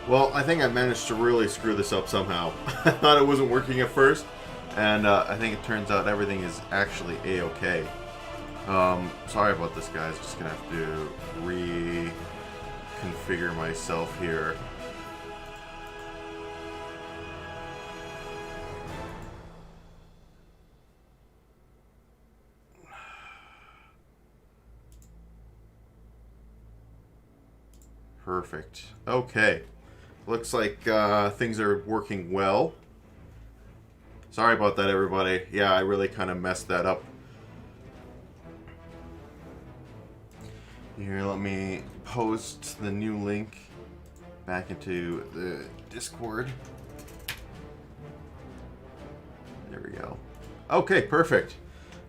Well, I think I managed to really screw this up somehow. I thought it wasn't working at first, and I think it turns out everything is actually a-okay. Sorry about this, guys. Just gonna have to reconfigure myself here. Perfect. Okay. Looks like things are working well. Sorry about that, everybody. Yeah, I really kind of messed that up. Here, let me post the new link back into the Discord. There we go. Okay, perfect.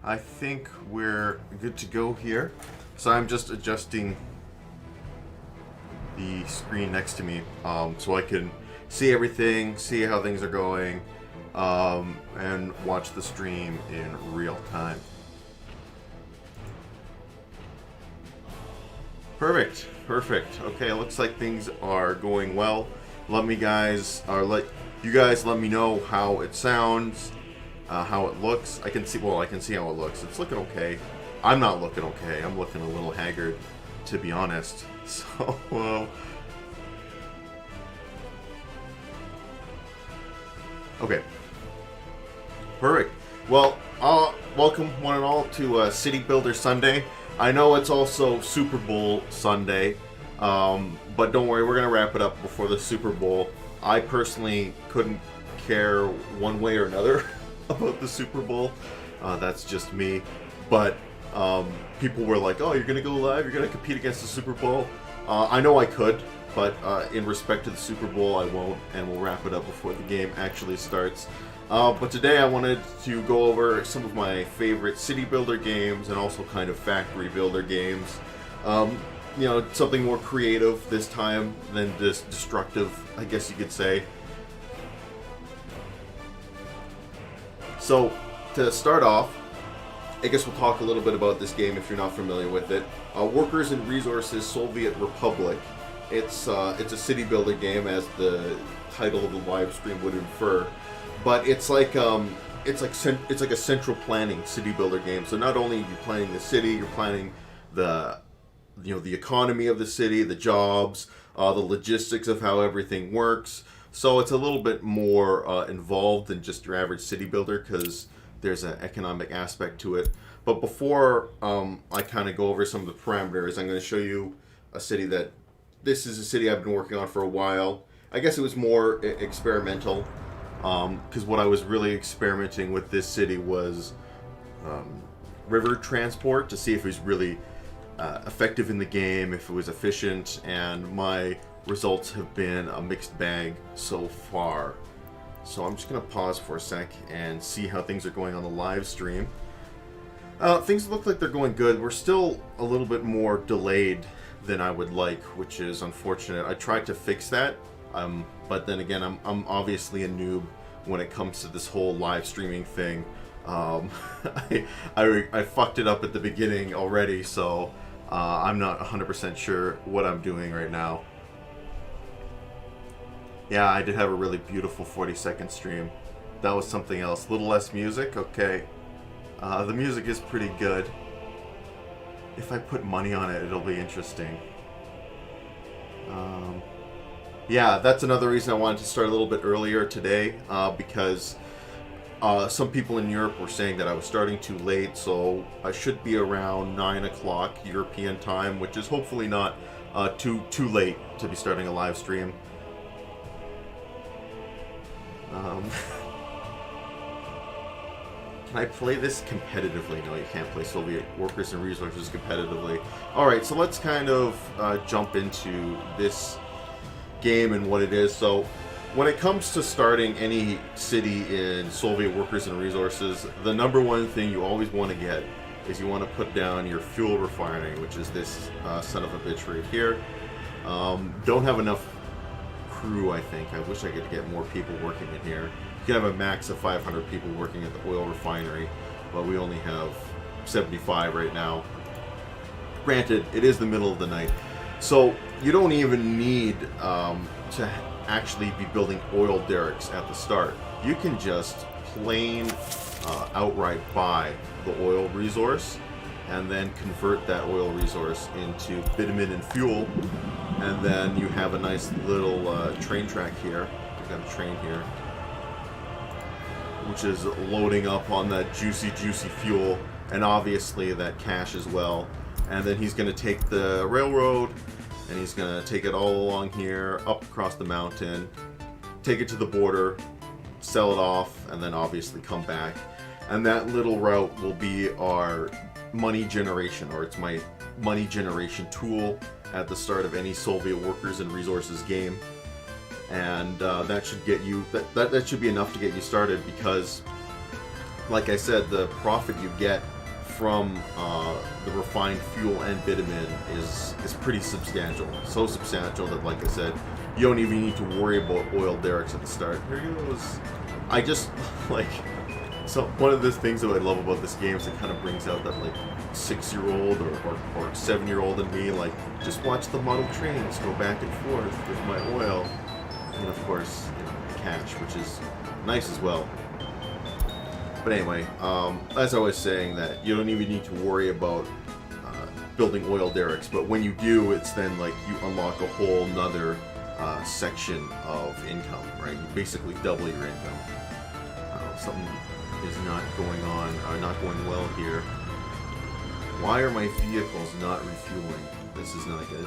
I think we're good to go here. So I'm just adjusting the screen next to me so I can see everything, see how things are going, and watch the stream in real time. Perfect, perfect. Okay, it looks like things are going well. Let you guys let me know how it sounds, how it looks. I can see how it looks. It's looking okay. I'm not looking okay. I'm looking a little haggard, to be honest. So, okay. Perfect. Well, welcome one and all to City Builder Sunday. I know it's also Super Bowl Sunday, but don't worry, we're going to wrap it up before the Super Bowl. I personally couldn't care one way or another about the Super Bowl. That's just me. But people were like, oh, you're going to go live? You're going to compete against the Super Bowl? I know I could, but in respect to the Super Bowl, I won't, and we'll wrap it up before the game actually starts. But today I wanted to go over some of my favorite city builder games and also kind of factory builder games. You know, something more creative this time than just destructive, I guess you could say. So, to start off, I guess we'll talk a little bit about this game if you're not familiar with it. Workers and Resources Soviet Republic. It's a city builder game, as the title of the live stream would infer. But it's like a central planning city builder game. So not only are you planning the city, you're planning the economy of the city, the jobs, the logistics of how everything works. So it's a little bit more involved than just your average city builder, because there's an economic aspect to it. But before I kind of go over some of the parameters, I'm going to show you a city that this is a city I've been working on for a while. I guess it was more experimental. Because what I was really experimenting with this city was river transport to see if it was really effective in the game, if it was efficient, and my results have been a mixed bag so far. So I'm just going to pause for a sec and see how things are going on the live stream. Things look like they're going good. We're still a little bit more delayed than I would like, which is unfortunate. I tried to fix that. But then again, I'm obviously a noob when it comes to this whole live streaming thing. I fucked it up at the beginning already, so I'm not 100% sure what I'm doing right now. Yeah, I did have a really beautiful 40-second stream. That was something else. A little less music, okay. The music is pretty good. If I put money on it, it'll be interesting. Yeah, that's another reason I wanted to start a little bit earlier today, because some people in Europe were saying that I was starting too late, so I should be around 9 o'clock European time, which is hopefully not too late to be starting a live stream. Can I play this competitively? No, you can't play Soviet Workers and Resources competitively. Alright, so let's kind of jump into this game and what it is. So when it comes to starting any city in Soviet Workers and Resources, the number one thing you always want to get is you want to put down your fuel refinery, which is this son of a bitch right here. Don't have enough crew, I think. I wish I could get more people working in here. You can have a max of 500 people working at the oil refinery, but we only have 75 right now. Granted, it is the middle of the night. So you don't even need to actually be building oil derricks at the start. You can just plain outright buy the oil resource and then convert that oil resource into bitumen and fuel, and then you have a nice little train track here. I've got a train here, which is loading up on that juicy fuel, and obviously that cash as well. And then he's going to take the railroad, and he's going to take it all along here, up across the mountain, take it to the border, sell it off, and then obviously come back. And that little route will be our money generation, or it's my money generation tool at the start of any Soviet Workers and Resources game. And that should get you, that should be enough to get you started, because like I said, the profit you get from the refined fuel and bitumen is pretty substantial. So substantial that, like I said, you don't even need to worry about oil derricks at the start. Here goes. I just like, so one of the things that I love about this game is it kind of brings out that like 6-year-old or 7-year-old in me, like, just watch the model trains go back and forth with my oil, and of course, you know, cash, which is nice as well. But anyway, as I was saying, that you don't even need to worry about building oil derricks, but when you do, it's then like you unlock a whole nother section of income, right? You basically double your income. Something is not going on, not going well here. Why are my vehicles not refueling? This is not good.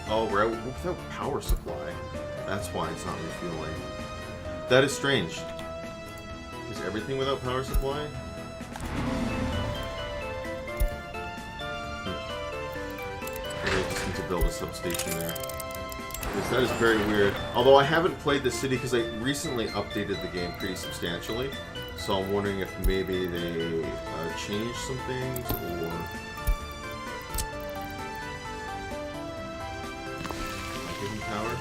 Oh, we're out without power supply. That's why it's not refueling. That is strange. Is everything without power supply? Maybe I just need to build a substation there. Because that is very weird. Although I haven't played the city because I recently updated the game pretty substantially. So I'm wondering if maybe they changed some things, or... Am I giving power?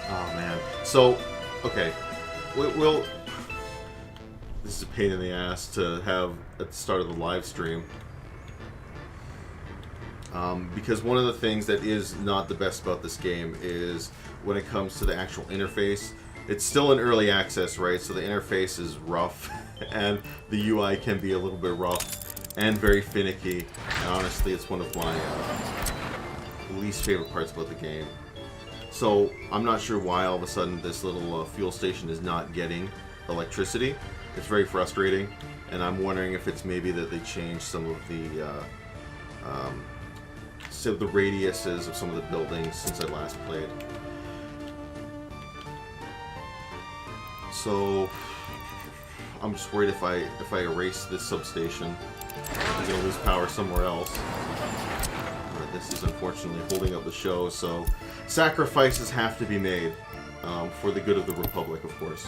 Oh man. So, okay. We'll... This is a pain in the ass to have at the start of the live stream. Because one of the things that is not the best about this game is when it comes to the actual interface. It's still in early access, right? So the interface is rough, and the UI can be a little bit rough and very finicky. And honestly, it's one of my least favorite parts about the game. So I'm not sure why all of a sudden this little fuel station is not getting electricity. It's very frustrating, and I'm wondering if it's maybe that they changed some of the radiuses of some of the buildings since I last played. So I'm just worried if I erase this substation, I'm gonna lose power somewhere else. But this is unfortunately holding up the show, so sacrifices have to be made for the good of the Republic, of course.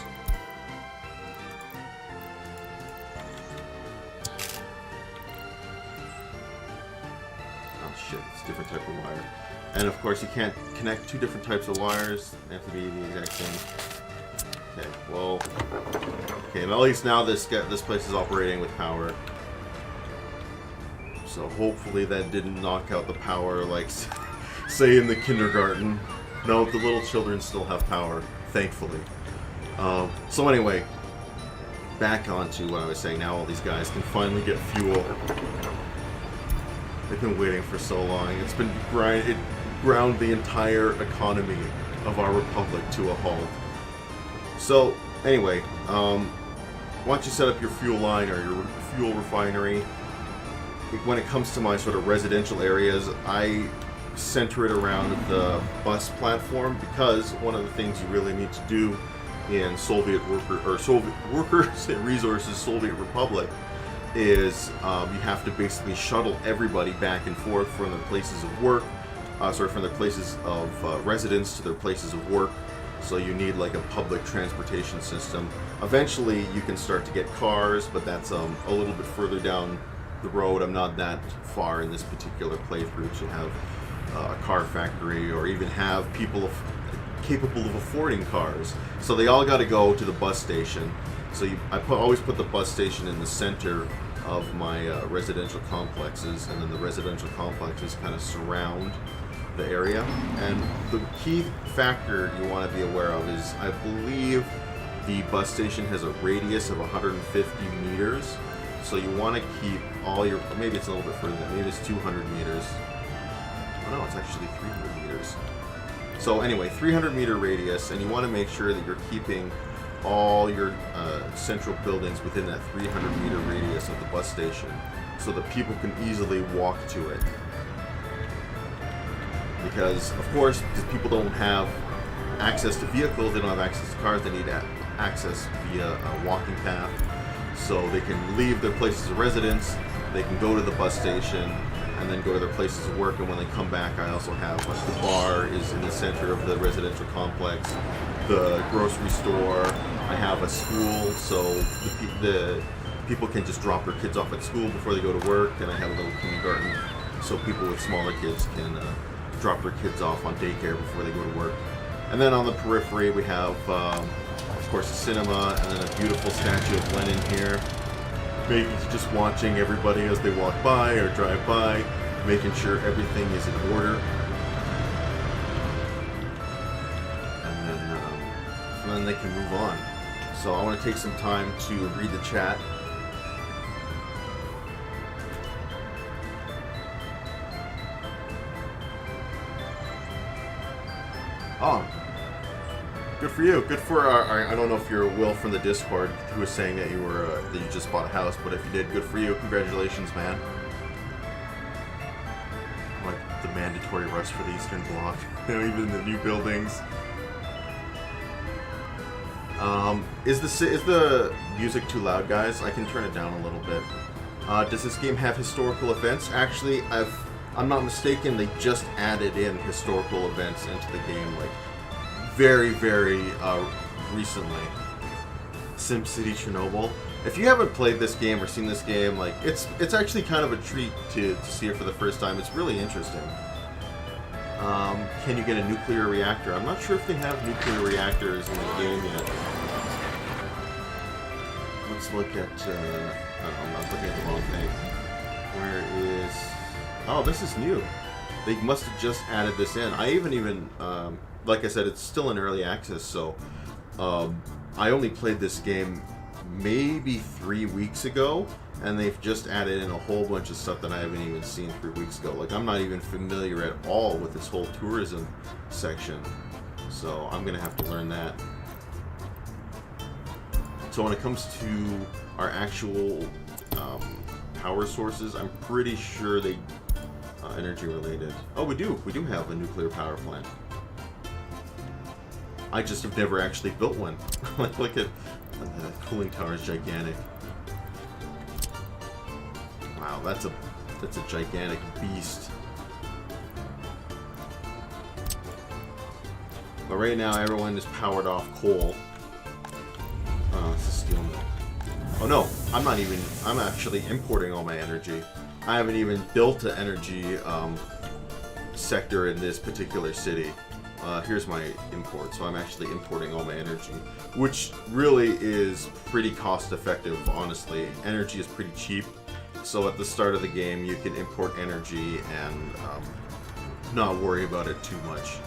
Different type of wire, and of course you can't connect two different types of wires. They have to be the exact same. Okay, well, okay, and at least now this place is operating with power. So hopefully that didn't knock out the power, like say in the kindergarten. No, the little children still have power, thankfully. So anyway, back onto what I was saying. Now all these guys can finally get fuel. They've been waiting for so long. It's been it ground the entire economy of our republic to a halt. So anyway, once you set up your fuel line or your fuel refinery, when it comes to my sort of residential areas, I center it around the bus platform, because one of the things you really need to do in Soviet Workers and Resources Soviet Republic is you have to basically shuttle everybody back and forth from their places of work, from their places of residence to their places of work. So you need like a public transportation system. Eventually you can start to get cars, but that's a little bit further down the road. I'm not that far in this particular playthrough to have a car factory or even have people capable of affording cars. So they all got to go to the bus station. So always put the bus station in the center of my residential complexes, and then the residential complexes kind of surround the area. And the key factor you want to be aware of is, I believe the bus station has a radius of 150 meters. So you want to keep all your, or maybe it's a little bit further than, maybe it's 200 meters. Oh no, it's actually 300 meters. So anyway, 300 meter radius, and you want to make sure that you're keeping all your central buildings within that 300 meter radius of the bus station, so that people can easily walk to it. Because, of course, because people don't have access to vehicles, they don't have access to cars, they need access via a walking path. So they can leave their places of residence, they can go to the bus station, and then go to their places of work. And when they come back, I also have, like, the bar is in the center of the residential complex, the grocery store, I have a school, so the people can just drop their kids off at school before they go to work, and I have a little kindergarten, so people with smaller kids can drop their kids off on daycare before they go to work. And then on the periphery, we have, of course, a cinema, and then a beautiful statue of Lenin here. Maybe just watching everybody as they walk by or drive by, making sure everything is in order. And then they can move on. So I want to take some time to read the chat. Oh, good for you. Good for I don't know if you're Will from the Discord who was saying that that you just bought a house, but if you did, good for you. Congratulations, man. Like the mandatory rush for the Eastern Bloc, even the new buildings. Is the music too loud, guys? I can turn it down a little bit. Does this game have historical events? Actually, I'm not mistaken, they just added in historical events into the game, like, very, very recently. SimCity Chernobyl. If you haven't played this game or seen this game, like, it's actually kind of a treat to see it for the first time. It's really interesting. Can you get a nuclear reactor? I'm not sure if they have nuclear reactors in the game yet. Let's look at, I'm not looking at the wrong thing. Where is, oh, this is new. They must have just added this in. I even, like I said, it's still in early access, so I only played this game maybe 3 weeks ago, and they've just added in a whole bunch of stuff that I haven't even seen 3 weeks ago. Like, I'm not even familiar at all with this whole tourism section, so I'm gonna have to learn that. So when it comes to our actual power sources, I'm pretty sure they energy related. Oh, we do have a nuclear power plant. I just have never actually built one. Like, look at the cooling tower is gigantic. Wow, that's a gigantic beast. But right now, everyone is powered off coal. Oh, it's a steel mill. Oh no, I'm actually importing all my energy. I haven't even built an energy sector in this particular city. Here's my import, so I'm actually importing all my energy, which really is pretty cost effective, honestly. Energy is pretty cheap, so at the start of the game you can import energy and not worry about it too much.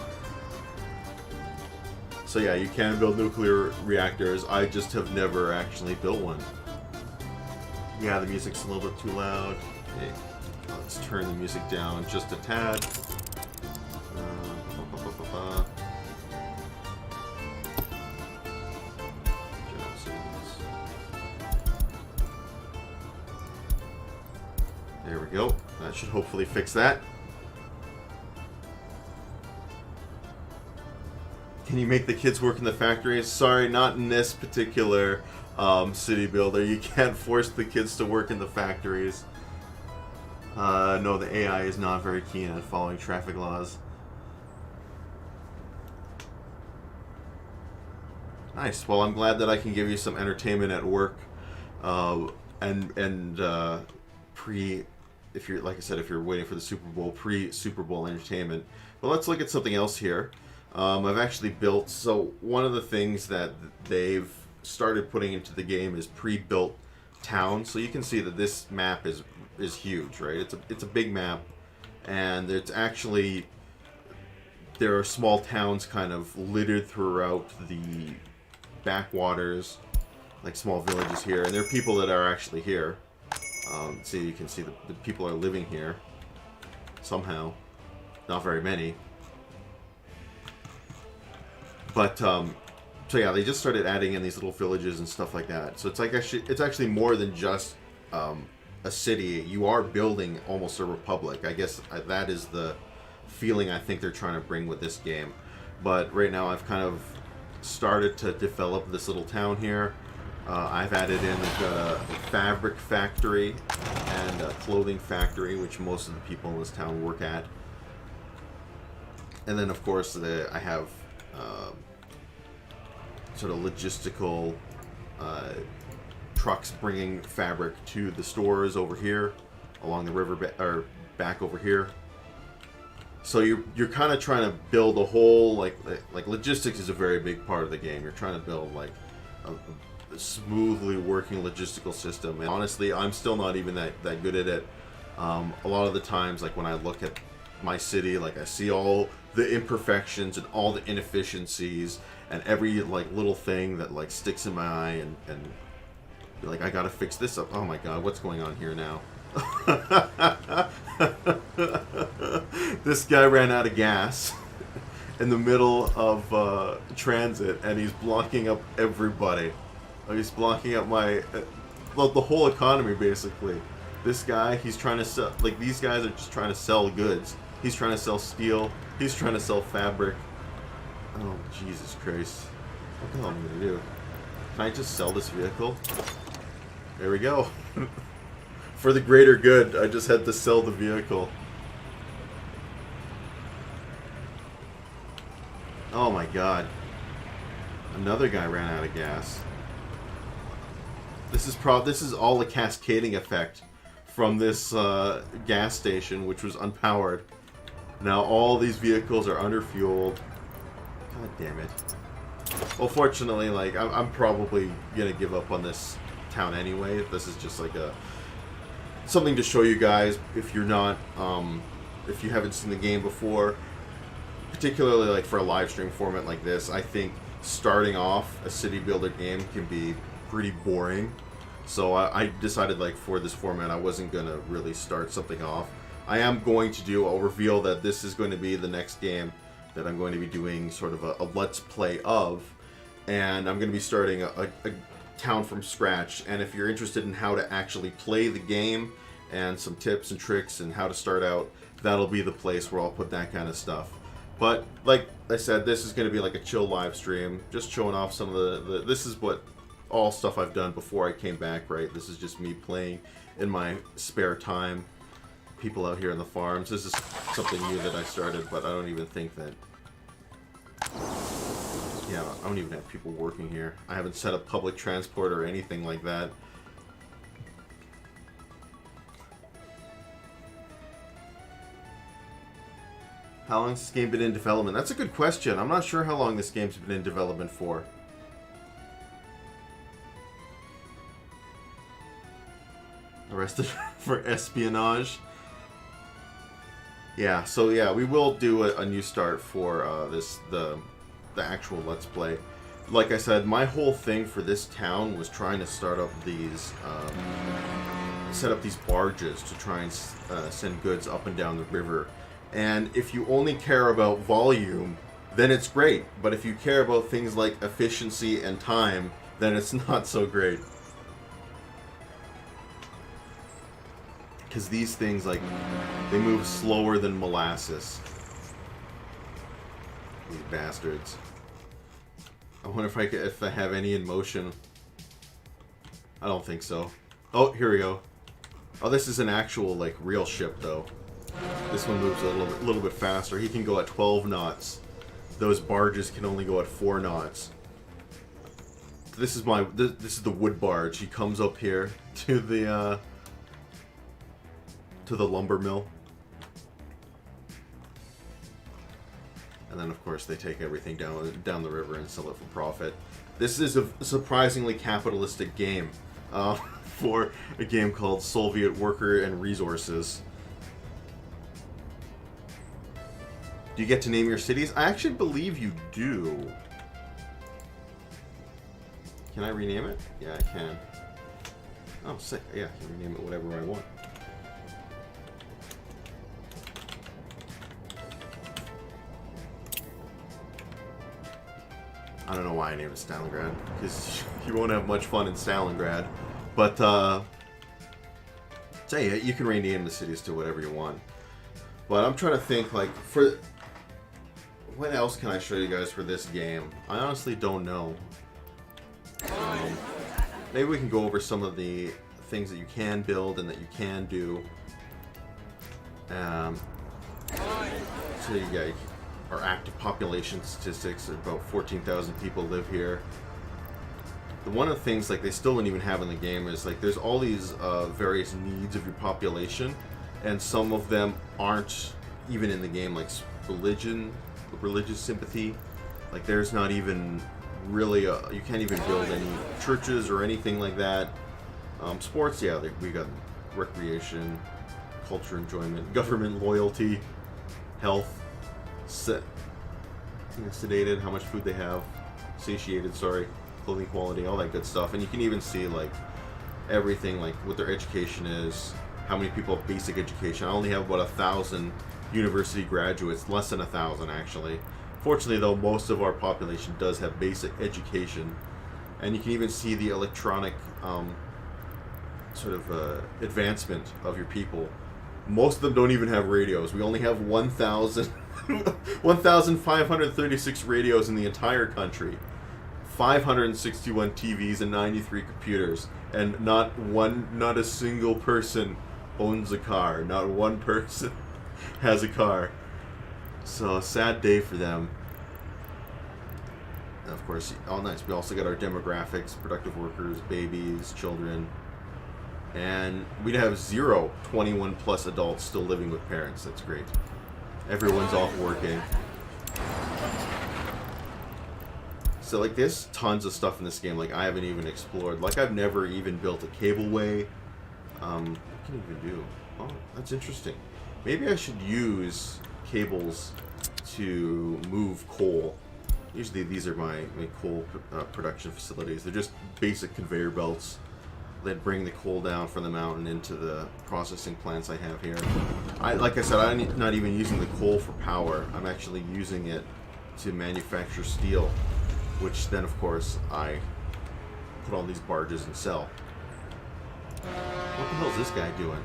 So yeah, you can build nuclear reactors, I just have never actually built one. Yeah, the music's a little bit too loud. Okay, let's turn the music down just a tad. There we go. That should hopefully fix that. Can you make the kids work in the factories? Sorry, not in this particular city builder. You can't force the kids to work in the factories. No, the AI is not very keen on following traffic laws. Nice. Well, I'm glad that I can give you some entertainment at work, if you're, like I said, if you're waiting for the Super Bowl, pre-Super Bowl entertainment. But let's look at something else here. I've actually built, so one of the things that they've started putting into the game is pre-built towns. So you can see that this map is huge, right? It's a big map, and it's actually, there are small towns kind of littered throughout the backwaters, like small villages here, and there are people that are actually here. See, you can see the people are living here somehow. Not very many. But, so yeah, they just started adding in these little villages and stuff like that. So it's like it's actually more than just a city. You are building almost a republic. I guess that is the feeling I think they're trying to bring with this game. But right now I've kind of started to develop this little town here. I've added in a fabric factory and a clothing factory, which most of the people in this town work at. And then, of course, I have sort of logistical trucks bringing fabric to the stores over here, along the river, or back over here. So you're kind of trying to build a whole, like logistics is a very big part of the game. You're trying to build like a smoothly working logistical system, and honestly I'm still not even that good at it. A lot of the times, like when I look at my city, like I see all the imperfections and all the inefficiencies and every like little thing that like sticks in my eye, and like I gotta fix this up. Oh my god, what's going on here now? This guy ran out of gas in the middle of transit, and he's blocking up everybody. He's blocking up my, well, the whole economy basically. This guy, he's trying to sell, like these guys are just trying to sell goods. He's trying to sell steel. He's trying to sell fabric. Oh, Jesus Christ. What the hell am I going to do? Can I just sell this vehicle? There we go. For the greater good, I just had to sell the vehicle. Oh my god. Another guy ran out of gas. This is all a cascading effect from this gas station, which was unpowered. Now all these vehicles are underfueled. God damn it. Well, fortunately, like I'm probably gonna give up on this town anyway. This is just like something to show you guys if you're not, if you haven't seen the game before. Particularly like for a live stream format like this, I think starting off a city builder game can be pretty boring. So I decided, like, for this format I wasn't gonna really start something off. I am going to I'll reveal that this is going to be the next game that I'm going to be doing sort of a let's play of, and I'm going to be starting a town from scratch. And if you're interested in how to actually play the game and some tips and tricks and how to start out, that'll be the place where I'll put that kind of stuff. But like I said, this is going to be like a chill live stream, just showing off some of the this is what all stuff I've done before I came back, right? This is just me playing in my spare time. People out here in the farms. This is something new that I started, but I don't even think that... Yeah, I don't even have people working here. I haven't set up public transport or anything like that. How long has this game been in development? That's a good question. I'm not sure how long this game's been in development for. Arrested for espionage. Yeah, so yeah, we will do a new start for the actual Let's Play. Like I said, my whole thing for this town was trying to start up these, set up these barges to try and send goods up and down the river. And if you only care about volume, then it's great. But if you care about things like efficiency and time, then it's not so great. Because these things, like, they move slower than molasses. These bastards. I wonder if I have any in motion. I don't think so. Oh, here we go. Oh, this is an actual, like, real ship, though. This one moves a little bit faster. He can go at 12 knots. Those barges can only go at 4 knots. This is this is the wood barge. He comes up here to the lumber mill. And then, of course, they take everything down the river and sell it for profit. This is a surprisingly capitalistic game for a game called Soviet Worker and Resources. Do you get to name your cities? I actually believe you do. Can I rename it? Yeah, I can. Oh, sick. Yeah, I can rename it whatever I want. I don't know why I named it Stalingrad, because you won't have much fun in Stalingrad. But, so yeah, you can rename the cities to whatever you want. But I'm trying to think, like, for... What else can I show you guys for this game? I honestly don't know. Maybe we can go over some of the things that you can build and that you can do. So you got our active population statistics. About 14,000 people live here. One of the things like they still don't even have in the game is like there's all these various needs of your population, and some of them aren't even in the game, like religious sympathy. Like there's not even really you can't even build any churches or anything like that. Sports, yeah, we got recreation, culture, enjoyment, government loyalty, health, sedated, how much food they have, satiated, sorry, clothing quality, all that good stuff. And you can even see like everything, like what their education is, how many people have basic education. I only have about 1,000 university graduates, less than 1,000 actually. Fortunately though, most of our population does have basic education, and you can even see the electronic advancement of your people. Most of them don't even have radios. We only have 1,536 radios in the entire country, 561 TVs and 93 computers, and not a single person owns a car. Not one person has a car. So a sad day for them. And of course, all nice. We also got our demographics: productive workers, babies, children, and we'd have 0 21 plus adults still living with parents. That's great. Everyone's off working. So like there's tons of stuff in this game like I haven't even explored. Like I've never even built a cableway. What can you even do? Oh, that's interesting. Maybe I should use cables to move coal. Usually these are my coal production facilities. They're just basic conveyor belts that bring the coal down from the mountain into the processing plants I have here. Like I said, I'm not even using the coal for power. I'm actually using it to manufacture steel, which then of course I put on these barges and sell. What the hell is this guy doing?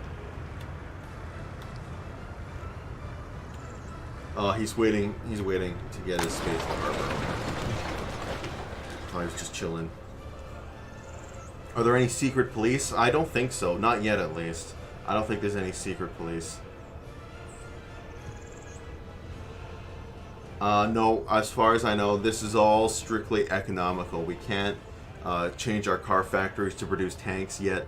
He's waiting to get his space harbor. Oh, he's just chilling. Are there any secret police? I don't think so. Not yet, at least. I don't think there's any secret police. No, as far as I know, this is all strictly economical. We can't change our car factories to produce tanks yet.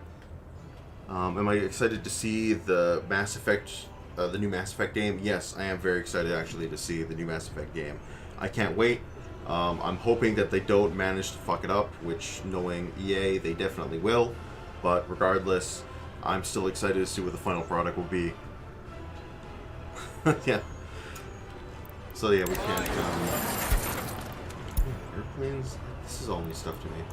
Am I excited to see the Mass Effect, the new Mass Effect game? Yes, I am very excited actually to see the new Mass Effect game. I can't wait. I'm hoping that they don't manage to fuck it up, which, knowing EA, they definitely will. But regardless, I'm still excited to see what the final product will be. Yeah. So yeah, we can't. Airplanes. This is all new stuff to me.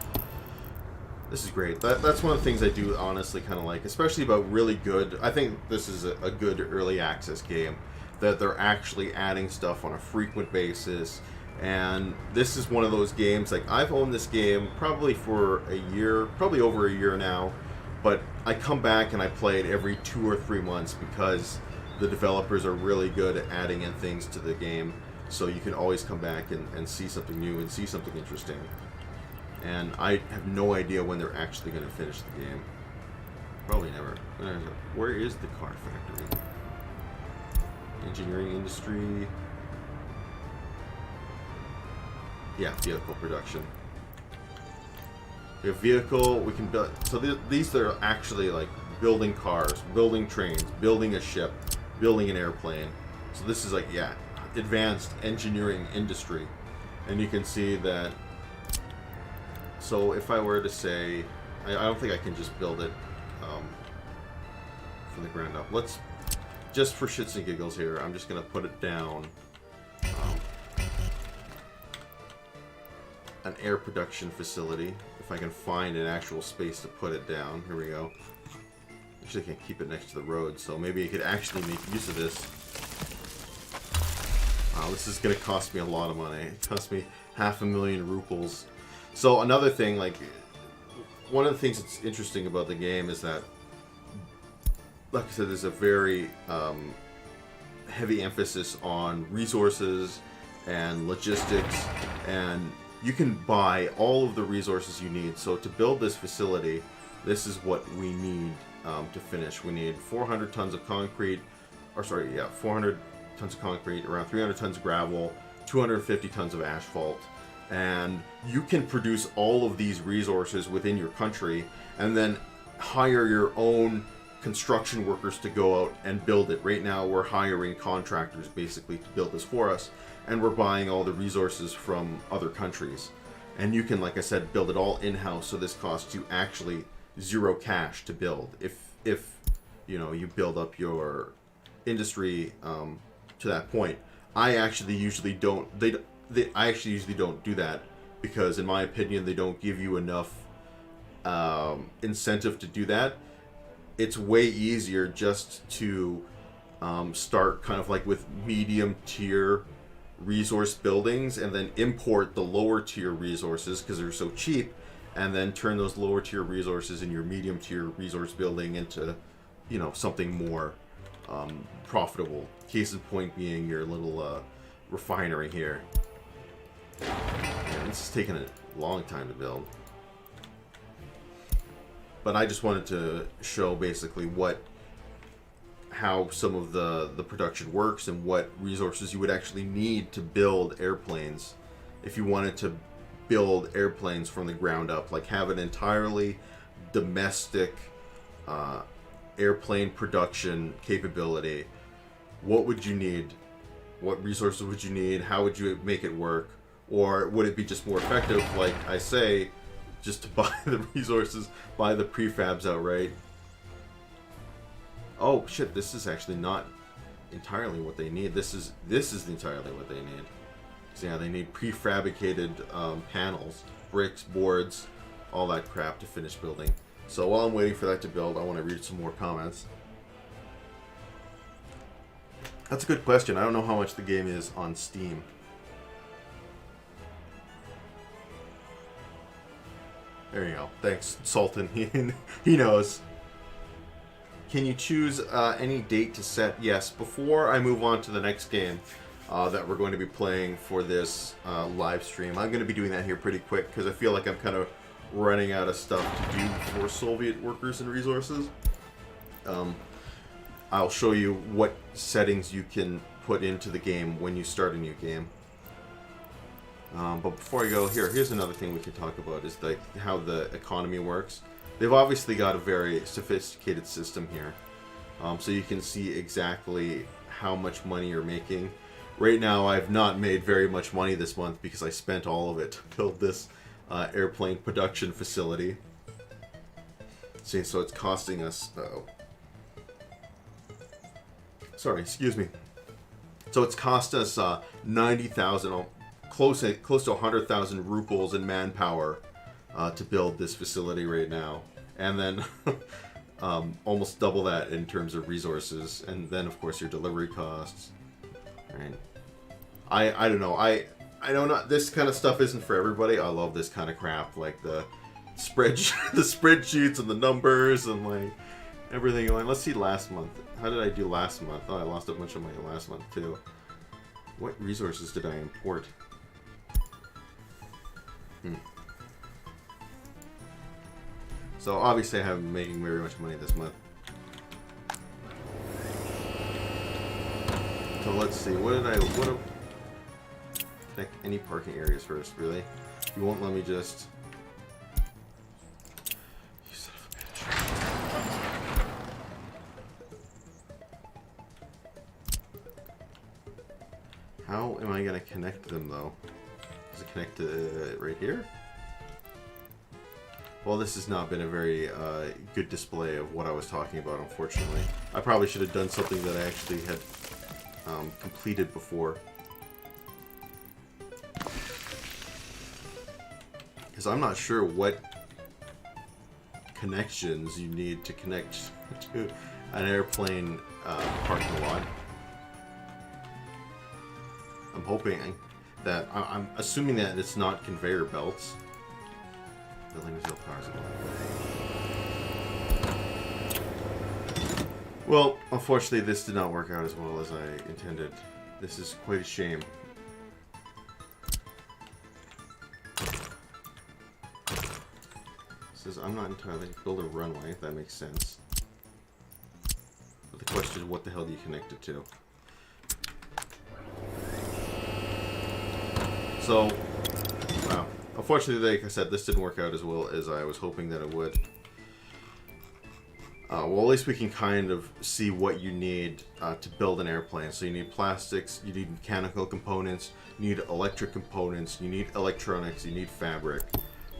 This is great. That's one of the things I do honestly kind of like, especially about really good. I think this is a good early access game, that they're actually adding stuff on a frequent basis. And this is one of those games, like I've owned this game probably for a year, probably over a year now, but I come back and I play it every 2 or 3 months because the developers are really good at adding in things to the game, so you can always come back and see something new and see something interesting. And I have no idea when they're actually going to finish the game. Probably never. Where is the car factory? Engineering industry. Yeah, vehicle production. We have vehicle, we can build, so these are actually like building cars, building trains, building a ship, building an airplane. So this is like, yeah, advanced engineering industry. And you can see that. So if I were to say, I don't think I can just build it from the ground up. Let's, just for shits and giggles here, I'm just going to put it down. An air production facility. If I can find an actual space to put it down. Here we go. Actually, I can't keep it next to the road, so maybe I could actually make use of this. Wow, this is going to cost me a lot of money. It cost me 500,000 rubles. So another thing, like, one of the things that's interesting about the game is that, like I said, there's a very heavy emphasis on resources and logistics, and you can buy all of the resources you need. So to build this facility, this is what we need to finish. We need 400 tons of concrete, or sorry, yeah, 400 tons of concrete, around 300 tons of gravel, 250 tons of asphalt. And you can produce all of these resources within your country and then hire your own construction workers to go out and build it. Right now we're hiring contractors basically to build this for us, and we're buying all the resources from other countries. And you can, like I said, build it all in-house, so this costs you actually 0 cash to build. If you know, you build up your industry to that point. I actually usually don't I actually usually don't do that, because in my opinion they don't give you enough incentive to do that. It's way easier just to start kind of like with medium tier resource buildings and then import the lower tier resources because they're so cheap, and then turn those lower tier resources in your medium tier resource building into, you know, something more profitable. Case in point being your little refinery here. Yeah, this is taking a long time to build. But I just wanted to show basically how some of the production works and what resources you would actually need to build airplanes if you wanted to build airplanes from the ground up, like have an entirely domestic airplane production capability. What would you need? What resources would you need? How would you make it work? Or would it be just more effective, like I say, just to buy the resources, buy the prefabs outright? Oh shit, this is actually not entirely what they need. This is entirely what they need. So yeah, they need prefabricated panels, bricks, boards, all that crap to finish building. So while I'm waiting for that to build, I want to read some more comments. That's a good question. I don't know how much the game is on Steam. There you go. Thanks, Sultan. He knows. Can you choose any date to set? Yes. Before I move on to the next game that we're going to be playing for this live stream, I'm going to be doing that here pretty quick because I feel like I'm kind of running out of stuff to do for Soviet workers and resources. I'll show you what settings you can put into the game when you start a new game. But before I go, here's another thing we can talk about, is like how the economy works. They've obviously got a very sophisticated system here, so you can see exactly how much money you're making. Right now, I've not made very much money this month because I spent all of it to build this airplane production facility. See, so it's costing us. Sorry, excuse me. So it's cost us 90,000. Close to 100,000 rubles in manpower to build this facility right now, and then almost double that in terms of resources, and then of course your delivery costs. Right? I don't know. I know not this kind of stuff isn't for everybody. I love this kind of crap, like the spreadsheets and the numbers and like everything going. Let's see last month. How did I do last month? Oh, I lost a bunch of money last month too. What resources did I import? So obviously I haven't been making very much money this month. So let's see, any parking areas first, really? You won't let me just... You son of a bitch. How am I going to connect them, though? Does it connect to right here? Well, this has not been a very good display of what I was talking about, unfortunately. I probably should have done something that I actually had completed before. Because I'm not sure what connections you need to connect to an airplane parking lot. I'm hoping that... I'm assuming that it's not conveyor belts. Building zero cars. Well, unfortunately, this did not work out as well as I intended. This is quite a shame. It says I'm not entirely build a runway, if that makes sense. But the question is, what the hell do you connect it to? So, wow. Unfortunately, like I said, this didn't work out as well as I was hoping that it would. Well, at least we can kind of see what you need to build an airplane. So you need plastics, you need mechanical components, you need electric components, you need electronics, you need fabric.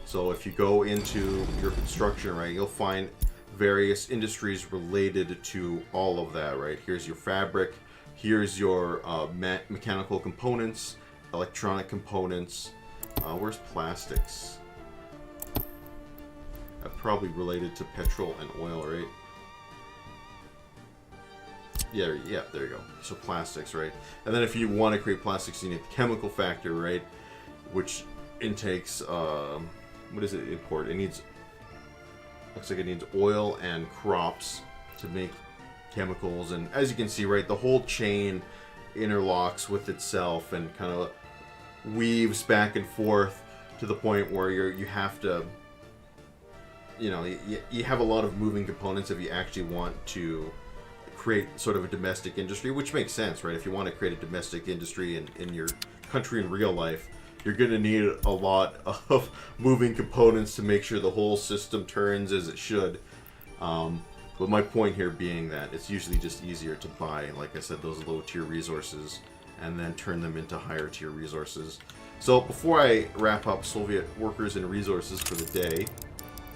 So if you go into your construction, right, you'll find various industries related to all of that, right? Here's your fabric, here's your mechanical components, electronic components. Where's plastics? Probably related to petrol and oil, right? Yeah, there you go. So plastics, right? And then if you want to create plastics, you need the chemical factor, right? Which intakes, what does it import? It needs, looks like it needs oil and crops to make chemicals. And as you can see, right, the whole chain interlocks with itself and kind of weaves back and forth to the point where you have to, you know, you have a lot of moving components if you actually want to create sort of a domestic industry, which makes sense, right? If you want to create a domestic industry in your country in real life, you're going to need a lot of moving components to make sure the whole system turns as it should. But my point here being that it's usually just easier to buy, like I said, those low tier resources and then turn them into higher tier resources. So before I wrap up Soviet workers and resources for the day,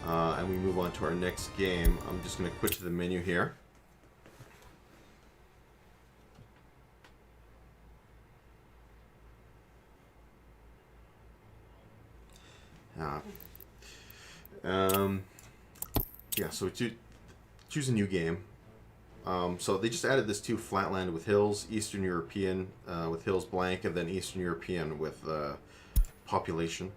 and we move on to our next game, I'm just going to quit to the menu here. Yeah, so choose a new game. So they just added this too: Flatland with hills, Eastern European with hills blank, and then Eastern European with population.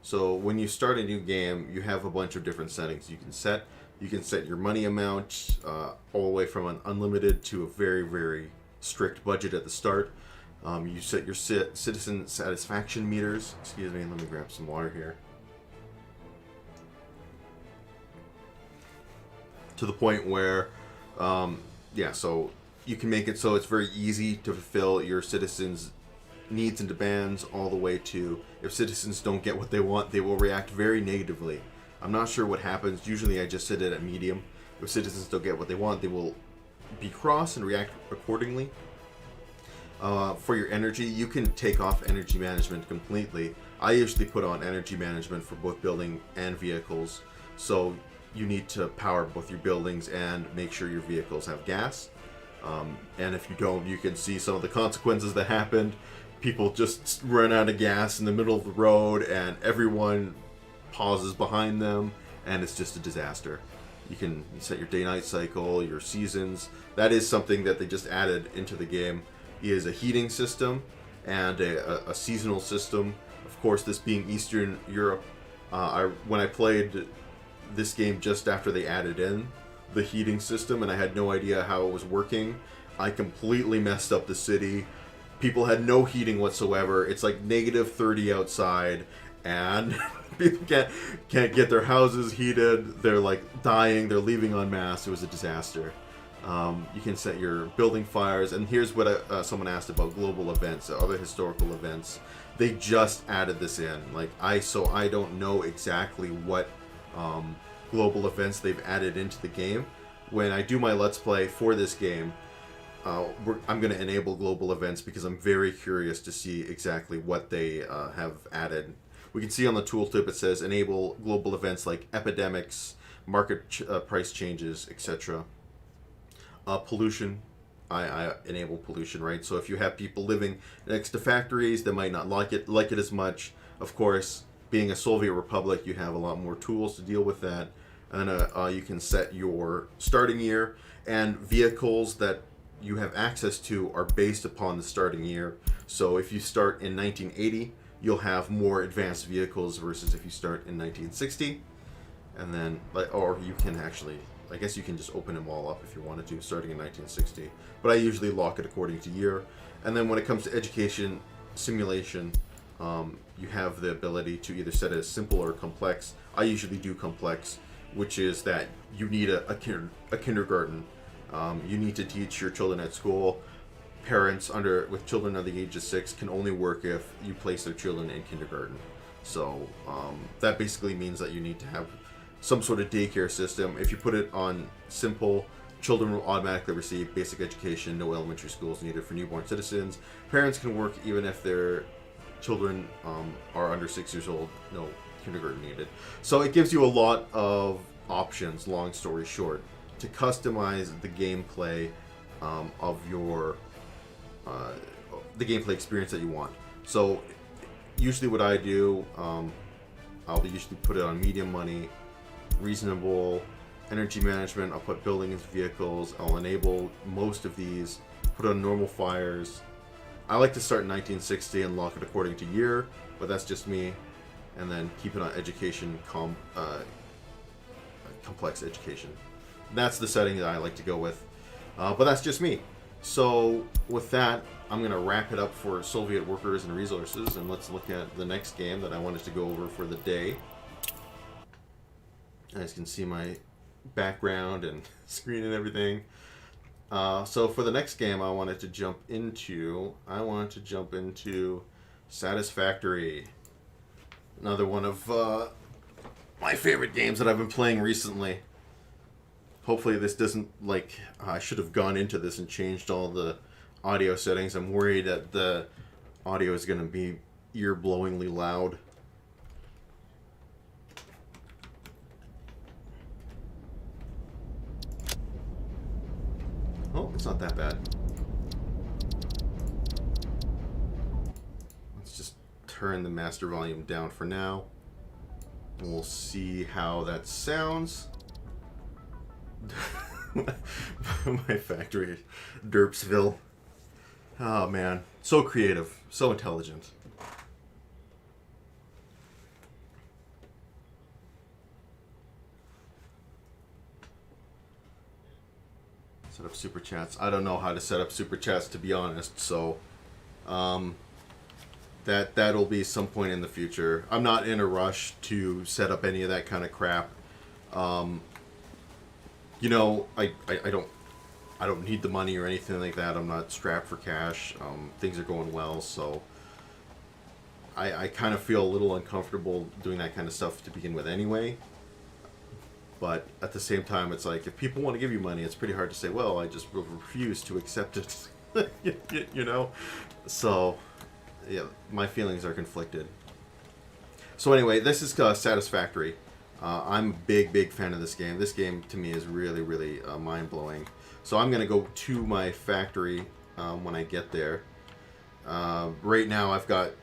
So when you start a new game, you have a bunch of different settings you can set. You can set your money amount all the way from an unlimited to a very, very strict budget at the start. You set your citizen satisfaction meters. Excuse me, let me grab some water here. To the point where, yeah, so you can make it so it's very easy to fulfill your citizens' needs and demands, all the way to if citizens don't get what they want, they will react very negatively. I'm not sure what happens. Usually I just set it at medium. If citizens don't get what they want, they will be cross and react accordingly. For your energy, you can take off energy management completely. I usually put on energy management for both building and vehicles. So you need to power both your buildings and make sure your vehicles have gas. And if you don't, you can see some of the consequences that happened. People just run out of gas in the middle of the road and everyone pauses behind them and it's just a disaster. You can set your day-night cycle, your seasons. That is something that they just added into the game, is a heating system and a seasonal system. Of course, this being Eastern Europe, when I played this game just after they added in the heating system and I had no idea how it was working, I completely messed up the city. People had no heating whatsoever. It's like negative 30 outside and people can't get their houses heated. They're like dying. They're leaving en masse. It was a disaster. You can set your building fires. And here's what someone asked about global events, other historical events. They just added this in. So I don't know exactly what global events they've added into the game. When I do my Let's Play for this game, I'm going to enable global events because I'm very curious to see exactly what they have added. We can see on the tooltip it says enable global events like epidemics, market price changes, etc. Pollution. I enable pollution, right? So if you have people living next to factories, they might not like it as much. Of course, being a Soviet republic, you have a lot more tools to deal with that. And you can set your starting year, and vehicles that you have access to are based upon the starting year. So if you start in 1980, you'll have more advanced vehicles versus if you start in 1960. And then, or you can actually, I guess you can just open them all up if you wanted to, starting in 1960. But I usually lock it according to year. And then when it comes to education simulation, you have the ability to either set it as simple or complex. I usually do complex, which is that you need a kindergarten. You need to teach your children at school. Parents with children under the age of 6 can only work if you place their children in kindergarten. So that basically means that you need to have some sort of daycare system. If you put it on simple, children will automatically receive basic education, no elementary schools needed for newborn citizens. Parents can work even if their children are under 6 years old, no kindergarten needed. So it gives you a lot of options, long story short, to customize the gameplay of your the gameplay experience that you want. So usually what I do, I'll usually put it on medium money, reasonable, energy management. I'll put building into vehicles. I'll enable most of these, put on normal fires. I like to start in 1960 and lock it according to year, but that's just me. And then keep it on education, complex education. That's the setting that I like to go with. But that's just me. So with that, I'm going to wrap it up for Soviet workers and resources, and let's look at the next game that I wanted to go over for the day. You guys can see my background and screen and everything. So for the next game I wanted to jump into, Satisfactory. Another one of my favorite games that I've been playing recently. Hopefully this doesn't, I should have gone into this and changed all the audio settings. I'm worried that the audio is going to be ear-blowingly loud. Oh, it's not that bad. Let's just turn the master volume down for now. And we'll see how that sounds. My factory, Derpsville. Oh man, so creative, so intelligent. Set up super chats. I don't know how to set up super chats, to be honest, so that'll be some point in the future. I'm not in a rush to set up any of that kind of crap. You know, I don't need the money or anything like that. I'm not strapped for cash. Things are going well, so I kind of feel a little uncomfortable doing that kind of stuff to begin with anyway. But at the same time, it's like, if people want to give you money, it's pretty hard to say, well, I just refuse to accept it. You know? So, yeah, my feelings are conflicted. So anyway, this is Satisfactory. I'm a big fan of this game. This game, to me, is really, really mind-blowing. So I'm going to go to my factory when I get there. Right now, I've got...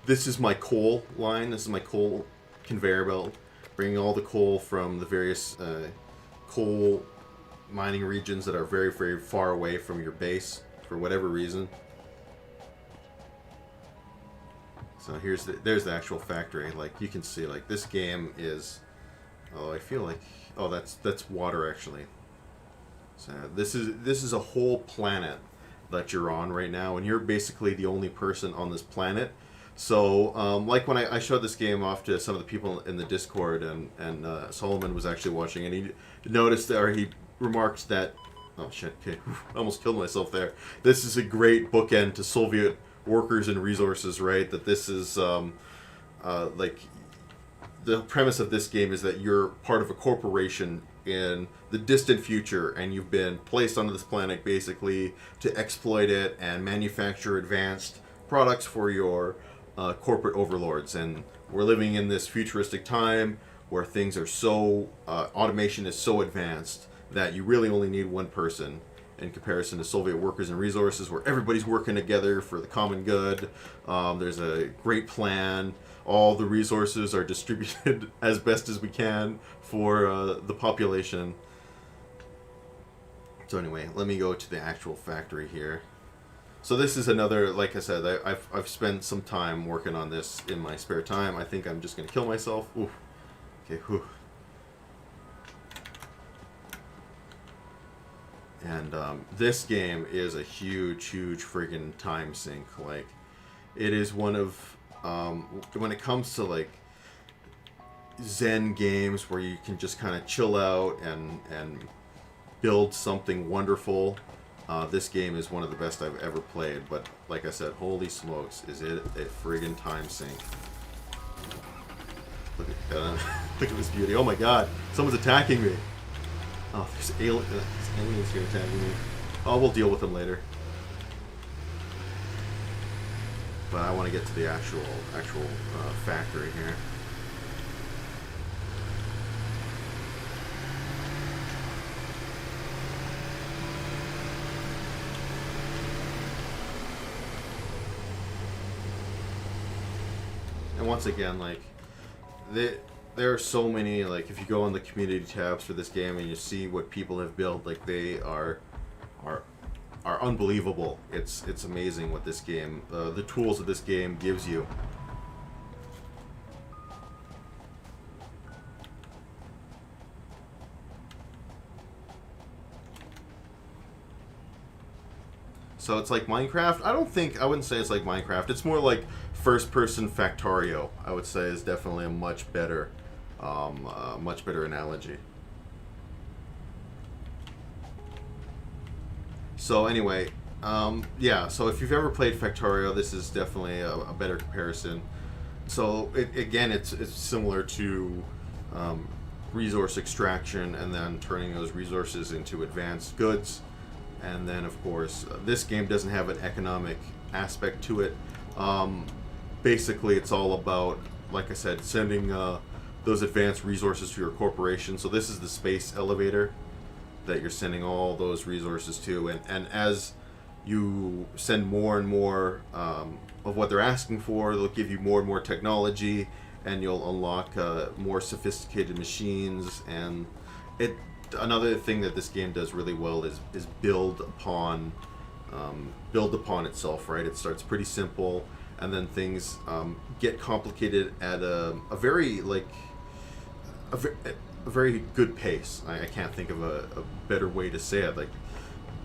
This is my coal line. This is my coal conveyor belt. Bringing all the coal from the various coal mining regions that are very, very far away from your base for whatever reason. So there's the actual factory. Like you can see, like this game is. Oh, I feel like that's water actually. So this is a whole planet that you're on right now, and you're basically the only person on this planet. So, like when I showed this game off to some of the people in the Discord, and Solomon was actually watching, and he noticed or he remarked that, oh shit, okay, I almost killed myself there. This is a great bookend to Soviet workers and resources, right? That this is, like, the premise of this game is that you're part of a corporation in the distant future, and you've been placed onto this planet basically to exploit it and manufacture advanced products for your corporate overlords. And we're living in this futuristic time where things are so automation is so advanced that you really only need one person, in comparison to Soviet workers and resources, where everybody's working together for the common good. There's a great plan. All the resources are distributed as best as we can for the population. So anyway, let me go to the actual factory here. So this is another, like I said, I've spent some time working on this in my spare time. I think I'm just going to kill myself. Ooh. Okay, whew. And this game is a huge friggin' time sink. Like, it is one of, when it comes to like Zen games where you can just kind of chill out and build something wonderful, this game is one of the best I've ever played. But like I said, holy smokes, is it a friggin' time sink. Look at this beauty. Oh my god, someone's attacking me. Oh, there's aliens here attacking me. Oh, we'll deal with them later. But I want to get to the actual factory here. And once again, like, there are so many, like, if you go on the community tabs for this game and you see what people have built, like, they are unbelievable. It's amazing what this game, the tools that this game gives you. So it's like Minecraft. I wouldn't say it's like Minecraft. It's more like first-person Factorio, I would say, is definitely a much better analogy. So anyway, yeah, so if you've ever played Factorio, this is definitely a better comparison. So again, it's similar to resource extraction and then turning those resources into advanced goods. And then, of course, this game doesn't have an economic aspect to it. Basically, it's all about, like I said, sending those advanced resources to your corporation. So this is the space elevator that you're sending all those resources to. And as you send more and more of what they're asking for, they'll give you more and more technology, and you'll unlock more sophisticated machines. And another thing that this game does really well is build upon itself, right? It starts pretty simple, and then things get complicated at a very good pace. I can't think of a better way to say it. Like,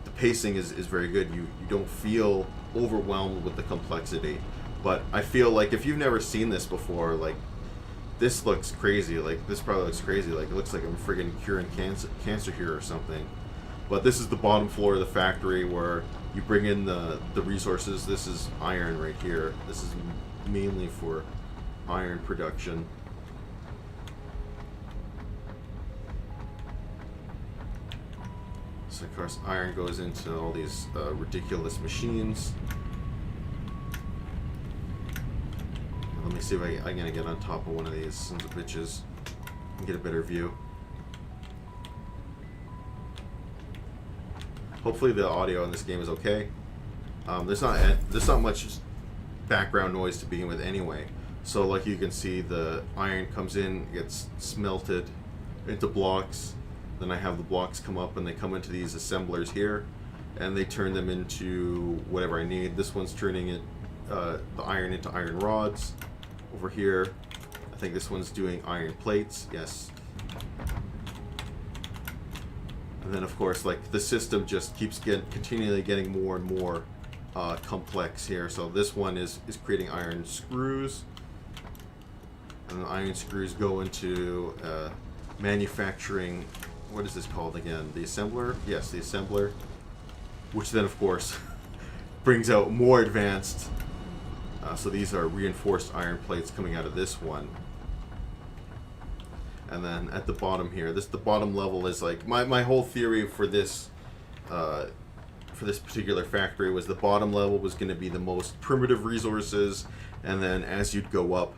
the pacing is very good. You don't feel overwhelmed with the complexity. But I feel like if you've never seen this before, like, this looks crazy. Like, this probably looks crazy. Like, it looks like I'm friggin' curing cancer here or something. But this is the bottom floor of the factory where you bring in the resources. This is iron right here. This is mainly for iron production. So of course iron goes into all these ridiculous machines. Let me see if I'm gonna get on top of one of these sons of bitches and get a better view. Hopefully the audio in this game is okay. There's not much background noise to begin with anyway. So like you can see, the iron comes in, gets smelted into blocks. Then I have the blocks come up and they come into these assemblers here, and they turn them into whatever I need. This one's turning it, the iron into iron rods. Over here, I think this one's doing iron plates. Yes. And then of course, like, the system just keeps continually getting more and more complex here. So this one is creating iron screws, and the iron screws go into manufacturing. What is this called again? The assembler? Yes, the assembler. Which then, of course, brings out more advanced. So these are reinforced iron plates coming out of this one. And then at the bottom here, the bottom level is like my whole theory for this particular factory was the bottom level was going to be the most primitive resources, and then as you'd go up,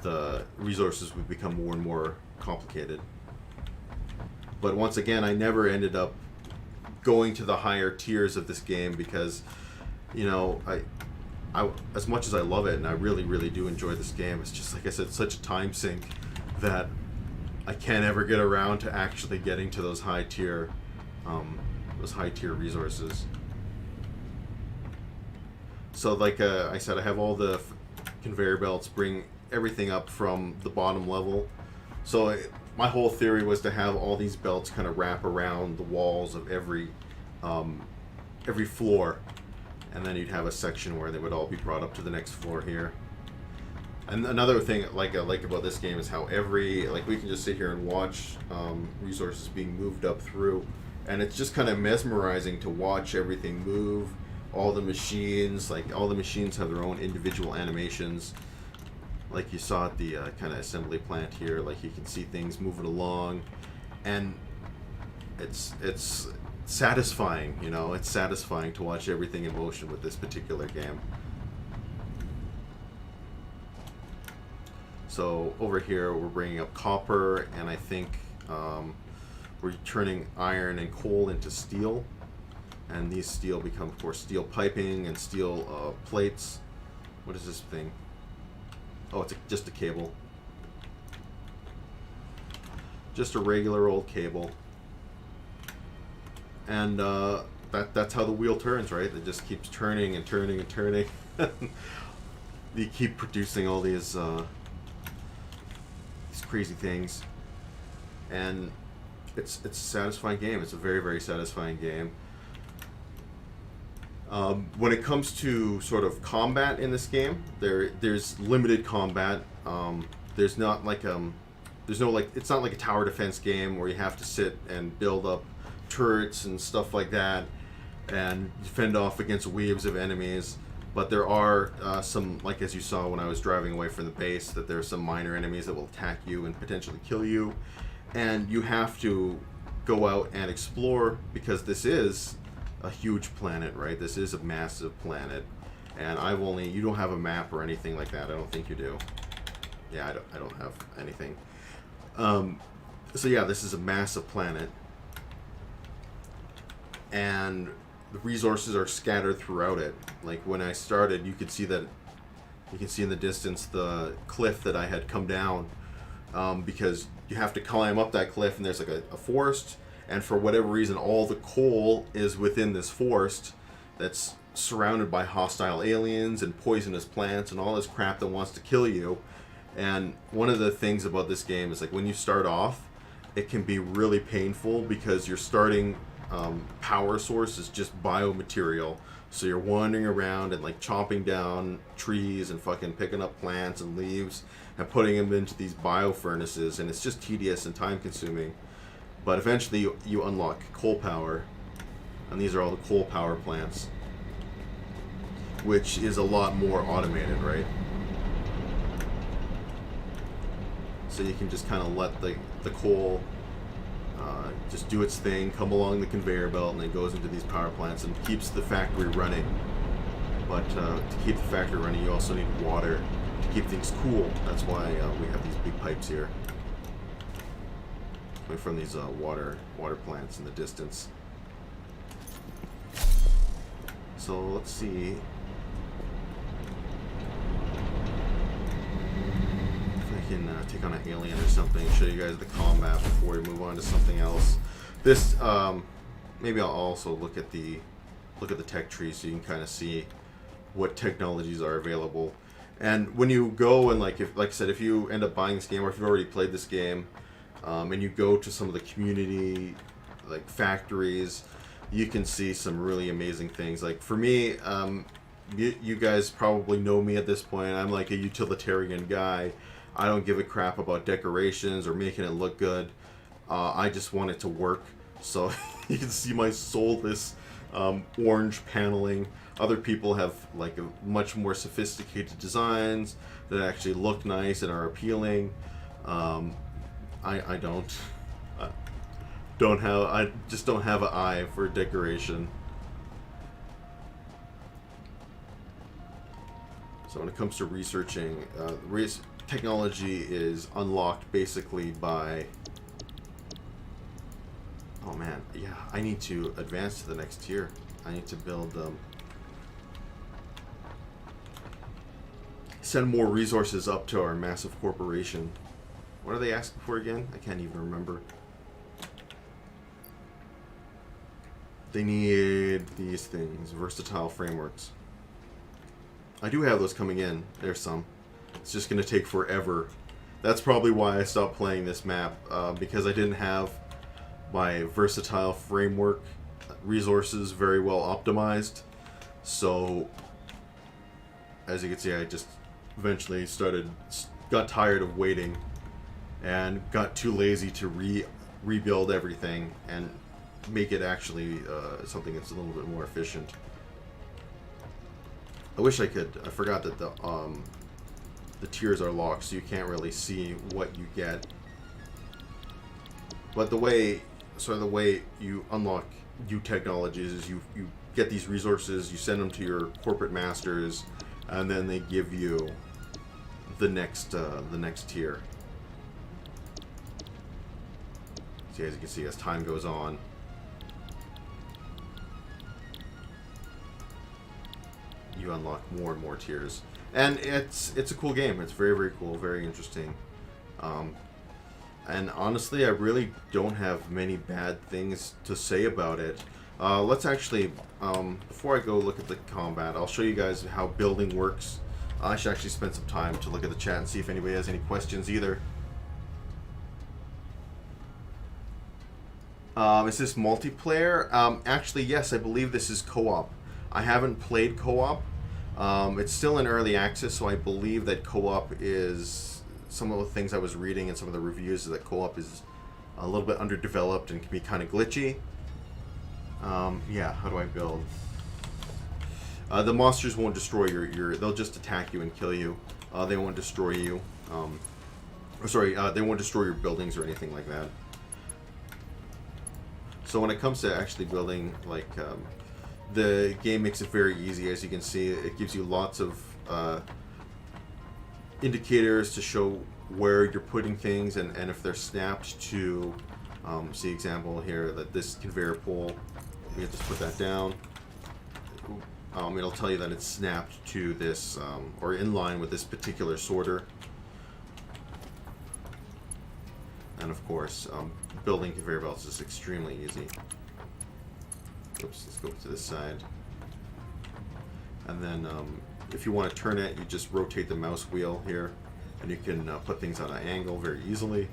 the resources would become more and more complicated. But once again, I never ended up going to the higher tiers of this game because, you know, I as much as I love it and I really, really do enjoy this game, it's just, like I said, such a time sink that I can't ever get around to actually getting to those high tier resources. So like I said, I have all the conveyor belts bring everything up from the bottom level. So my whole theory was to have all these belts kind of wrap around the walls of every floor, and then you'd have a section where they would all be brought up to the next floor here. And another thing like I like about this game is how we can just sit here and watch resources being moved up through, and it's just kind of mesmerizing to watch everything move. All the machines have their own individual animations. Like you saw at the kind of assembly plant here, like you can see things moving along, and it's satisfying, you know, it's satisfying to watch everything in motion with this particular game. So over here we're bringing up copper, and I think we're turning iron and coal into steel, and these steel become, of course, steel piping and steel plates. What is this thing? Oh, it's just a cable. Just a regular old cable. And that's how the wheel turns, right? It just keeps turning and turning and turning. You keep producing all these crazy things. And it's a satisfying game. It's a very, very satisfying game. When it comes to sort of combat in this game, there's limited combat. It's not like a tower defense game where you have to sit and build up turrets and stuff like that and fend off against waves of enemies. But there are some, like as you saw when I was driving away from the base, that there are some minor enemies that will attack you and potentially kill you, and you have to go out and explore because this is a huge planet, right? This is a massive planet, and you don't have a map or anything like that. I don't think you do. Yeah, I don't have anything. So yeah, this is a massive planet, and the resources are scattered throughout it. Like when I started, you can see in the distance the cliff that I had come down, because you have to climb up that cliff, and there's like a forest. And for whatever reason, all the coal is within this forest that's surrounded by hostile aliens and poisonous plants and all this crap that wants to kill you. And one of the things about this game is, like, when you start off, it can be really painful because your starting power source is just biomaterial. So you're wandering around and like chopping down trees and fucking picking up plants and leaves and putting them into these bio furnaces, and it's just tedious and time consuming. But eventually you unlock coal power, and these are all the coal power plants, which is a lot more automated, right? So you can just kind of let the coal just do its thing, come along the conveyor belt, and then goes into these power plants and keeps the factory running. But to keep the factory running, you also need water to keep things cool. That's why we have these big pipes here coming from these water plants in the distance. So let's see if I can take on an alien or something and show you guys the combat before we move on to something else. This maybe I'll also look at the tech tree so you can kind of see what technologies are available. And when you go and like I said, if you end up buying this game, or if you've already played this game, and you go to some of the community like factories, you can see some really amazing things. Like for me, you guys probably know me at this point. I'm like a utilitarian guy. I don't give a crap about decorations or making it look good. I just want it to work. So you can see my soulless orange paneling. Other people have like a much more sophisticated designs that actually look nice and are appealing. I don't have, I just don't have an eye for decoration. So when it comes to researching, technology is unlocked basically by... Oh man, yeah, I need to advance to the next tier. I need to build, send more resources up to our massive corporation. What are they asking for again? I can't even remember. They need these things, versatile frameworks. I do have those coming in. There's some. It's just going to take forever. That's probably why I stopped playing this map, because I didn't have my versatile framework resources very well optimized. So, as you can see, I just eventually got tired of waiting and got too lazy to rebuild everything and make it actually something that's a little bit more efficient. I wish I could. I forgot that the tiers are locked, so you can't really see what you get. But the way you unlock new technologies is you get these resources, you send them to your corporate masters, and then they give you the next tier. See, as you can see, as time goes on, you unlock more and more tiers, and it's a cool game. It's very, very cool, very interesting, and honestly, I really don't have many bad things to say about it. Let's actually, before I go look at the combat, I'll show you guys how building works. I should actually spend some time to look at the chat and see if anybody has any questions either. Is this multiplayer? Actually, yes, I believe this is co-op. I haven't played co-op. It's still in early access, so I believe that co-op is... Some of the things I was reading and some of the reviews is that co-op is a little bit underdeveloped and can be kind of glitchy. Yeah, how do I build? The monsters won't destroy your... They'll just attack you and kill you. They won't destroy you. They won't destroy your buildings or anything like that. So when it comes to actually building, like, the game makes it very easy. As you can see, it gives you lots of indicators to show where you're putting things and if they're snapped to, see example here, that this conveyor pole, you have to put that down. It'll tell you that it's snapped to this, or in line with this particular sorter. And of course, building conveyor belts is extremely easy. Oops, let's go to this side. And then if you want to turn it, you just rotate the mouse wheel here, and you can put things on an angle very easily.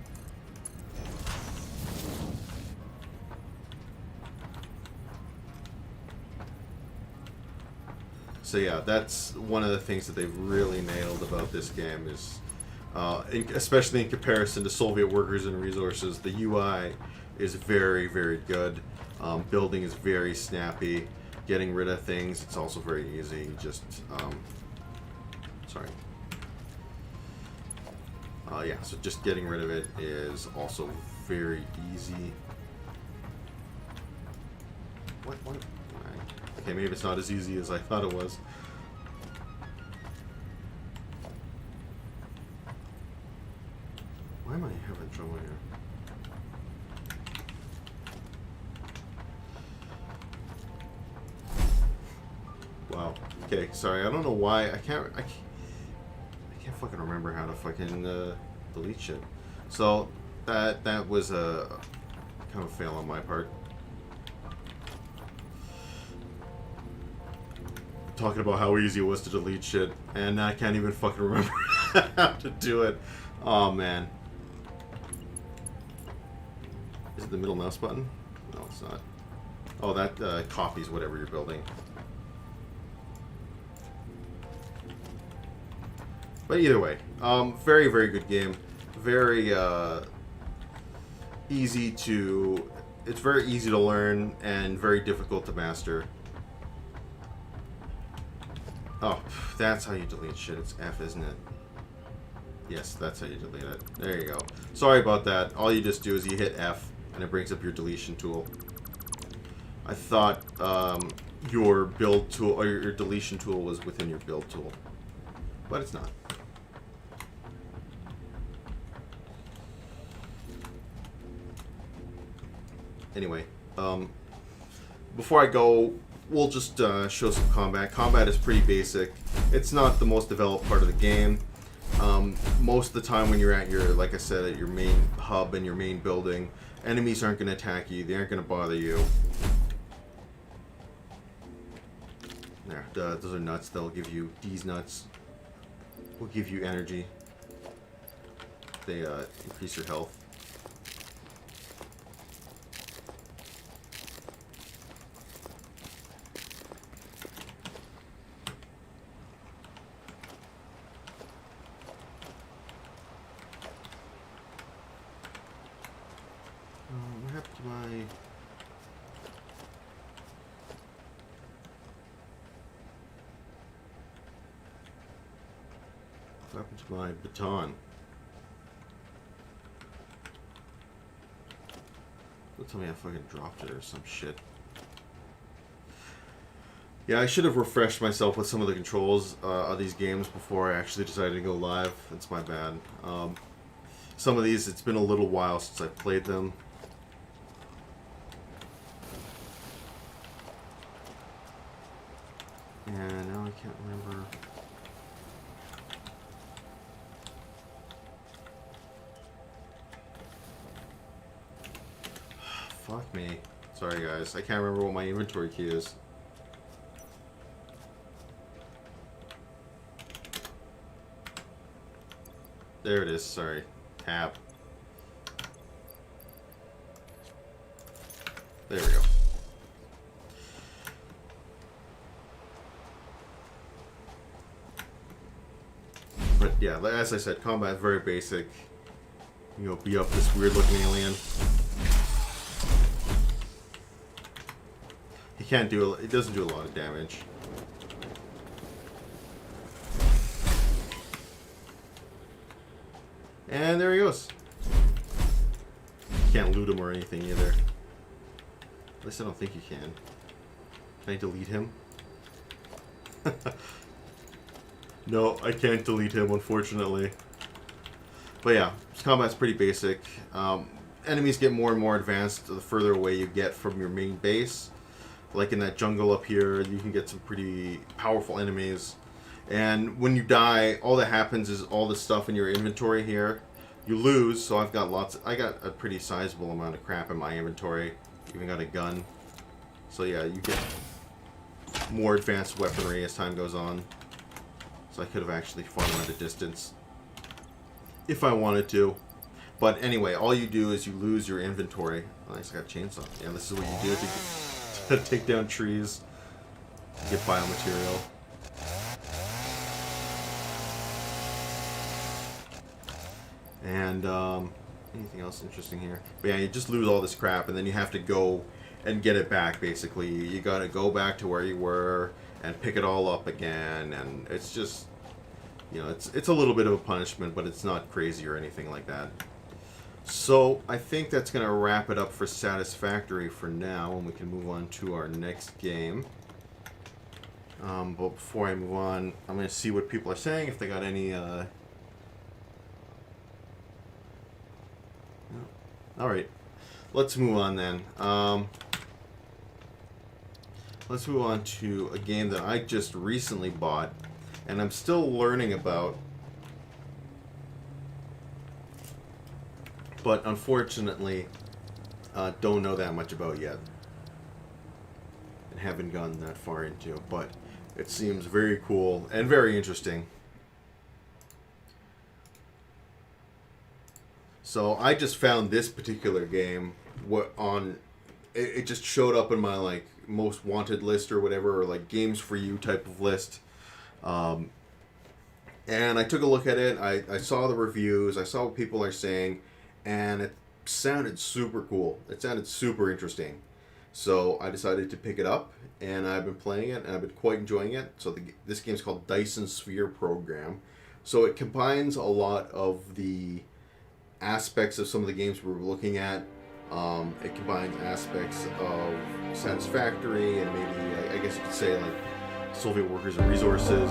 So yeah, that's one of the things that they've really nailed about this game is, especially in comparison to Soviet Workers and Resources, the UI is very, very good. Building is very snappy. Getting rid of things, it's also very easy. Just, sorry. Yeah, so just getting rid of it is also very easy. What? Okay, maybe it's not as easy as I thought it was. Why am I having trouble here? Wow. Okay, sorry. I don't know why. I can't fucking remember how to fucking delete shit. So that was a kind of a fail on my part. Talking about how easy it was to delete shit, and I can't even fucking remember how to do it. Oh man. Is it the middle mouse button? No, it's not. Oh, that copies whatever you're building. But either way, very, very good game. Very easy to... It's very easy to learn and very difficult to master. Oh, that's how you delete shit. It's F, isn't it? Yes, that's how you delete it. There you go. Sorry about that. All you just do is you hit F, and it brings up your deletion tool. I thought your build tool, or your deletion tool was within your build tool. But it's not. Anyway, before I go, we'll just show some combat. Combat is pretty basic. It's not the most developed part of the game. Most of the time when you're at your, like I said, at your main hub and your main building, enemies aren't going to attack you. They aren't going to bother you. There, those are nuts. They'll give you, these nuts will give you energy. They increase your health. What happened to my... What happened to my baton? Don't tell me I fucking dropped it or some shit. Yeah, I should have refreshed myself with some of the controls of these games before I actually decided to go live. That's my bad. Some of these, it's been a little while since I played them. And now I can't remember. Fuck me. Sorry guys, I can't remember what my inventory key is. There it is, sorry. Tab. There we go. But yeah, as I said, combat is very basic. You know, beat up this weird looking alien. He can't do, it doesn't do a lot of damage. And there he goes. Can't loot him or anything either. At least I don't think you can. Can I delete him? No, I can't delete him, unfortunately. But yeah, combat's pretty basic. Enemies get more and more advanced the further away you get from your main base. Like in that jungle up here, you can get some pretty powerful enemies. And when you die, all that happens is all the stuff in your inventory here, you lose. So I've got I got a pretty sizable amount of crap in my inventory. Even got a gun. So yeah, you get more advanced weaponry as time goes on. So I could have actually fought him at a distance if I wanted to. But anyway, all you do is you lose your inventory. Oh, I just got a chainsaw. Yeah, this is what you do to take down trees, get biomaterial. And anything else interesting here? But yeah, you just lose all this crap, and then you have to go and get it back. Basically, you gotta go back to where you were and pick it all up again. And it's just, you know, it's a little bit of a punishment, but it's not crazy or anything like that. So I think that's gonna wrap it up for Satisfactory for now, and we can move on to our next game. But before I move on, I'm gonna see what people are saying, if they got any. Alright, let's move on then. Let's move on to a game that I just recently bought, and I'm still learning about. But unfortunately, don't know that much about yet. And haven't gotten that far into, but it seems very cool and very interesting. So I just found this particular game it just showed up in my like most wanted list or whatever, or like games for you type of list. And I took a look at it. I saw the reviews. I saw what people are saying, and it sounded super cool. It sounded super interesting. So I decided to pick it up, and I've been playing it, and I've been quite enjoying it. So this game's called Dyson Sphere Program. So it combines a lot of the aspects of some of the games we were looking at. It combines aspects of Satisfactory and maybe, I guess you could say, like Soviet Workers and Resources,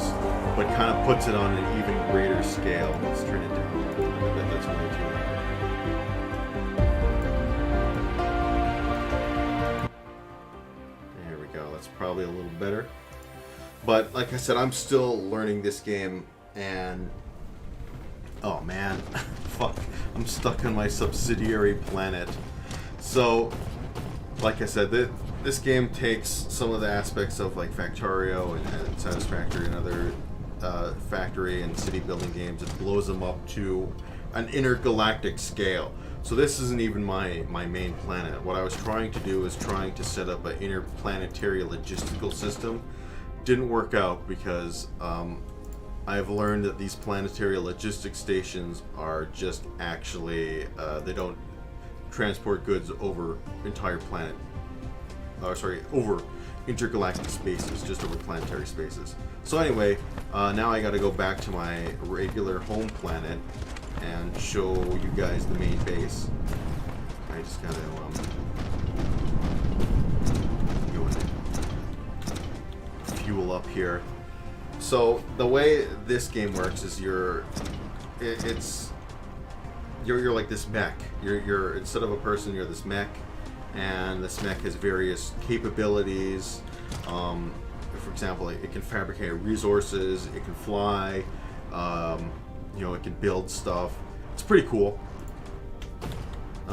but kind of puts it on an even greater scale. Let's turn it down. I bet that's way too loud. There we go. That's probably a little better. But like I said, I'm still learning this game, and oh man, fuck, I'm stuck on my subsidiary planet. So, like I said, this game takes some of the aspects of like Factorio and Satisfactory and other factory and city building games. It blows them up to an intergalactic scale. So this isn't even my main planet. What I was trying to do is trying to set up an interplanetary logistical system. Didn't work out because I've learned that these planetary logistics stations are just actually they don't transport goods over entire planet. Over intergalactic spaces, just over planetary spaces. So anyway, now I got to go back to my regular home planet and show you guys the main base. I just got to go and fuel up here. So the way this game works is you're like this mech. You're instead of a person, you're this mech, and this mech has various capabilities. For example, it can fabricate resources, it can fly, it can build stuff. It's pretty cool,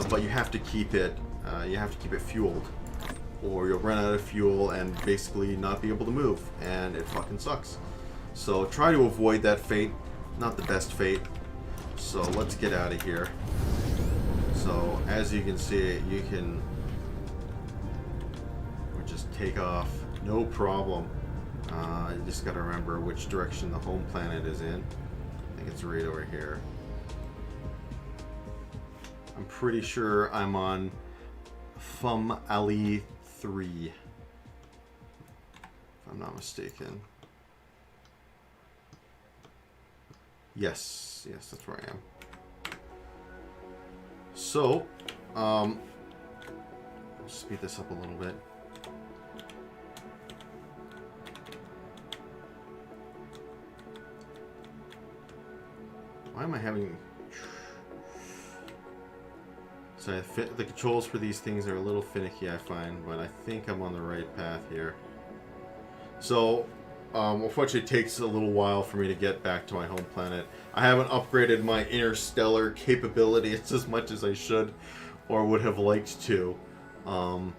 but you have to keep it fueled, or you'll run out of fuel and basically not be able to move, and it fucking sucks. So try to avoid that fate. Not the best fate. So let's get out of here. So as you can see, you can just take off, no problem. You just got to remember which direction the home planet is in. I think it's right over here. I'm pretty sure I'm on Thumb Alley 3, if I'm not mistaken. Yes, that's where I am. So, I'll speed this up a little bit. Why am I having... So the controls for these things are a little finicky, I find, but I think I'm on the right path here. So, unfortunately, it takes a little while for me to get back to my home planet. I haven't upgraded my interstellar capabilities as much as I should or would have liked to. So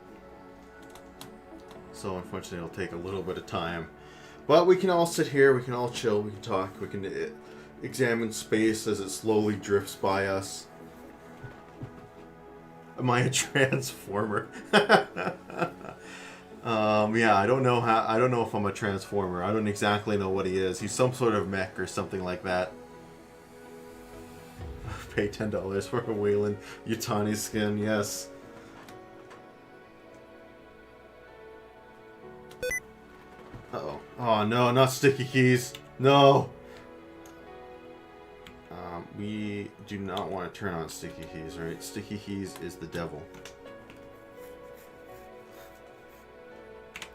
unfortunately, it'll take a little bit of time. But we can all sit here, we can all chill, we can talk, we can examine space as it slowly drifts by us. Am I a transformer? Yeah, I don't know if I'm a transformer. I don't exactly know what he is. He's some sort of mech or something like that. Pay $10 for a Wayland Yutani skin, yes. Uh-oh. Oh no, not sticky keys. No! We do not want to turn on sticky keys, right? Sticky keys is the devil.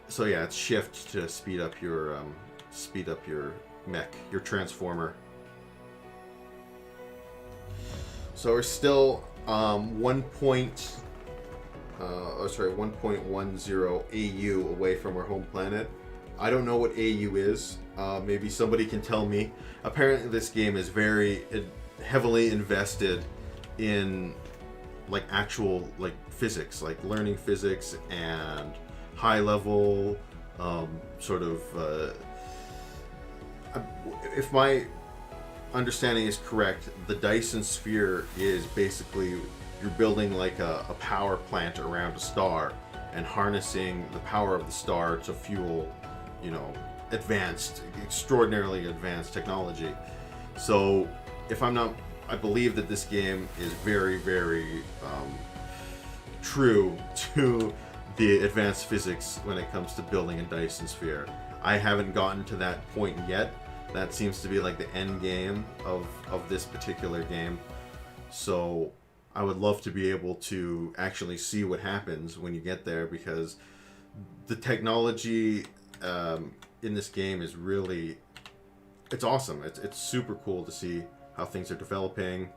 So yeah, it's shift to speed up your mech, your transformer. So we're still 1.10 AU away from our home planet. I don't know what AU is. Maybe somebody can tell me. Apparently, this game is very heavily invested in like actual like physics, like learning physics and high level sort of. If my understanding is correct, the Dyson Sphere is basically you're building like a power plant around a star and harnessing the power of the star to fuel, extraordinarily advanced technology. So if I'm not, I believe that this game is very, very true to the advanced physics when it comes to building a Dyson Sphere. I haven't gotten to that point yet, That seems to be like the end game of this particular game. So I would love to be able to actually see what happens when you get there, because the technology in this game is really, it's awesome. It's super cool to see how things are developing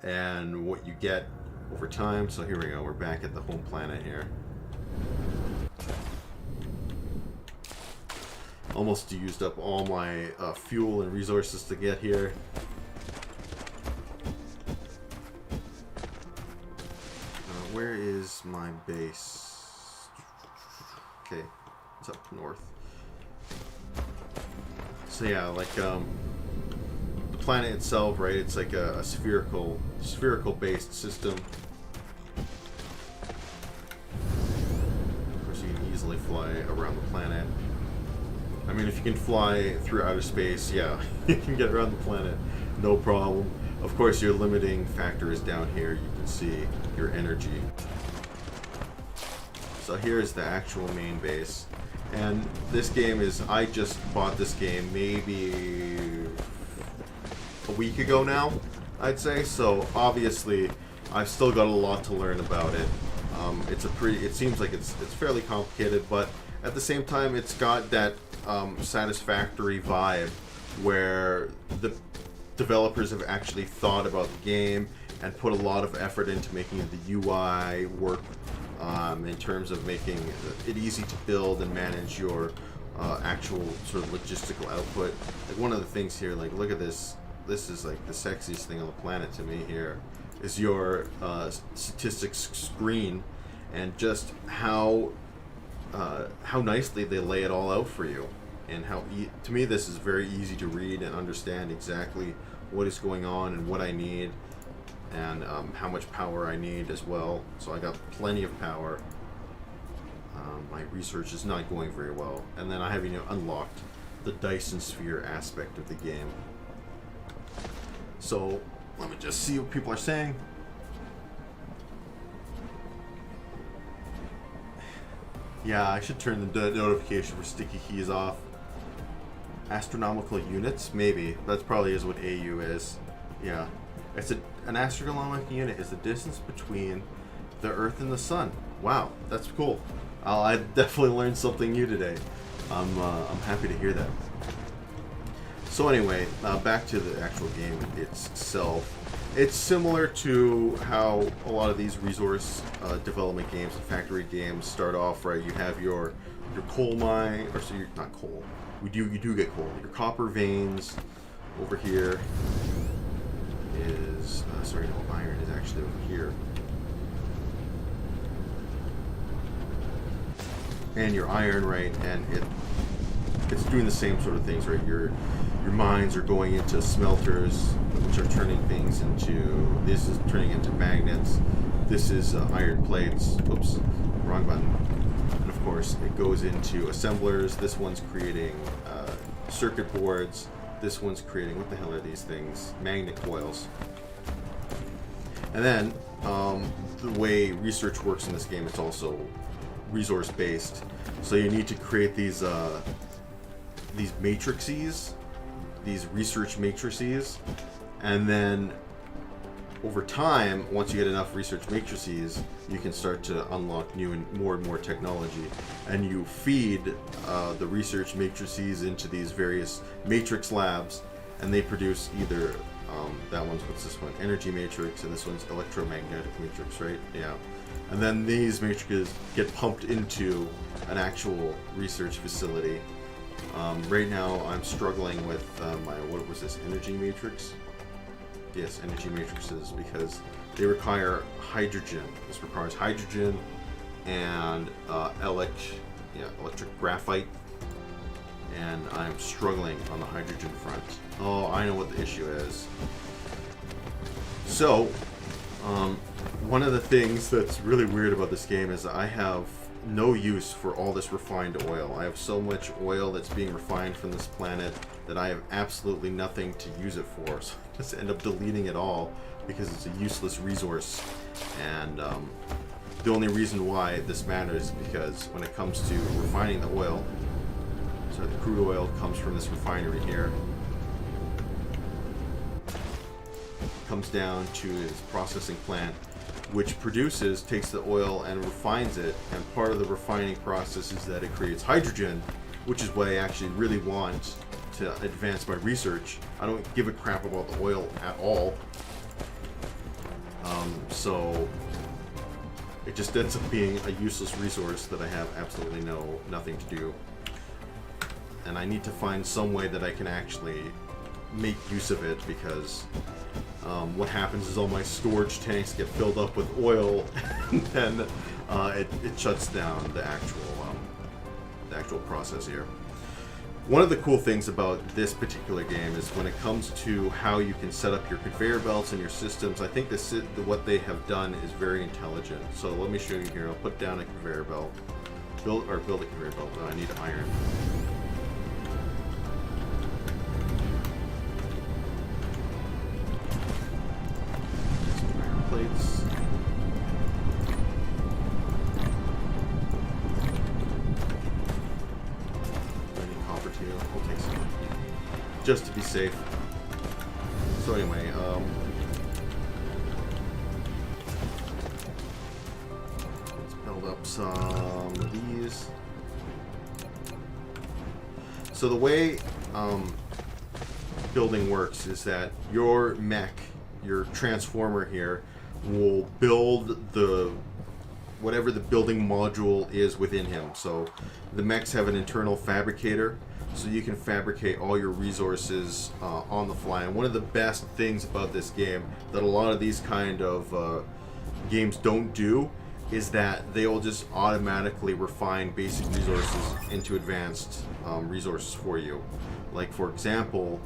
and what you get over time. So here we go, we're back at the home planet here. Almost used up all my fuel and resources to get here. Where is my base? Okay, it's up north. So yeah, like the planet itself, right? It's like a spherical based system. Of course, you can easily fly around the planet. I mean, if you can fly through outer space, yeah, you can get around the planet, no problem. Of course, your limiting factor is down here. You can see your energy. So here's the actual main base. And this game is, I just bought this game maybe a week ago now, I'd say. So obviously, I've still got a lot to learn about it. It seems like it's fairly complicated, but at the same time, it's got that Satisfactory vibe where the developers have actually thought about the game and put a lot of effort into making the UI work in terms of making it easy to build and manage your actual sort of logistical output. Like one of the things here, like look at this. This is like the sexiest thing on the planet to me here, is your statistics screen, and just how nicely they lay it all out for you, and how to me this is very easy to read and understand exactly what is going on and what I need, and how much power I need as well. So I got plenty of power. My research is not going very well, and then I haven't unlocked the Dyson Sphere aspect of the game. So let me just see what people are saying. Yeah, I should turn the notification for sticky keys off. Astronomical units? Maybe. That probably is what AU is. Yeah. It's an astronomical unit is the distance between the Earth and the Sun. Wow, that's cool. I definitely learned something new today. I'm happy to hear that. So anyway, back to the actual game itself. It's similar to how a lot of these resource development games and factory games start off, right? You have your coal mine, or so you're not coal. You do get coal. Your copper veins over here is sorry, no, iron is actually over here. And your iron, right? And it's doing the same sort of things, right? Your mines are going into smelters, which are turning things into, this is turning into magnets. This is iron plates. Oops, wrong button. And of course, it goes into assemblers. This one's creating circuit boards. This one's creating, what the hell are these things? Magnet coils. And then the way research works in this game, it's also resource based. So you need to create these matrices, these research matrices, and then over time, once you get enough research matrices, you can start to unlock new and more technology, and you feed the research matrices into these various matrix labs, and they produce either that one's, what's this one, energy matrix, and this one's electromagnetic matrix, right? Yeah. And then these matrices get pumped into an actual research facility. Right now I'm struggling with my, what was this, energy matrix? Yes, energy matrices, because they require hydrogen. This requires hydrogen and electric graphite, and I'm struggling on the hydrogen front. Oh, I know what the issue is. So, one of the things that's really weird about this game is I have no use for all this refined oil. I have so much oil that's being refined from this planet that I have absolutely nothing to use it for. So I just end up deleting it all because it's a useless resource. And the only reason why this matters is because when it comes to refining the oil, so So the crude oil comes from this refinery here. Comes down to its processing plant, which takes the oil and refines it. And part of the refining process is that it creates hydrogen, which is what I actually really want to advance my research. I don't give a crap about the oil at all. So it just ends up being a useless resource that I have absolutely nothing to do. And I need to find some way that I can actually make use of it, because what happens is all my storage tanks get filled up with oil, and then it shuts down the actual process here. One of the cool things about this particular game is when it comes to how you can set up your conveyor belts and your systems, I think what they have done is very intelligent. So let me show you here. I'll put down a conveyor belt. Build a conveyor belt. I need iron. Some iron plates. I'll take some, just to be safe. So anyway, let's build up some of these. So the way building works is that your mech, your transformer here, will build whatever the building module is within him. So the mechs have an internal fabricator, so you can fabricate all your resources on the fly. And one of the best things about this game that a lot of these kind of games don't do is that they will just automatically refine basic resources into advanced resources for you. Like, for example,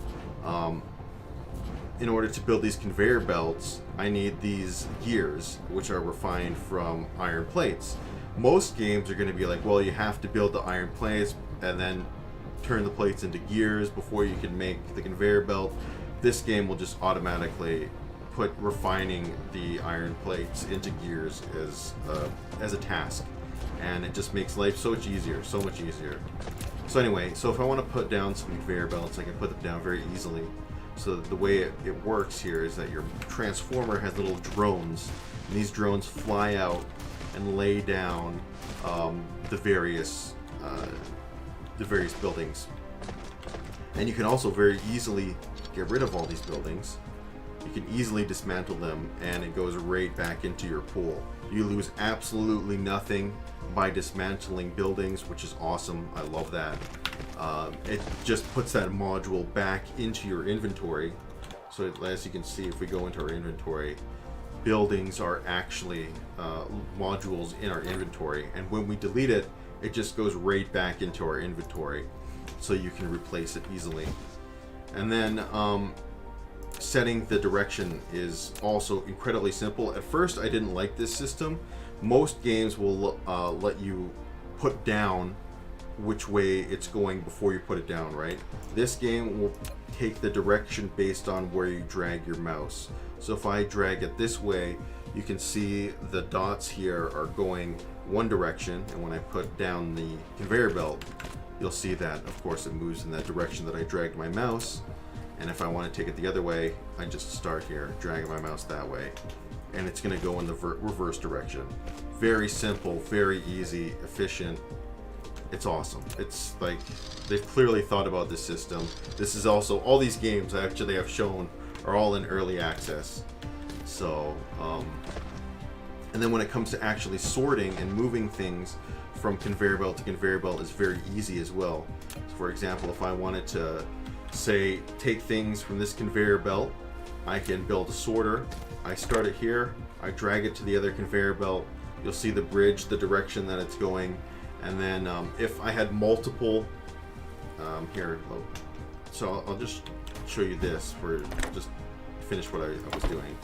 in order to build these conveyor belts, I need these gears, which are refined from iron plates. Most games are going to be like, well, you have to build the iron plates and then turn the plates into gears before you can make the conveyor belt. This game will just automatically put refining the iron plates into gears as a task, and it just makes life so much easier. So anyway, so if I want to put down some conveyor belts, I can put them down very easily. So the way it works here is that your transformer has little drones, and these drones fly out and lay down the various buildings. And you can also very easily get rid of all these buildings. You can easily dismantle them, and it goes right back into your pool. You lose absolutely nothing by dismantling buildings, which is awesome. I love that. It just puts that module back into your inventory. So as you can see, if we go into our inventory, buildings are actually modules in our inventory, and when we delete it, it just goes right back into our inventory, so you can replace it easily. And then setting the direction is also incredibly simple. At first, I didn't like this system. Most games will let you put down which way it's going before you put it down, right? This game will take the direction based on where you drag your mouse. So if I drag it this way, you can see the dots here are going one direction, and when I put down the conveyor belt, you'll see that, of course, it moves in that direction that I dragged my mouse. And if I want to take it the other way, I just start here, dragging my mouse that way, and it's going to go in the reverse direction. Very simple, very easy, efficient. It's awesome. It's like they've clearly thought about this system. This is also, all these games actually I've shown are all in early access. So, and then when it comes to actually sorting and moving things from conveyor belt to conveyor belt is very easy as well. So for example, if I wanted to, say, take things from this conveyor belt, I can build a sorter. I start it here, I drag it to the other conveyor belt. You'll see the bridge, the direction that it's going. And then if I had multiple, here, so I'll just show you this for just finish what I was doing.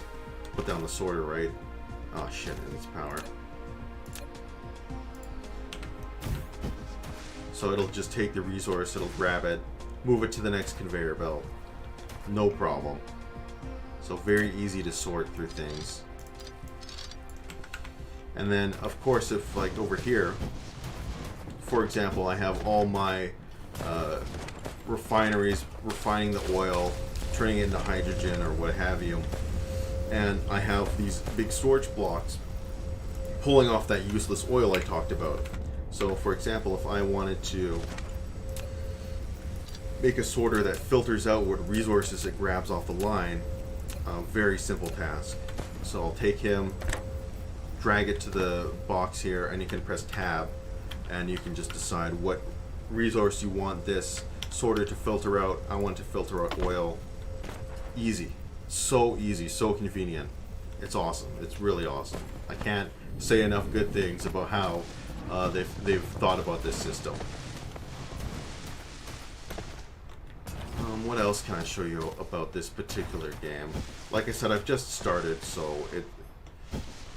Put down the sorter, right? Oh shit, it needs power. So it'll just take the resource, it'll grab it, move it to the next conveyor belt. No problem. So very easy to sort through things. And then, of course, if like over here, for example, I have all my refineries refining the oil, turning it into hydrogen or what have you. And I have these big storage blocks pulling off that useless oil I talked about. So for example, if I wanted to make a sorter that filters out what resources it grabs off the line, very simple task. So I'll take him, drag it to the box here, and you can press tab and you can just decide what resource you want this sorter to filter out. I want to filter out oil. Easy. So easy, so convenient. It's awesome. It's really awesome. I can't say enough good things about how they've thought about this system. What else can I show you about this particular game? Like I said, I've just started, so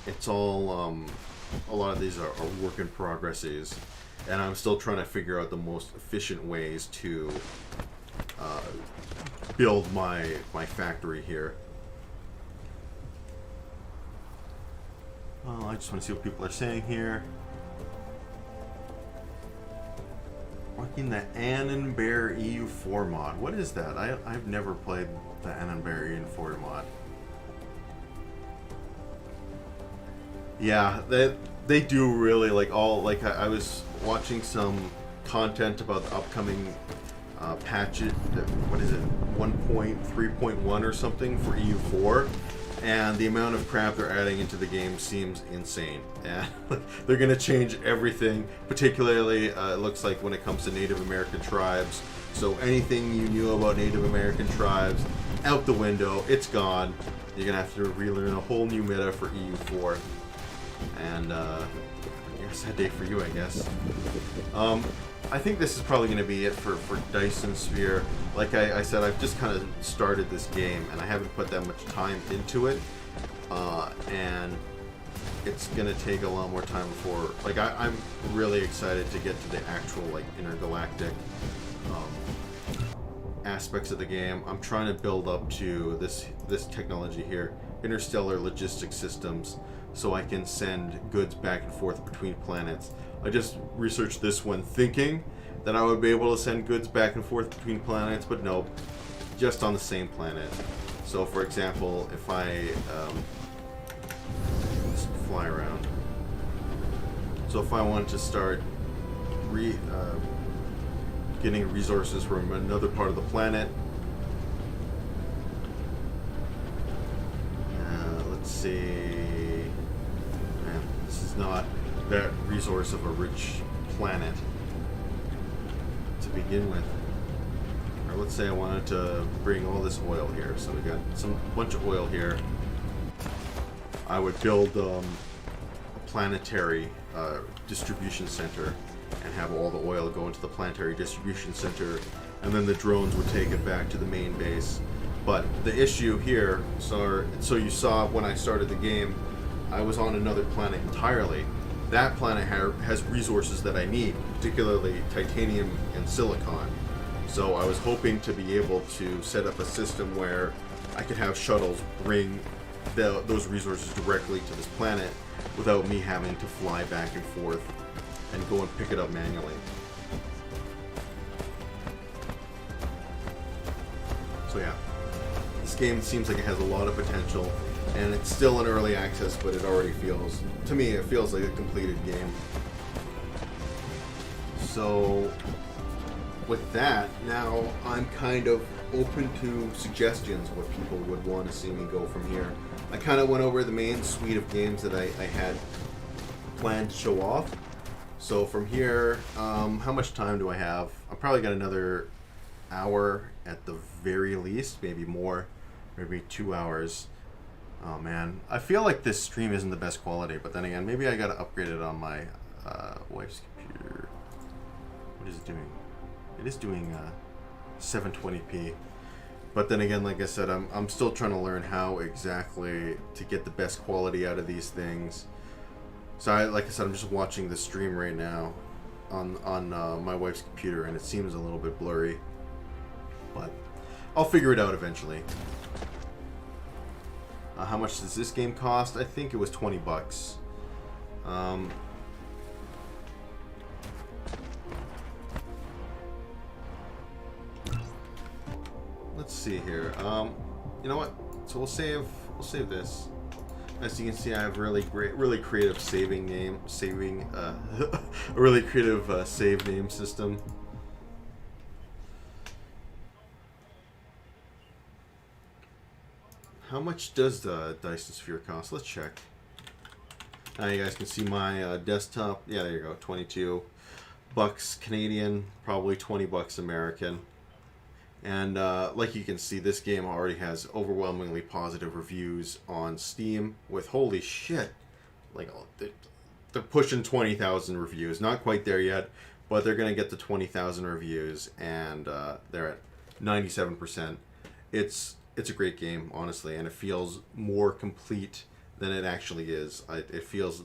it's all a lot of these are work in progresses, and I'm still trying to figure out the most efficient ways to build my factory here. I just want to see what people are saying here. Working the Annenberg EU4 mod. What is that? I've never played the Annenberg EU4 mod. Yeah, they do really I was watching some content about the upcoming patch. What is it? 1.3.1 or something for EU4. And the amount of crap they're adding into the game seems insane. And they're going to change everything, particularly it looks like when it comes to Native American tribes. So anything you knew about Native American tribes, out the window, it's gone. You're going to have to relearn a whole new meta for EU4. And sad day for you, I guess. I think this is probably going to be it for Dyson Sphere. Like I said, I've just kind of started this game, and I haven't put that much time into it. And it's going to take a lot more time before... I'm really excited to get to the actual, intergalactic aspects of the game. I'm trying to build up to this technology here, interstellar logistics systems, so I can send goods back and forth between planets. I just researched this one thinking that I would be able to send goods back and forth between planets, but no, just on the same planet. So for example, if I let's fly around. So if I wanted to start getting resources from another part of the planet, let's see. This is not that resource of a rich planet to begin with. Or let's say I wanted to bring all this oil here. So we got bunch of oil here. I would build a planetary distribution center and have all the oil go into the planetary distribution center, and then the drones would take it back to the main base. But the issue here, so you saw when I started the game, I was on another planet entirely. That planet has resources that I need, particularly titanium and silicon. So I was hoping to be able to set up a system where I could have shuttles bring those resources directly to this planet without me having to fly back and forth and go and pick it up manually. So yeah, this game seems like it has a lot of potential, and it's still in early access, but it already feels, to me, it feels like a completed game. So with that, now I'm kind of open to suggestions, what people would want to see me go from here. I kind of went over the main suite of games that I had planned to show off. So from here, how much time do I have? I've probably got another hour at the very least, maybe more, maybe 2 hours. Oh man, I feel like this stream isn't the best quality, but then again, maybe I gotta upgrade it on my wife's computer. What is it doing? It is doing 720p. But then again, like I said, I'm still trying to learn how exactly to get the best quality out of these things. So like I said, I'm just watching the stream right now on my wife's computer, and it seems a little bit blurry. But I'll figure it out eventually. How much does this game cost? I think it was 20 bucks. see here. You know what? So we'll save this. As you can see, I have really creative a really creative save name system. How much does the Dyson Sphere cost? Let's check. Now you guys can see my desktop. Yeah, there you go. $22 Canadian, probably $20 American. And like you can see, this game already has overwhelmingly positive reviews on Steam with, holy shit, like they're pushing 20,000 reviews. Not quite there yet, but they're going to get to 20,000 reviews, and they're at 97%. It's a great game, honestly, and it feels more complete than it actually is. It feels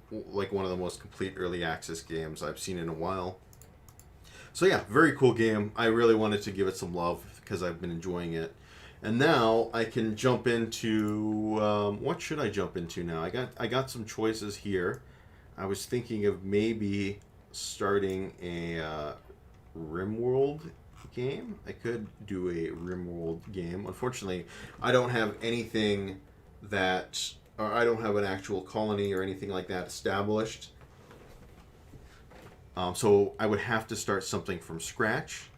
like one of the most complete early access games I've seen in a while. So yeah, very cool game. I really wanted to give it some love because I've been enjoying it. And now I can jump into, what should I jump into now? I got some choices here. I was thinking of maybe starting a RimWorld game. I could do a RimWorld game. Unfortunately, I don't have anything that, or I don't have an actual colony or anything like that established. So I would have to start something from scratch.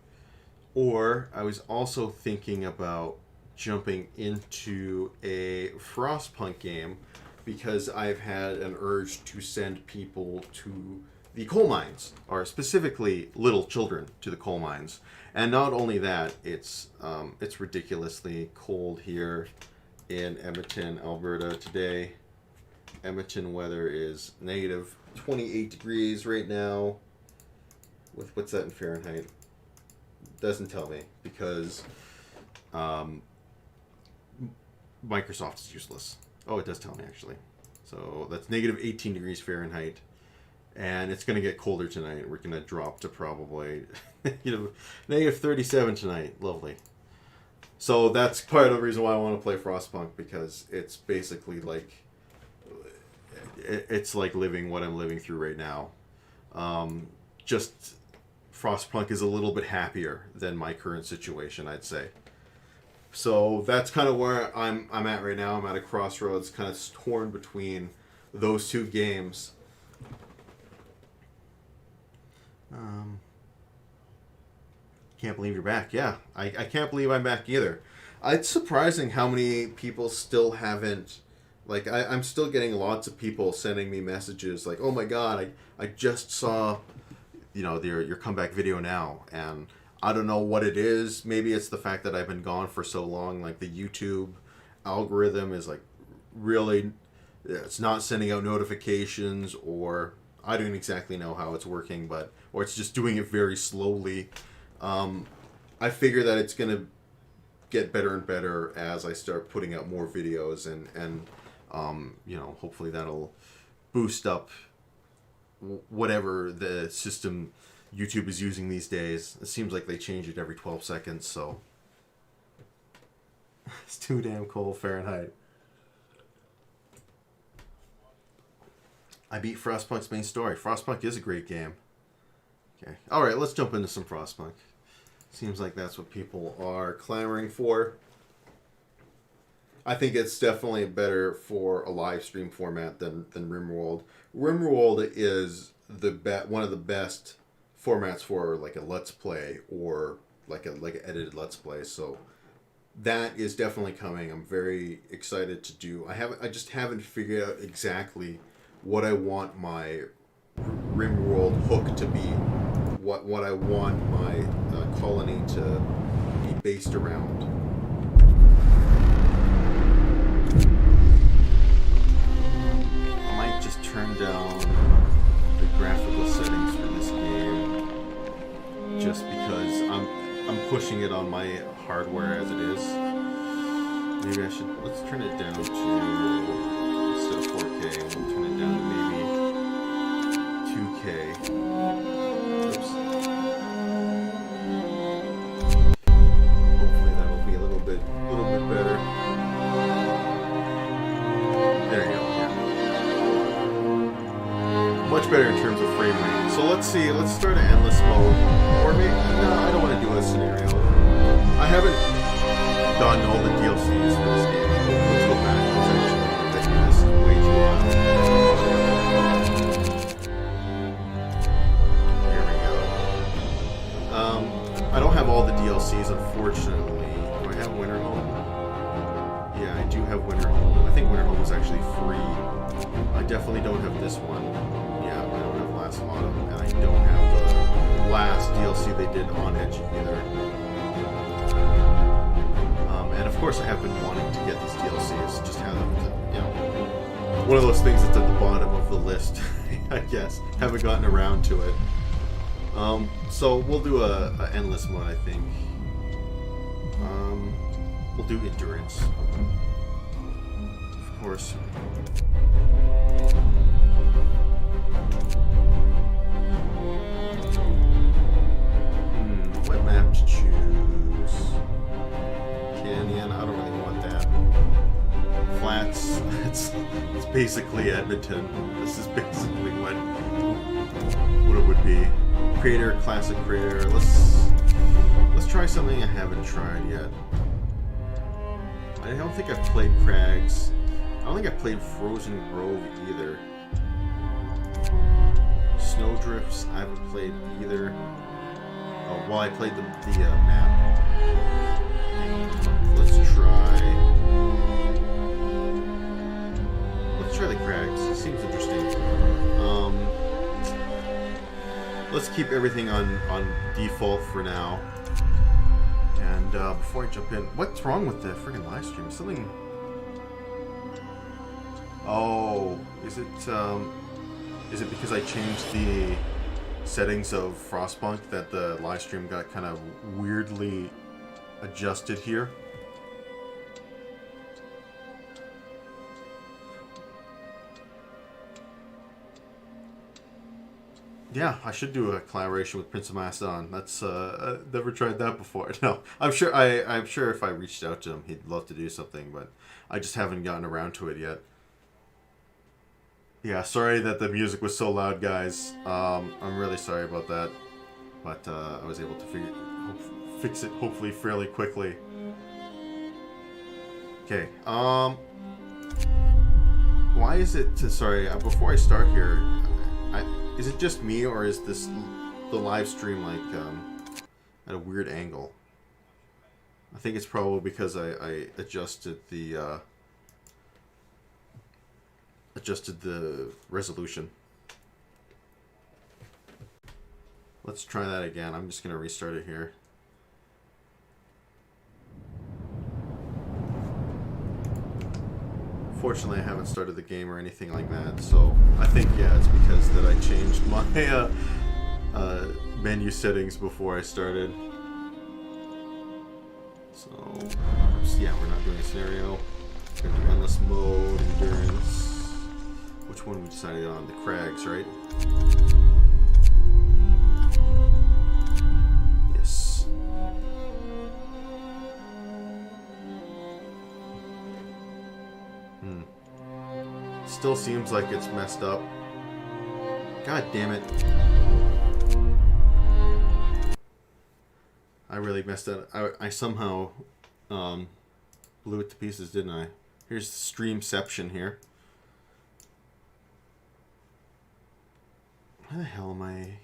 Or I was also thinking about jumping into a Frostpunk game because I've had an urge to send people to the coal mines, or specifically little children to the coal mines. And not only that, it's ridiculously cold here in Edmonton, Alberta today. Edmonton weather is negative 28 degrees right now. With what's that in Fahrenheit? Doesn't tell me because Microsoft is useless. Oh, it does tell me actually. So that's negative 18 degrees Fahrenheit, and it's going to get colder tonight. We're going to drop to probably negative 37 tonight. Lovely. So that's part of the reason why I want to play Frostpunk, because it's basically like it's like living what I'm living through right now. Just Frostpunk is a little bit happier than my current situation, I'd say. So that's kind of where I'm at right now. I'm at a crossroads, kind of torn between those two games. Can't believe you're back. Yeah, I can't believe I'm back either. It's surprising how many people still haven't. Like, I'm still getting lots of people sending me messages like, oh my god, I just saw, your comeback video now, and I don't know what it is. Maybe it's the fact that I've been gone for so long. Like, the YouTube algorithm is like really, it's not sending out notifications, or I don't exactly know how it's working, or it's just doing it very slowly. I figure that it's gonna get better and better as I start putting out more videos, and hopefully that'll boost up whatever the system YouTube is using these days. It seems like they change it every 12 seconds, so it's too damn cold Fahrenheit. I beat Frostpunk's main story. Frostpunk is a great game. Okay. Alright, let's jump into some Frostpunk. Seems like that's what people are clamoring for. I think it's definitely better for a live stream format than RimWorld. RimWorld is one of the best formats for like a Let's Play, or like an edited Let's Play. So that is definitely coming. I'm very excited to do. I just haven't figured out exactly what I want my RimWorld hook to be. What I want my colony to be based around. I might just turn down the graphical settings for this game, just because I'm pushing it on my hardware as it is. Maybe I should, let's turn it down to, instead of 4K, we'll turn it down to maybe 2K. Oops. Hopefully that'll be a little bit better. There you go, yeah. Much better in terms of frame rate. So let's see, let's start an endless mode. Or maybe, no, I don't want to do a scenario. I haven't gotten all the DLCs for this game. Let's go backwards actually. This is way too loud. Here we go. I don't have all the DLCs, unfortunately. Do I have Winter Home? Yeah, I do have Winter Home. I think Winter Home was actually free. I definitely don't have this one. Yeah, I don't have Last Autumn, and I don't have the last DLC they did on Edge either. And of course, I have been wanting to get these DLCs. Just haven't, one of those things that's at the bottom of the list, I guess. Haven't gotten around to it. So we'll do a endless mode, I think. We'll do endurance, of course. What map to choose? Canyon, I don't really want that. Flats, it's basically Edmonton. This is basically what it would be. Crater, classic crater. Let's try something I haven't tried yet. I don't think I've played Crags. I don't think I've played Frozen Grove either. Snowdrifts, I haven't played either. Oh, well, I played the map. Let's try the Crags. It seems interesting. Let's keep everything on default for now. And before I jump in, what's wrong with the friggin' live stream? Something. Oh, is it because I changed the settings of Frostpunk that the live stream got kind of weirdly adjusted here? Yeah, I should do a collaboration with Prince of Macedon. That's I've never tried that before. No, I'm sure if I reached out to him, he'd love to do something, but I just haven't gotten around to it yet. Yeah, sorry that the music was so loud, guys. I'm really sorry about that, but I was able to fix it hopefully fairly quickly. Okay. Why is it? Sorry, before I start here. Is it just me, or is the live stream like at a weird angle? I think it's probably because I adjusted the resolution. Let's try that again. I'm just gonna restart it here. Fortunately, I haven't started the game or anything like that, so I think, yeah, it's because that I changed my menu settings before I started. So, yeah, we're not doing a scenario. We're going to do endless mode, endurance. Which one we decided on? The Crags, right? Yes. Still seems like it's messed up. God damn it. I really messed up. I somehow blew it to pieces, didn't I? Here's Streamception here. Why the hell am I...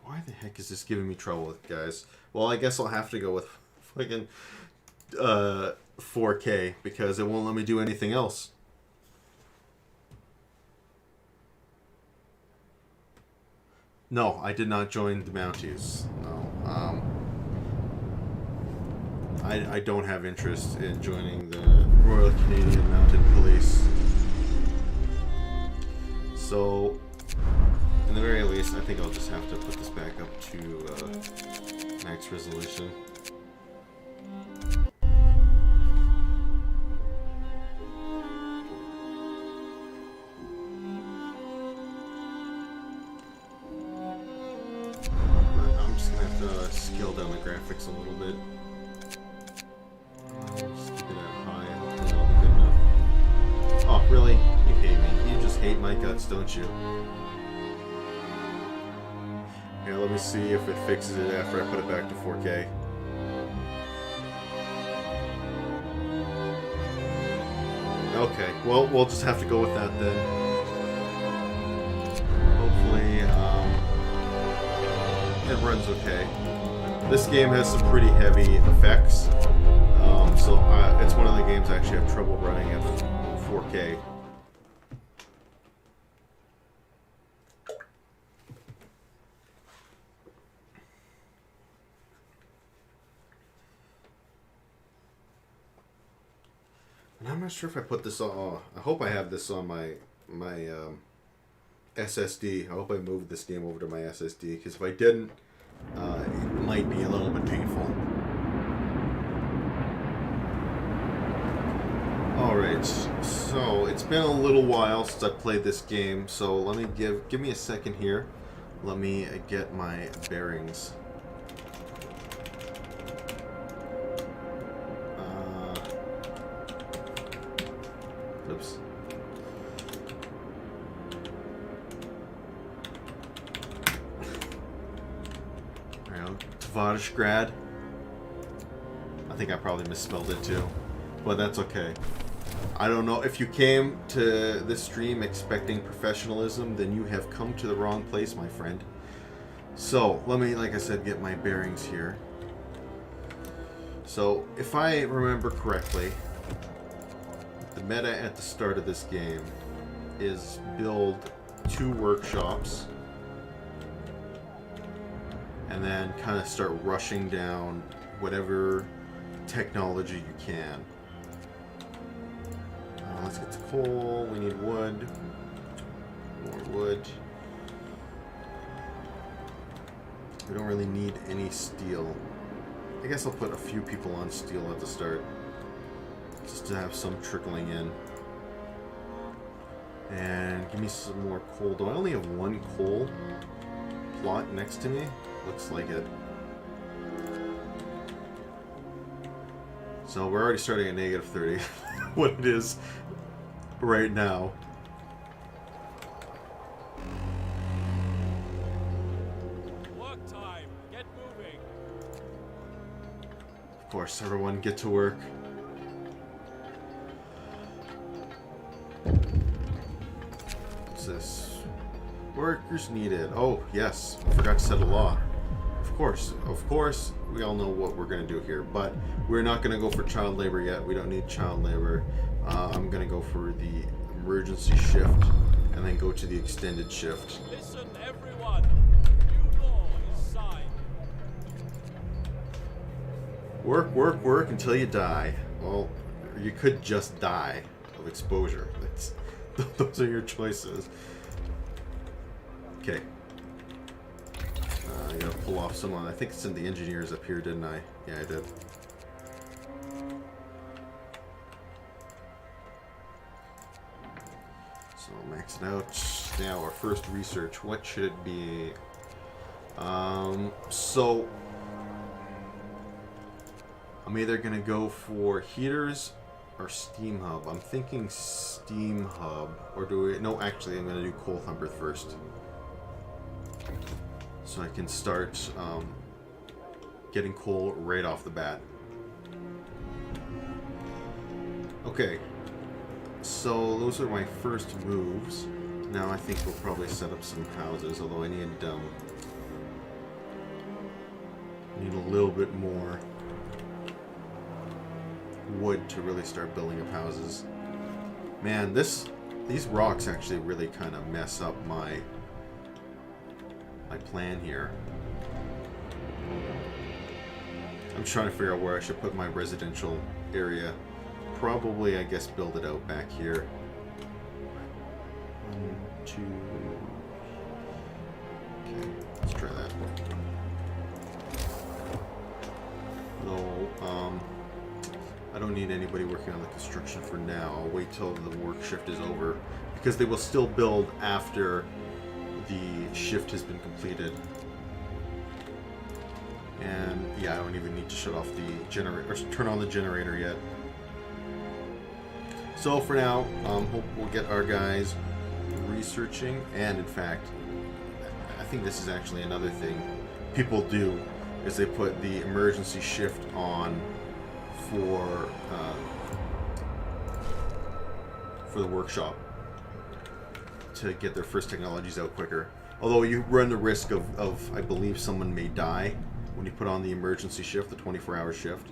Why the heck is this giving me trouble, guys? Well, I guess I'll have to go with fucking 4K because it won't let me do anything else. No, I did not join the Mounties. No. I don't have interest in joining the Royal Canadian Mounted Police. So, in the very least, I think I'll just have to put this back up to max resolution. Scale down the graphics a little bit. Just keep it at high. Hopefully that'll be good enough. Oh, really? You hate me. You just hate my guts, don't you? Here, let me see if it fixes it after I put it back to 4K. Okay, well, we'll just have to go with that then. Hopefully, it runs okay. This game has some pretty heavy effects, so it's one of the games I actually have trouble running at 4K. And I'm not sure if I put this on. Oh, I hope I have this on my SSD. I hope I moved this game over to my SSD, because if I didn't, it might be a little bit painful. Alright, so it's been a little while since I played this game, so let me give me a second here. Let me get my bearings. Oops. Satisfactory. I think I probably misspelled it too, but that's okay. I don't know, if you came to this stream expecting professionalism, then you have come to the wrong place, my friend. So, let me, like I said, get my bearings here. So, if I remember correctly, the meta at the start of this game is build 2 workshops and then kind of start rushing down whatever technology you can. Let's get the coal. We need wood. More wood. We don't really need any steel. I guess I'll put a few people on steel at the start, just to have some trickling in. And give me some more coal. Do I only have 1 coal plot next to me? Looks like it. So we're already starting at negative 30. What it is right now. Work time. Get moving. Of course, everyone get to work. What's this? Workers needed. Oh, yes. I forgot to set a law. Of course, we all know what we're going to do here, but we're not going to go for child labor yet. We don't need child labor. I'm going to go for the emergency shift and then go to the extended shift. Listen, everyone. New law is signed. Work until you die. Well, you could just die of exposure. Those are your choices. Okay. I gotta pull off someone. I think it's in the engineers up here, didn't I? Yeah, I did. So max it out. Now our first research. What should it be? So I'm either gonna go for heaters or steam hub. I'm thinking steam hub, or do we? No, actually, I'm gonna do coal thumper first, so I can start getting coal right off the bat. Okay, so those are my first moves. Now I think we'll probably set up some houses, although I need a little bit more wood to really start building up houses. Man, these rocks actually really kind of mess up my plan here. I'm trying to figure out where I should put my residential area. Probably, I guess, build it out back here. 1, 2. Okay, let's try that. Though, I don't need anybody working on the construction for now. I'll wait till the work shift is over, because they will still build after the shift has been completed. And yeah, I don't even need to shut off the generator or turn on the generator yet. So for now, hope we'll get our guys researching. And in fact, I think this is actually another thing people do, is they put the emergency shift on for for the workshop to get their first technologies out quicker. Although you run the risk of I believe someone may die when you put on the emergency shift, the 24-hour shift.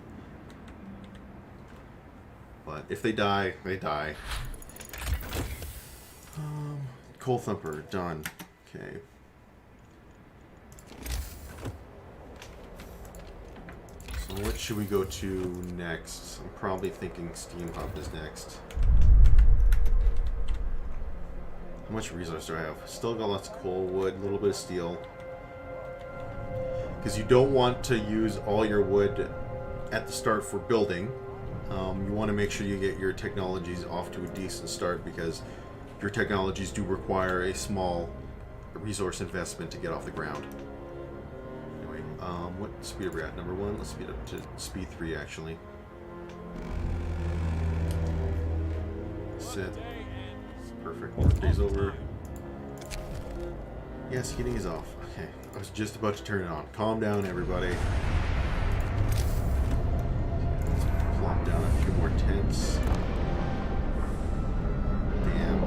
But if they die, they die. Coal Thumper, done. Okay. So what should we go to next? I'm probably thinking Steam Hub is next. How much resource do I have? Still got lots of coal, wood, a little bit of steel. Because you don't want to use all your wood at the start for building. You want to make sure you get your technologies off to a decent start, because your technologies do require a small resource investment to get off the ground. Anyway, what speed are we at? Number 1? Let's speed up to speed 3 actually. Set. Perfect. Workday's over. Yes, heating is off. Okay, I was just about to turn it on. Calm down, everybody. Let's plop down a few more tents. Damn.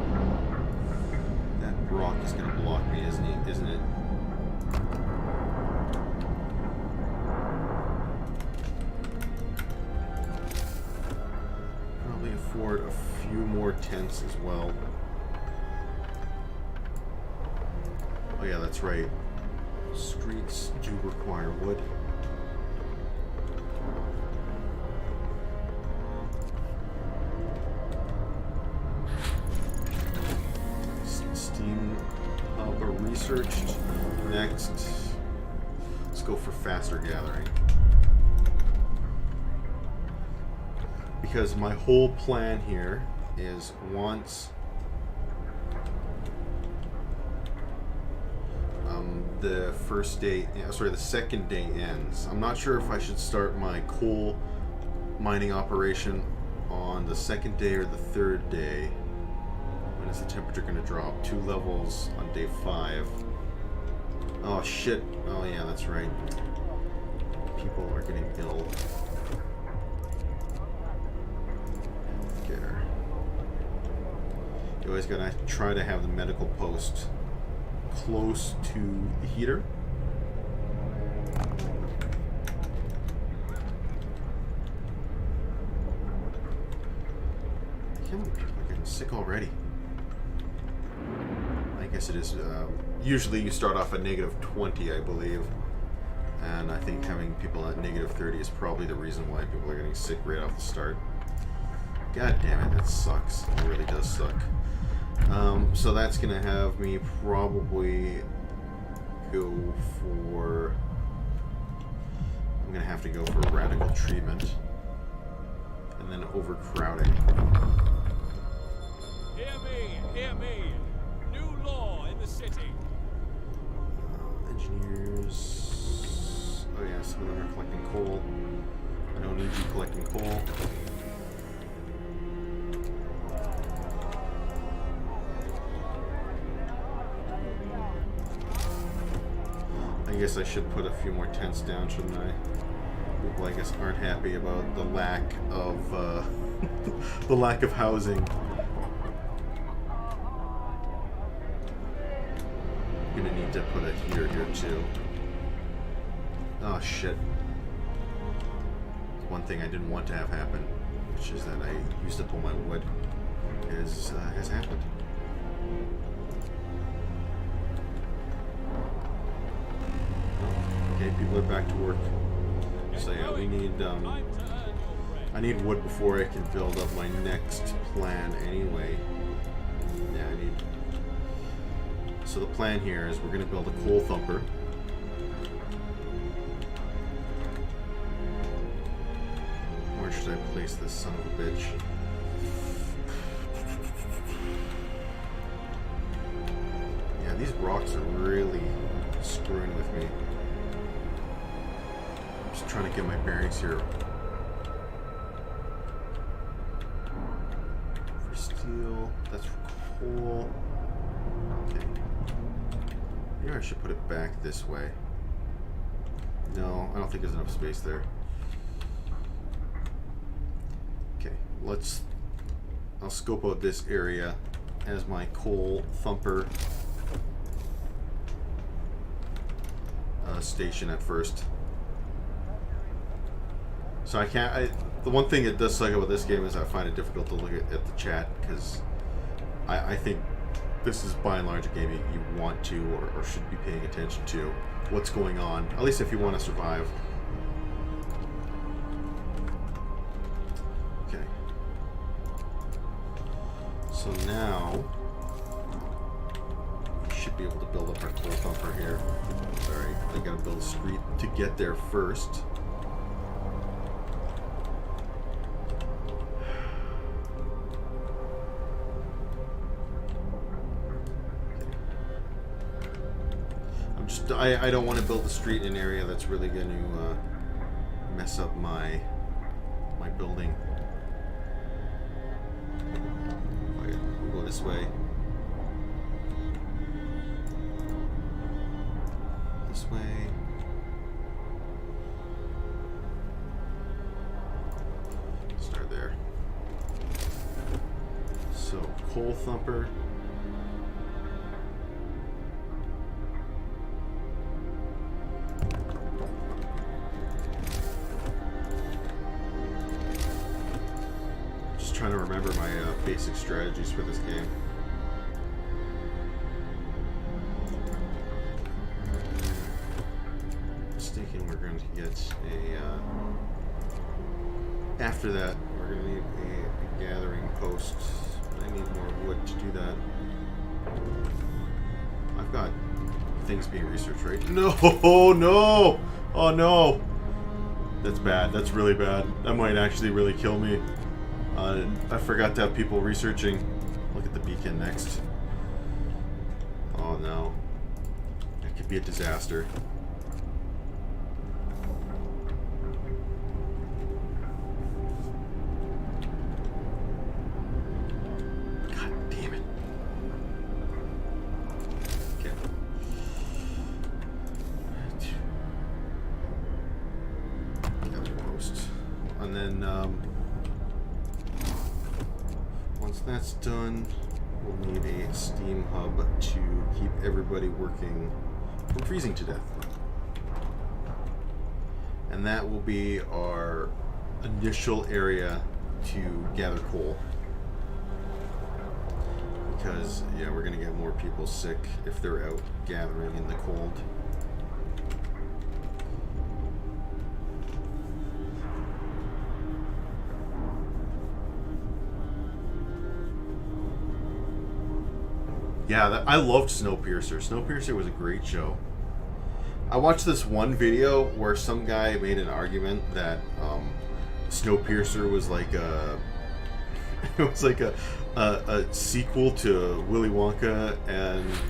That rock is gonna block me, isn't it? Probably afford a few more tents as well. Oh yeah, that's right. Streets do require wood. Steam Hub researched. Next, let's go for faster gathering. Because my whole plan here is once the first day, the second day ends. I'm not sure if I should start my coal mining operation on the second day or the third day. When is the temperature going to drop? 2 levels on day 5. Oh shit. Oh yeah, that's right. People are getting ill. Healthcare. You always gotta try to have the medical post close to the heater. How many people are getting sick already? I guess it is. Usually you start off at -20, I believe. And I think having people at -30 is probably the reason why people are getting sick right off the start. God damn it, that sucks. It really does suck. So that's gonna have me probably go for... I'm gonna have to go for radical treatment. And then overcrowding. Hear me, hear me. New law in the city. Engineers... Oh yeah, some of them are collecting coal. I don't need you collecting coal. I guess I should put a few more tents down, shouldn't I? People, I guess, aren't happy about the lack of the lack of housing. I'm gonna need to put a heater here too. Oh shit! One thing I didn't want to have happen, which is that I used up all my wood, has happened. Okay, people are back to work. So yeah, we need, I need wood before I can build up my next plan anyway. Yeah, I need... So the plan here is we're going to build a coal thumper. Where should I place this son of a bitch? Yeah, these rocks are really screwing with me. Just trying to get my bearings here. For steel, that's for coal. Okay. Maybe I should put it back this way. No, I don't think there's enough space there. Okay, let's I'll scope out this area as my coal thumper station at first. So I can't. The one thing it does suck about this game is I find it difficult to look at the chat, because I think this is by and large a game you want to or should be paying attention to what's going on, at least if you want to survive. Okay. So now we should be able to build up our coal thumper here. Sorry, I gotta build a street to get there first. I don't want to build the street in an area that's really going to mess up my building. We'll go this way. This way. Start there. So, coal thumper. Trying to remember my basic strategies for this game. Just thinking we're going to get a after that we're going to need a gathering post. I need more wood to do that. I've got things being researched, right? No, no, oh no, that's bad. That's really bad. That might actually really kill me. I forgot to have people researching. Look at the beacon next. Oh no. That could be a disaster. God damn it. Okay. Got the roast. And then, once that's done, we'll need a steam hub to keep everybody working from freezing to death. And that will be our initial area to gather coal. Because, yeah, we're going to get more people sick if they're out gathering in the cold. Yeah, I loved Snowpiercer. Snowpiercer was a great show. I watched this one video where some guy made an argument that Snowpiercer was like a it was like a sequel to Willy Wonka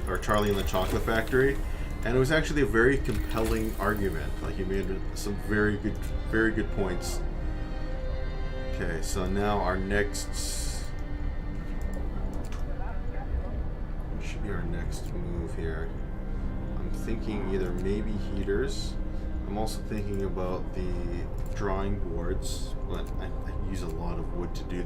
or Charlie and the Chocolate Factory, and it was actually a very compelling argument. Like, he made some very good points. Okay, so now our next. Our next move here. I'm thinking either maybe heaters. I'm also thinking about the drawing boards, but I use a lot of wood to do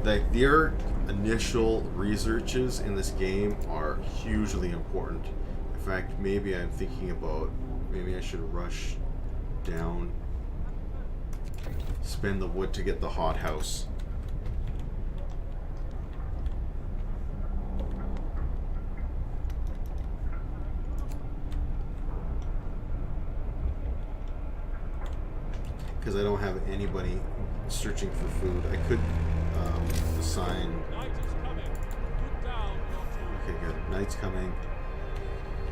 that. Their initial researches in this game are hugely important. In fact, maybe I'm thinking about maybe I should rush down, spend the wood to get the hothouse. Because I don't have anybody searching for food. I could assign. Night is coming. Put down your tools. Okay, good. Night's coming.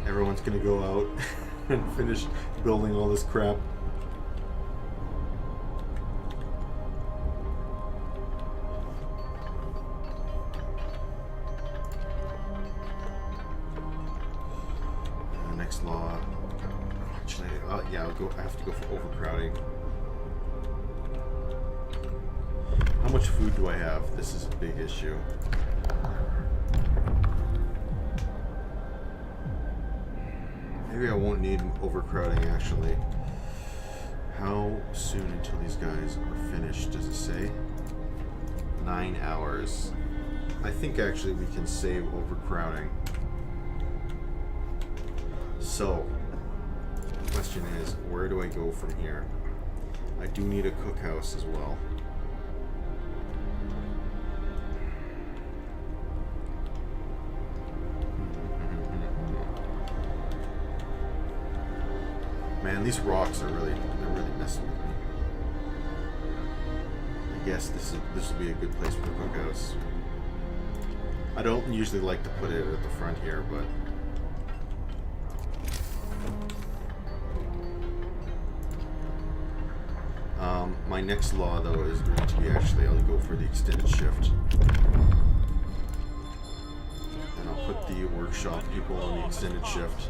Everyone's gonna go out and finish building all this crap. Next law. Actually, yeah, I have to go for overcrowding. How much food do I have? This is a big issue. Maybe I won't need overcrowding, actually. How soon until these guys are finished, does it say? 9 hours. I think actually we can save overcrowding. So, the question is, where do I go from here? I do need a cookhouse as well. Man, these rocks are really messing with me. I guess this will be a good place for the cookhouse. I don't usually like to put it at the front here, but my next law though is going to be actually I'll go for the extended shift. And I'll put the workshop people on the extended shift.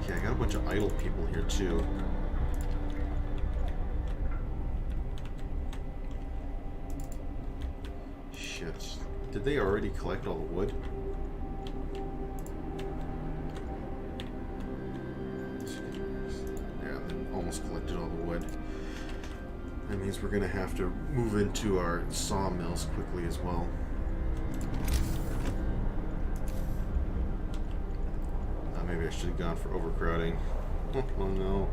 Okay, I got a bunch of idle people here too. Shit. Did they already collect all the wood? Yeah, they almost collected all the wood. That means we're gonna have to move into our sawmills quickly as well. Maybe I should have gone for overcrowding. Oh no.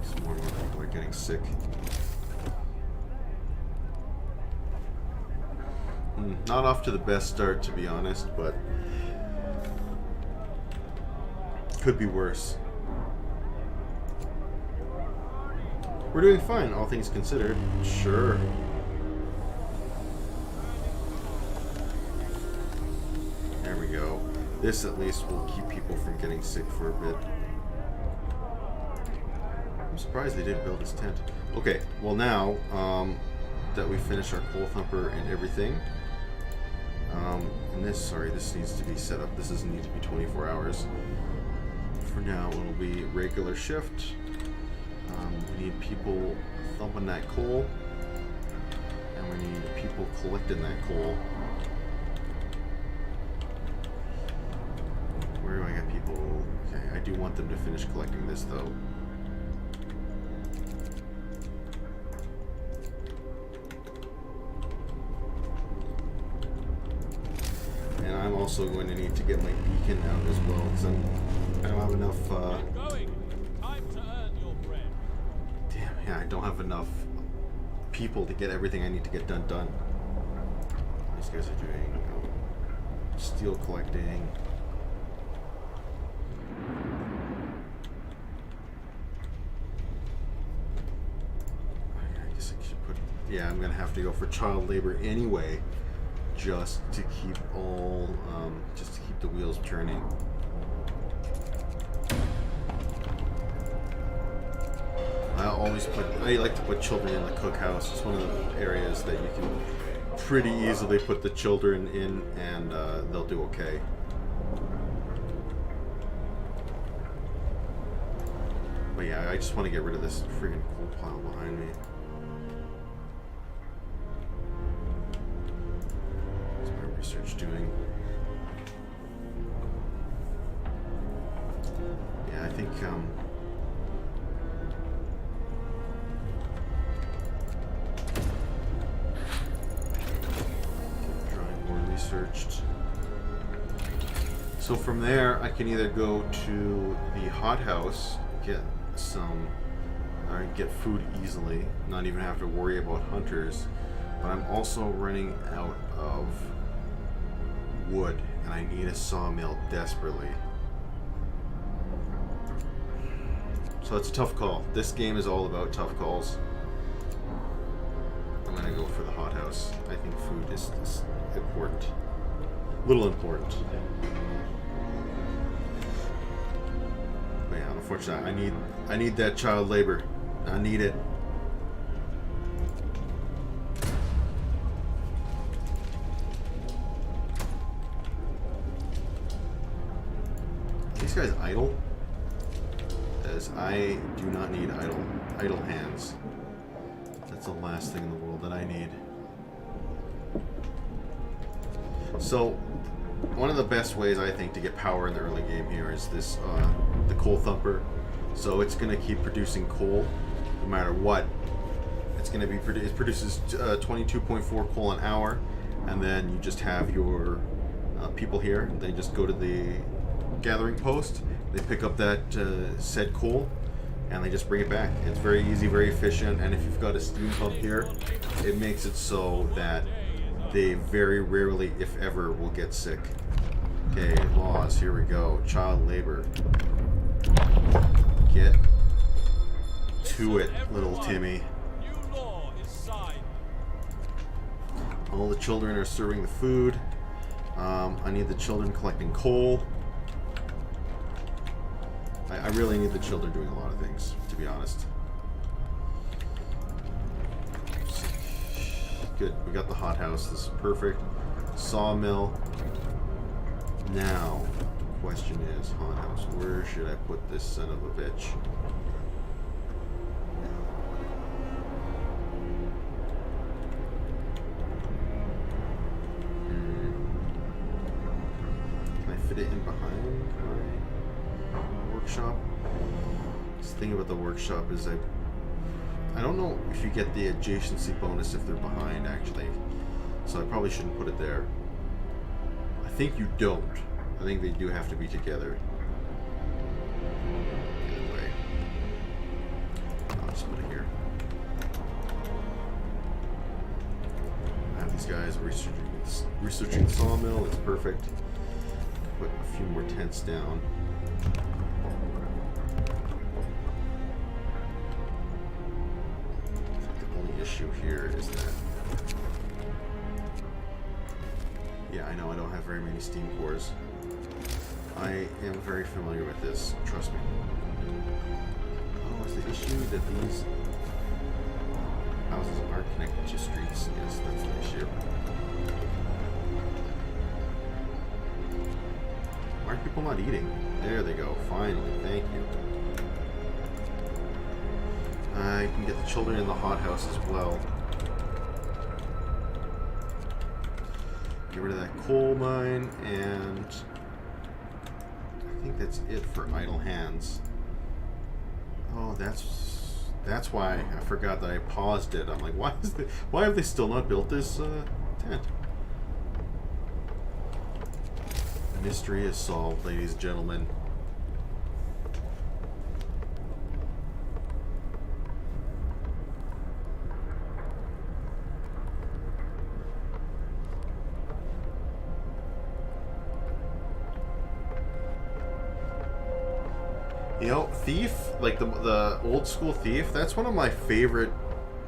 Some more people are getting sick. Not off to the best start, to be honest, but could be worse. We're doing fine, all things considered. Sure. There we go. This at least will keep people from getting sick for a bit. I'm surprised they didn't build this tent. Okay, well now that we finish our coal thumper and everything, and this needs to be set up. This doesn't need to be 24 hours. For now, it'll be regular shift. We need people thumping that coal, and we need people collecting that coal. Where do I get people? Okay, I do want them to finish collecting this though. And I'm also going to need to get my beacon out as well, because I don't have enough. Time to earn your bread. Damn, yeah, I don't have enough people to get everything I need to get done. These guys are doing steel collecting. I guess I should put. Yeah, I'm gonna have to go for child labor anyway, just to keep the wheels turning. I like to put children in the cookhouse. It's one of the areas that you can pretty easily put the children in, and they'll do okay. But yeah, I just want to get rid of this friggin' coal pile behind me. What's my research doing? Yeah, I think researched. So from there, I can either go to the hothouse, get food easily, not even have to worry about hunters. But I'm also running out of wood, and I need a sawmill desperately. So it's a tough call. This game is all about tough calls. I'm gonna go for the hothouse. I think food is important. Little important. But yeah, unfortunately, I need that child labor. I need it. These guys idle? As I do not need idle hands. That's the last thing in the world that I need. So, one of the best ways I think to get power in the early game here is this the coal thumper. So it's going to keep producing coal no matter what. It's going to be it produces 22.4 coal an hour, and then you just have your people here. They just go to the gathering post. They pick up that said coal, and they just bring it back. It's very easy, very efficient, and if you've got a steam pump here, it makes it so that they very rarely, if ever, will get sick. Okay, laws, here we go. Child labor. Get to it, little Timmy. New law is signed. All the children are serving the food. I need the children collecting coal. I really need the children doing a lot of things, to be honest. Good, we got the hothouse. This is perfect. Sawmill. Now, the question is, hothouse, where should I put this son of a bitch? Can I fit it in behind my workshop? The thing about the workshop is I don't know if you get the adjacency bonus if they're behind, actually. So I probably shouldn't put it there. I think you don't. I think they do have to be together. Either way. I'll just put it here. I have these guys researching the sawmill. It's perfect. Put a few more tents down. Issue here is that I know I don't have very many steam cores. I am very familiar with this, trust me. Oh, is the issue that these houses aren't connected to streets? Yes, that's the issue. Why are people not eating? There they go, finally, thank you. I can get the children in the hothouse as well. Get rid of that coal mine, and I think that's it for idle hands. Oh, that's why I forgot that I paused it. I'm like, why have they still not built this tent? The mystery is solved, ladies and gentlemen. You know, Thief, like the old school Thief, that's one of my favorite,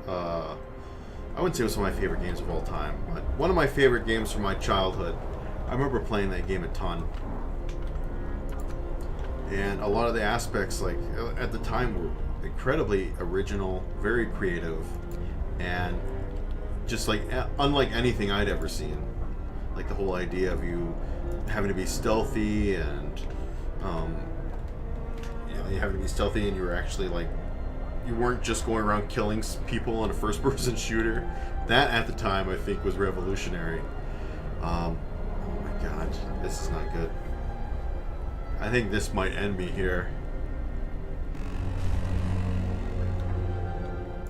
I wouldn't say it was one of my favorite games of all time, but one of my favorite games from my childhood. I remember playing that game a ton. And a lot of the aspects, like, at the time were incredibly original, very creative, and just like, unlike anything I'd ever seen. Like the whole idea of you having to be stealthy and, you having to be stealthy, and you were actually like, you weren't just going around killing people in a first-person shooter. That at the time I think was revolutionary. Oh my god, this is not good. I think this might end me here.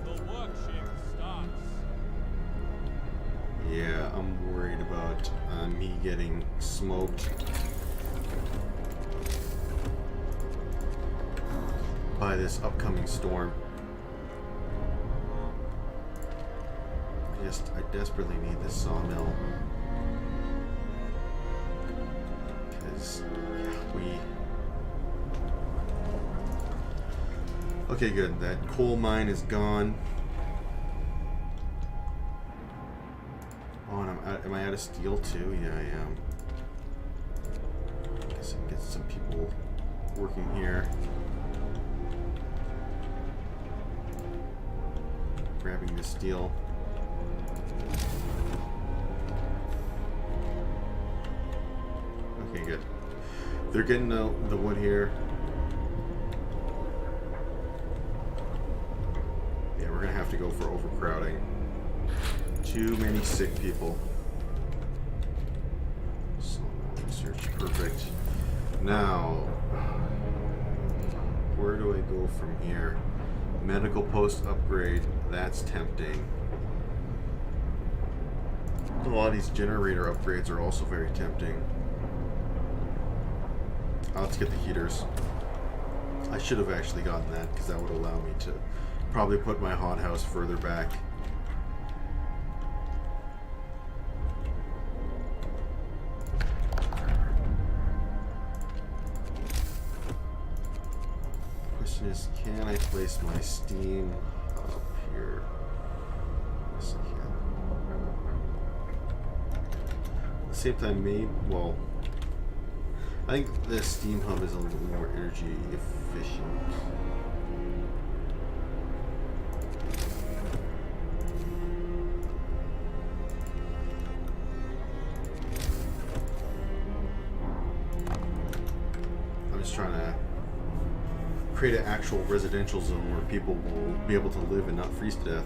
The work shift starts. Yeah, I'm worried about me getting smoked by this upcoming storm. I desperately need this sawmill. Because, okay, good. That coal mine is gone. Oh, and am I out of steel too? Yeah, I am. Guess I can get some people working here. Grabbing this steel. Okay, good. They're getting the wood here. Yeah, we're gonna have to go for overcrowding. Too many sick people. research. Perfect. Now, where do I go from here? Medical post upgrade. That's tempting. A lot of these generator upgrades are also very tempting. Let's get the heaters. I should have actually gotten that because that would allow me to probably put my hothouse further back. Question is, can I place my steam up here? Yes, I can. At the same time, maybe, well, I think the steam hub is a little more energy efficient. I'm just trying to create an actual residential zone where people will be able to live and not freeze to death.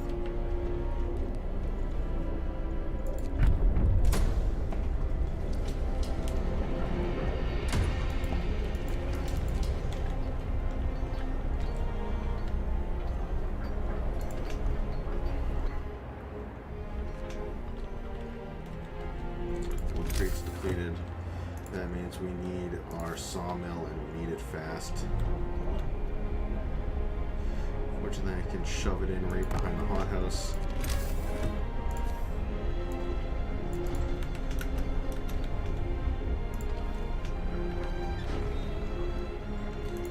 Crates depleted. That means we need our sawmill and we need it fast. Fortunately, I can shove it in right behind the hothouse.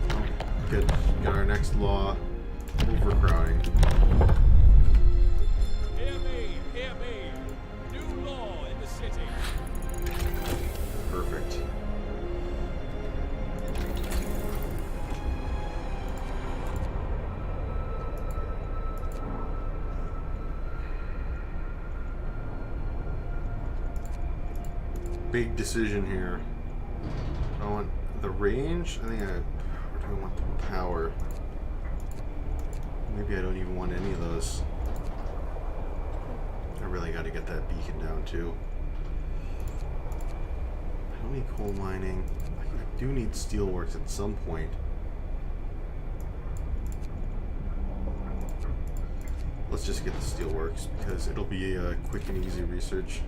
Oh, good. Got our next law. Overcrowding. Hear me, hear me. New law in the city. Perfect. Big decision here. I want the range. I think or do I want the power? Maybe I don't even want any of those. I really got to get that beacon down too. I don't need coal mining. I do need steelworks at some point. Let's just get the steelworks because it'll be a quick and easy research.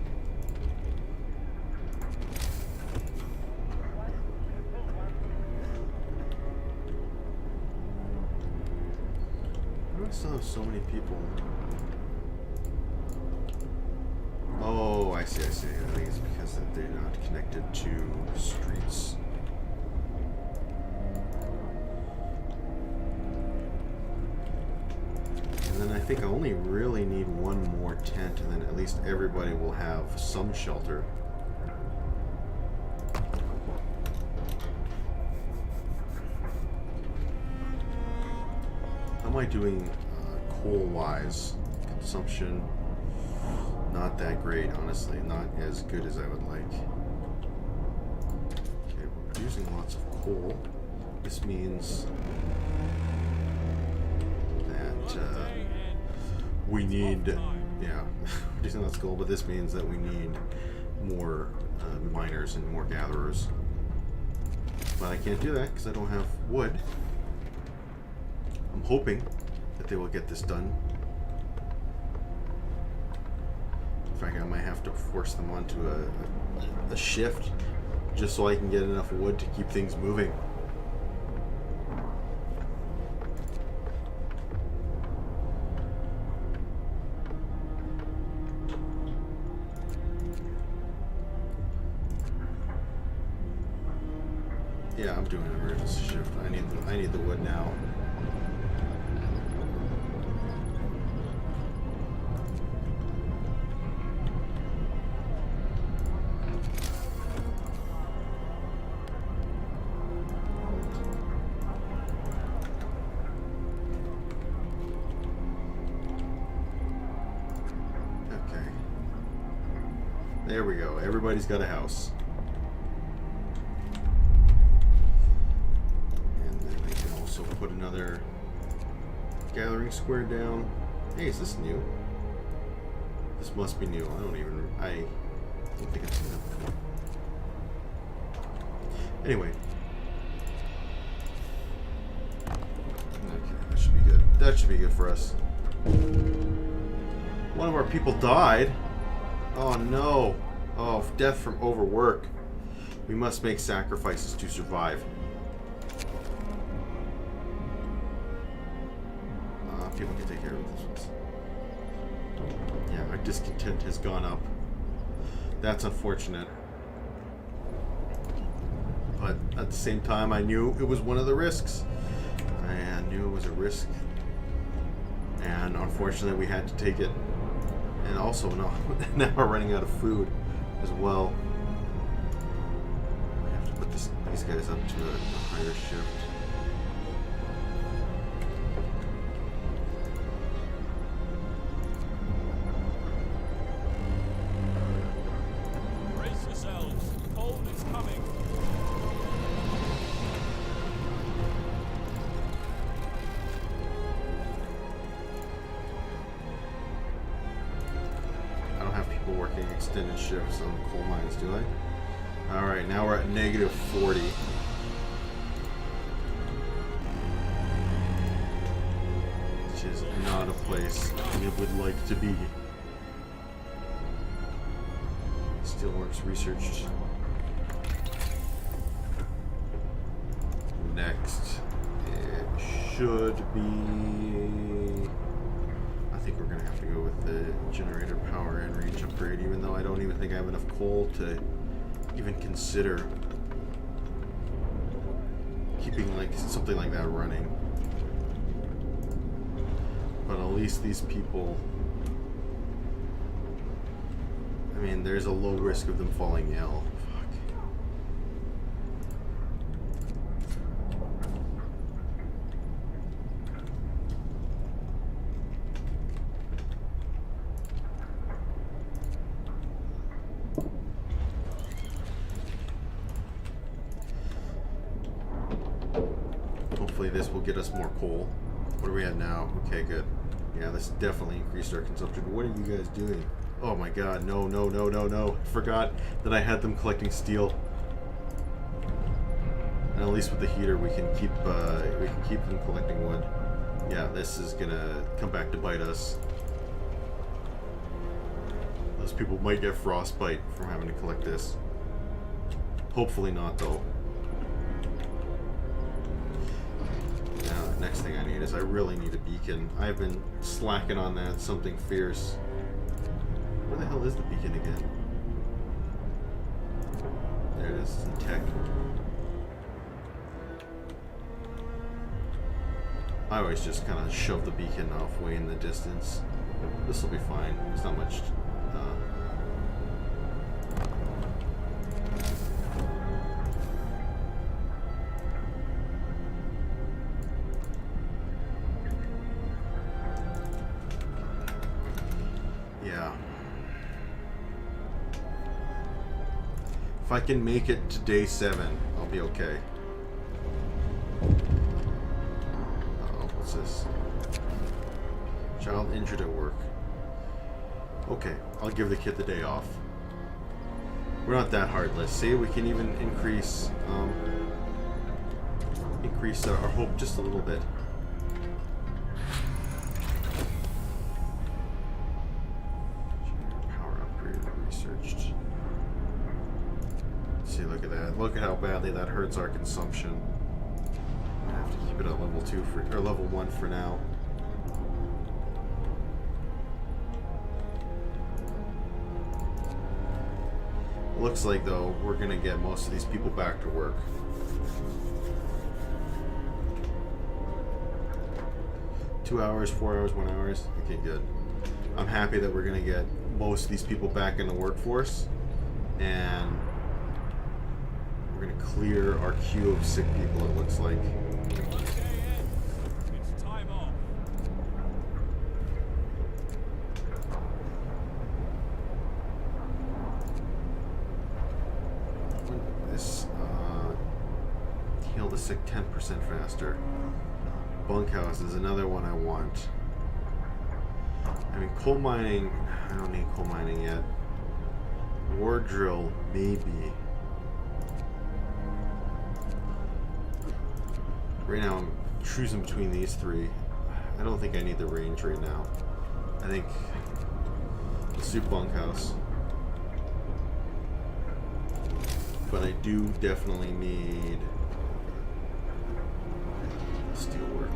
I still have so many people. Oh, I see. I think it's because that they're not connected to streets. And then I think I only really need one more tent, and then at least everybody will have some shelter. How am I doing coal-wise? Consumption, not that great, honestly. Not as good as I would like. Okay, we're producing lots of coal. This means that we need, yeah, producing lots of coal, but this means that we need more miners and more gatherers. But I can't do that because I don't have wood. I'm hoping that they will get this done. In fact, I might have to force them onto a shift just so I can get enough wood to keep things moving. Yeah, I'm doing an emergency shift. I need the wood now. There we go. Everybody's got a house. And then I can also put another gathering square down. Hey, is this new? This must be new. I don't think it's new. Anyway. Okay, that should be good. That should be good for us. One of our people died. Oh no. Oh, death from overwork. We must make sacrifices to survive. People can take care of this ones. Yeah, our discontent has gone up. That's unfortunate. But at the same time, I knew it was one of the risks. I knew it was a risk. And unfortunately, we had to take it. And also, no, now we're running out of food as well. We have to put these guys up to a higher shift. Brace yourselves. Cold is coming. I don't have people working extended shifts on the coal mines, do I? Alright, now we're at negative 40. Which is not a place we would like to be. Steelworks researched. Next, it should be... I think we're going to have to go with the generator power and range upgrade, even though I don't even think I have enough coal to even consider keeping like something like that running. But at least these people, I mean, there's a low risk of them falling ill. Hopefully this will get us more coal. What are we at now? Okay, good. Yeah, this definitely increased our consumption. What are you guys doing? Oh my god, no, no, no, no, no. I forgot that I had them collecting steel. And at least with the heater we can keep them collecting wood. Yeah, this is gonna come back to bite us. Those people might get frostbite from having to collect this. Hopefully not, though. Next thing I need is I really need a beacon. I've been slacking on that. Something fierce. Where the hell is the beacon again? There it is. It's in tech. I always just kind of shove the beacon off way in the distance. This will be fine. It's not much. If I can make it to day 7, I'll be okay. Uh-oh, what's this? Child injured at work. Okay, I'll give the kid the day off. We're not that heartless. See, we can even increase our hope just a little bit. Power upgrade researched. See, look at that. Look at how badly that hurts our consumption. I have to keep it at level 2 for, or level 1 for now. Looks like, though, we're gonna get most of these people back to work. Two hours, 4 hours, 1 hour. Okay, good. I'm happy that we're gonna get most of these people back in the workforce, and we're gonna clear our queue of sick people, it looks like. It's time off. This, heal the sick 10% faster. Bunkhouse is another one I want. I mean, coal mining, I don't need coal mining yet. War drill, maybe. Right now I'm choosing between these three. I don't think I need the range right now. I think let's do bunkhouse. But I do definitely need steelwork.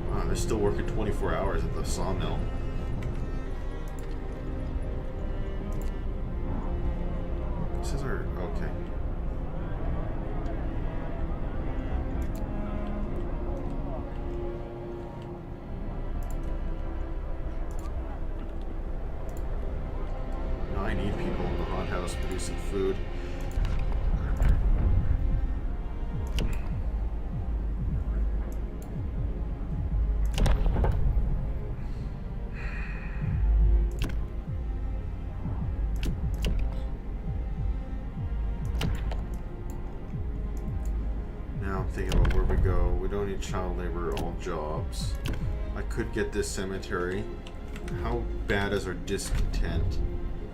Wow, they're still working 24 hours at the sawmill. This is our okay. Now I need people in the hot house producing food. Thinking about where we go. We don't need child labor, all jobs. I could get this cemetery. How bad is our discontent?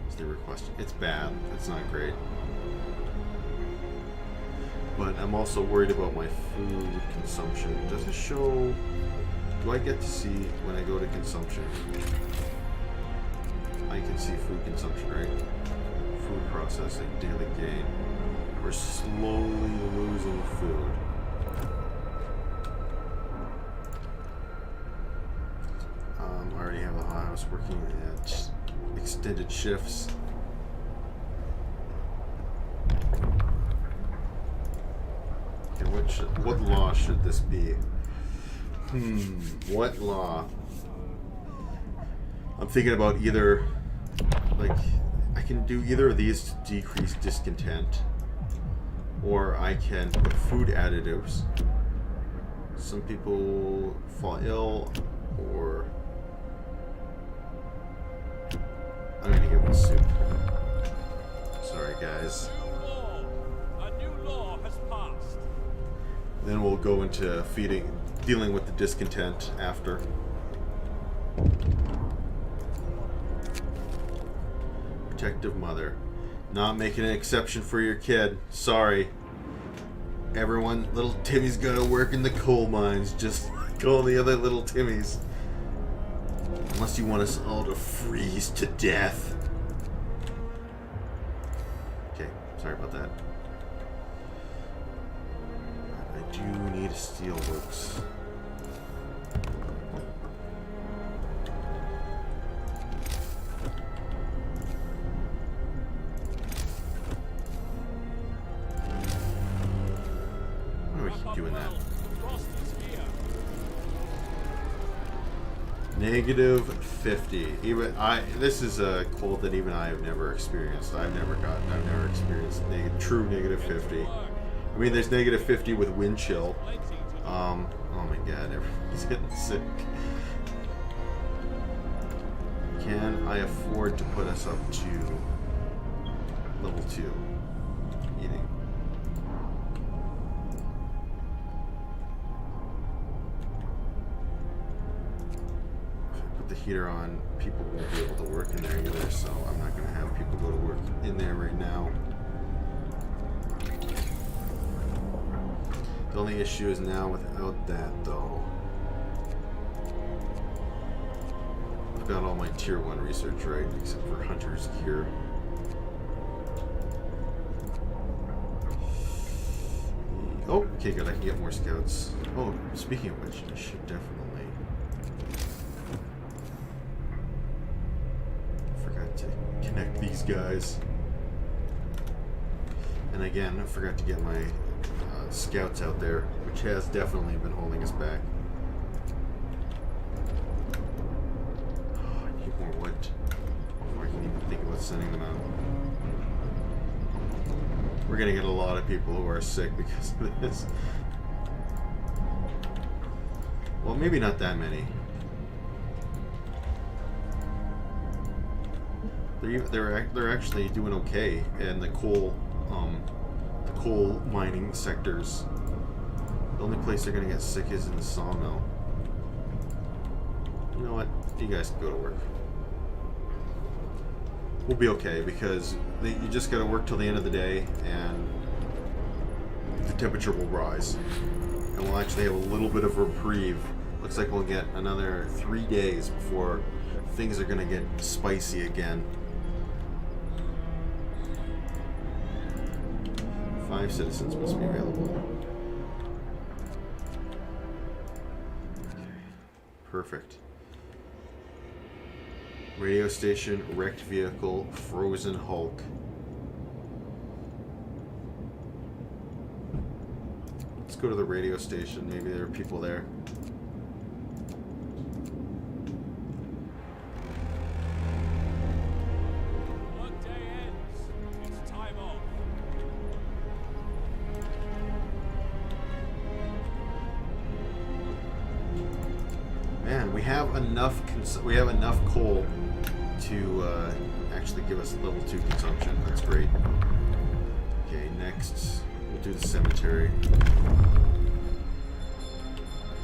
Is the request? It's bad. It's not great. But I'm also worried about my food consumption. Does it show? Do I get to see when I go to consumption? I can see food consumption, right? Food processing, daily gain. We're slowly losing food. I already have the hot house working at extended shifts. Okay, what law should this be? What law? I'm thinking about either, like, I can do either of these to decrease discontent, or I can put food additives. Some people fall ill, or I'm gonna give them soup. Sorry, guys. A new law has passed. Then we'll go into dealing with the discontent after. Protective mother. Not making an exception for your kid. Sorry. Everyone, little Timmy's gotta work in the coal mines, just like all the other little Timmys. Unless you want us all to freeze to death. Okay, sorry about that. I do need steelworks. Why do I keep doing that? -50. Even this is a cold that even I have never experienced. I've never experienced true -50. I mean, there's -50 with wind chill. Oh my god, everybody's getting sick. Can I afford to put us up to level 2 eating? The heater on, people won't be able to work in there either, so I'm not going to have people go to work in there right now. The only issue is now without that, though. I've got all my tier 1 research right, except for Hunter's Gear. Oh, okay, good, I can get more scouts. Oh, speaking of which, I should definitely connect these guys. And again, I forgot to get my scouts out there, which has definitely been holding us back. Oh, I need more wood before I can even think about sending them out. We're gonna get a lot of people who are sick because of this. Well, maybe not that many. They're actually doing okay in the coal mining sectors. The only place they're gonna get sick is in the sawmill. You know what? You guys can go to work. We'll be okay because you just gotta work till the end of the day, and the temperature will rise. And we'll actually have a little bit of a reprieve. Looks like we'll get another 3 days before things are going to get spicy again. 5 citizens must be available. Okay. Perfect. Radio station, wrecked vehicle, frozen Hulk. Let's go to the radio station. Maybe there are people there. Workday ends. It's time off. Man, we have enough. We have enough coal to actually give us level 2 consumption. That's great. Okay, next we'll do the cemetery.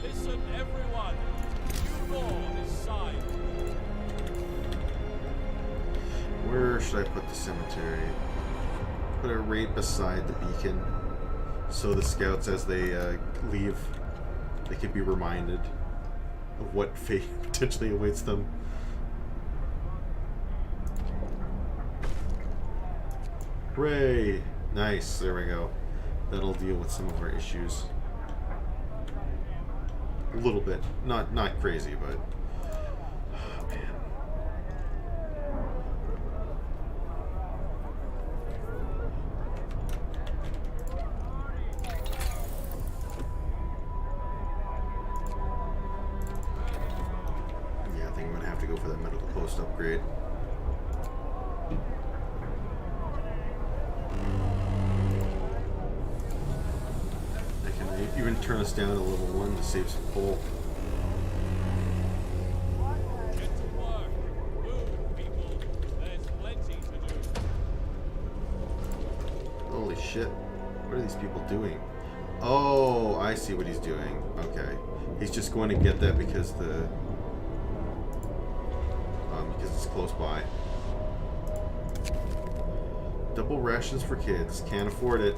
Listen, everyone. New law is signed. Where should I put the cemetery? Put it right beside the beacon, so the scouts, as they leave, they can be reminded of what fate potentially awaits them. Hooray! Nice, there we go. That'll deal with some of our issues. A little bit. Not crazy, but... Oh, man. Yeah, I think I'm going to have to go for that medical post upgrade. Even turn us down to level 1 to save some coal. Get to work. Move, people. There's plenty to do. Holy shit. What are these people doing? Oh, I see what he's doing. Okay. He's just going to get that because it's close by. Double rations for kids. Can't afford it.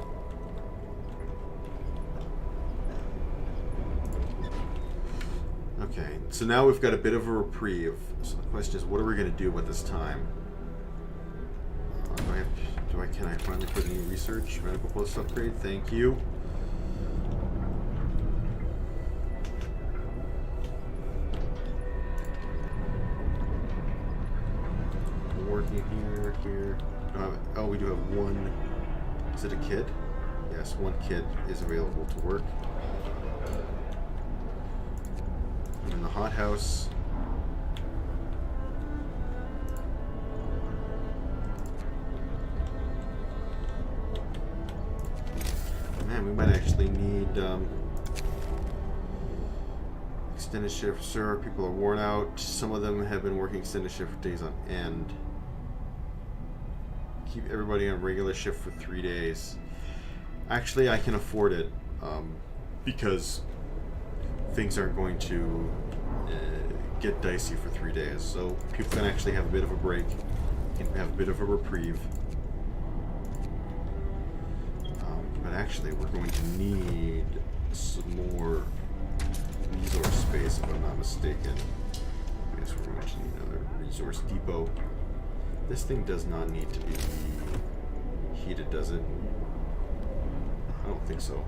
Okay, so now we've got a bit of a reprieve. So the question is, what are we going to do with this time? Can I finally put any research? Medical post upgrade, thank you. Working here. Oh, we do have one. Is it a kid? Yes, one kid is available to work. In the hothouse. Man, we might actually need extended shift. Sir, people are worn out. Some of them have been working extended shift for days on end. Keep everybody on regular shift for 3 days. Actually, I can afford it because things aren't going to get dicey for 3 days, so people can actually have a bit of a break, can have a bit of a reprieve. But actually, we're going to need some more resource space, if I'm not mistaken. I guess we're going to need another resource depot. This thing does not need to be heated, does it? I don't think so.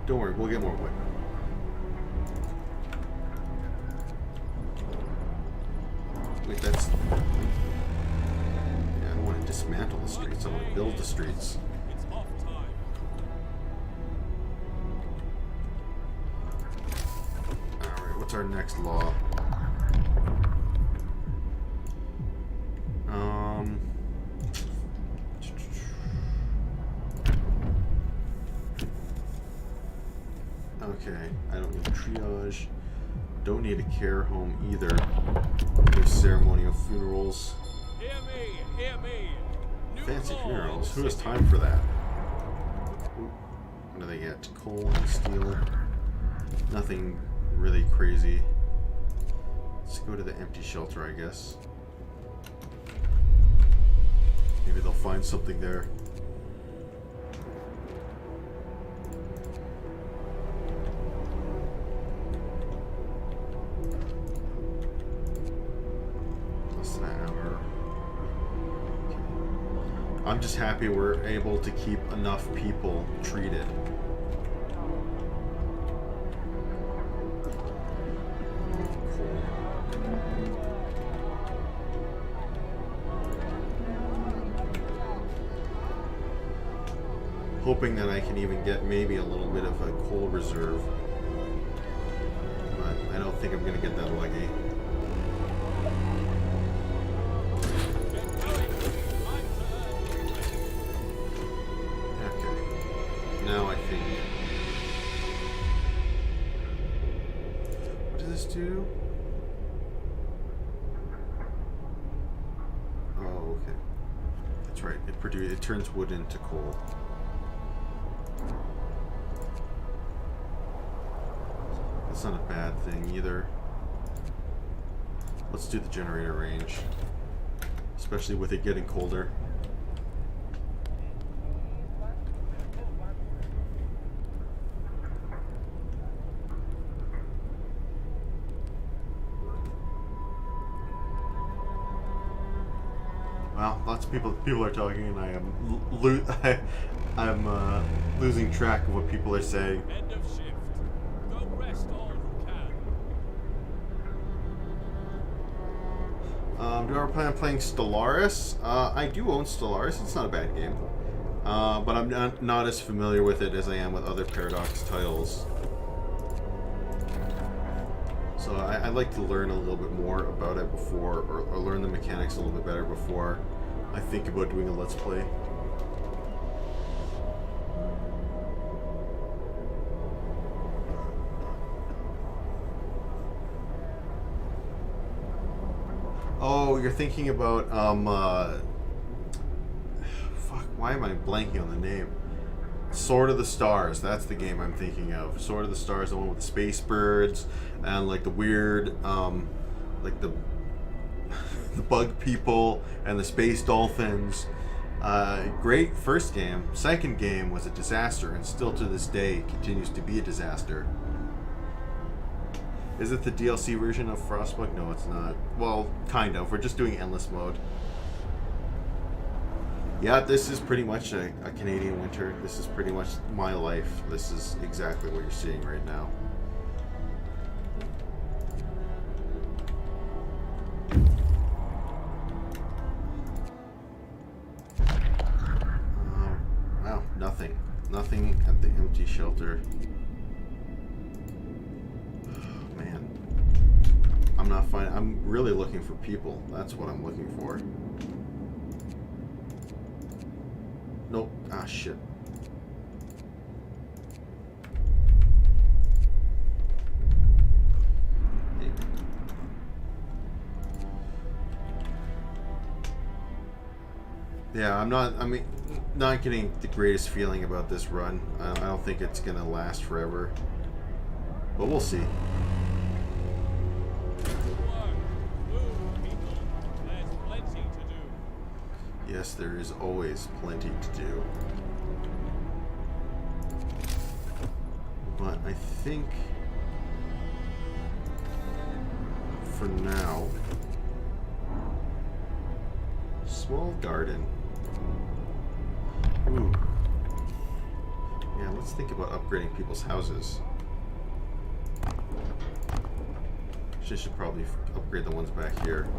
Don't worry, we'll get more wood. Wait, that's... Yeah, I don't want to dismantle the streets, I want to build the streets. It's off time. Alright, what's our next law? Okay, I don't need triage. Don't need a care home either. There's ceremonial funerals. Hear me, hear me. New Fancy law funerals. is Who has city. time for that? Ooh, what do they get? Coal and steel. Nothing really crazy. Let's go to the empty shelter, I guess. Maybe they'll find something there. Less than an hour. I'm just happy we're able to keep enough people treated. Hoping that I can even get maybe a little bit of a coal reserve. But I don't think I'm going to get that lucky. Okay. Now I think... What does this do? Oh, okay. That's right. It turns wood into coal. That's not a bad thing either. Let's do the generator range, especially with it getting colder. Well, lots of people are talking, and I am losing track of what people are saying. End of shift. Go rest all who can. Do I ever plan on playing Stellaris? I do own Stellaris. It's not a bad game. But I'm not as familiar with it as I am with other Paradox titles. So I'd like to learn a little bit more about it before, or learn the mechanics a little bit better before I think about doing a Let's Play. Oh, you're thinking about, fuck, why am I blanking on the name? Sword of the Stars, that's the game I'm thinking of. Sword of the Stars, the one with the space birds, and like the weird, like the bug people, and the space dolphins. Great first game. Second game was a disaster, and still to this day continues to be a disaster. Is it the DLC version of Frostpunk? No, it's not. Well, kind of. We're just doing endless mode. Yeah, this is pretty much a Canadian winter. This is pretty much my life. This is exactly what you're seeing right now. Wow, nothing. Nothing at the empty shelter. I'm not finding. I'm really looking for people. That's what I'm looking for. Nope. Ah, shit. Hey. Yeah, I'm not. I mean, not getting the greatest feeling about this run. I don't think it's gonna last forever, but we'll see. Yes, there is always plenty to do. But I think for now, small garden. Ooh. Yeah, let's think about upgrading people's houses. Should probably upgrade the ones back here.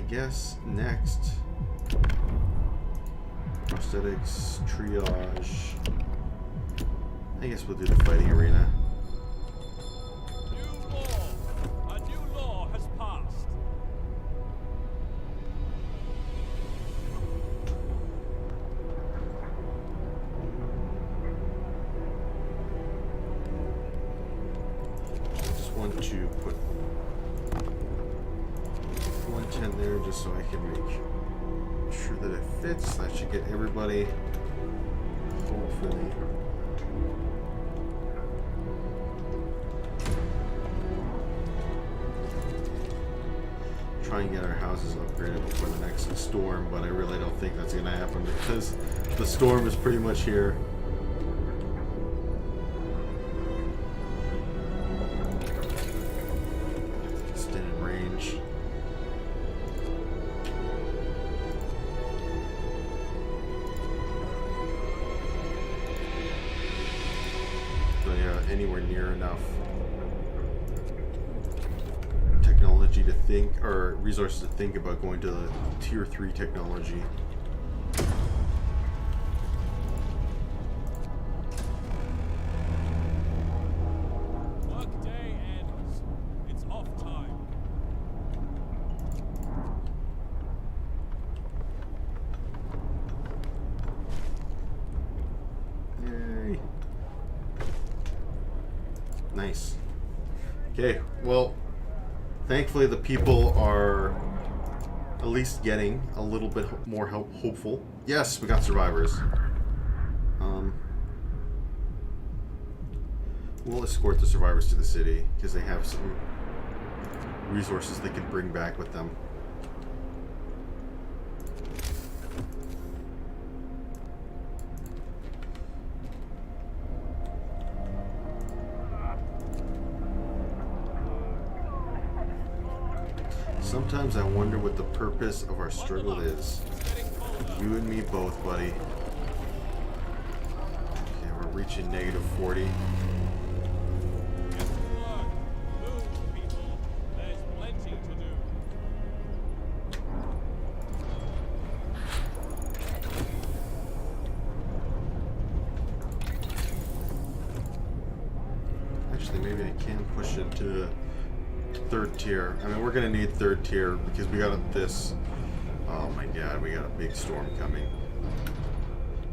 Guess next prosthetics triage. I guess we'll do the fighting arena. New law. A new law has passed. I just want to put 110 there just so I can make sure that it fits. That should get everybody, hopefully. Try and get our houses upgraded before the next storm, but I really don't think that's going to happen because the storm is pretty much here. Extended range. So yeah, anywhere near enough technology to think, or resources to think about going to the tier 3 technology. Work day ends. It's off time. Yay. Nice. Okay, well, thankfully the people are at least getting a little bit more hopeful. Yes, we got survivors. We'll escort the survivors to the city because they have some resources they can bring back with them. Sometimes I wonder what the purpose of our struggle is. It's getting colder. You and me both, buddy. Okay, we're reaching -40. Get to work. Move, people. There's plenty to do. Actually, maybe I can push it to 3rd tier. I mean, we're gonna need 3rd tier because we got this. Oh my god, we got a big storm coming.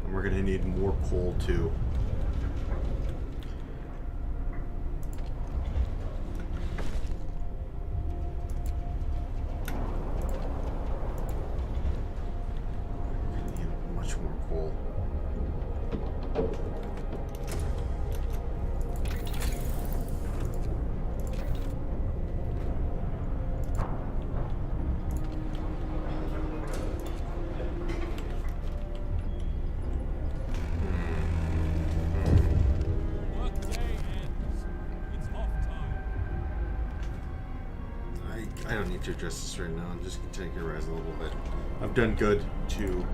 And we're gonna need more coal too. We're gonna need much more coal. Work day ends. It's off time. I don't need to address this right now. I'm just going to take your rise a little bit. I've done good to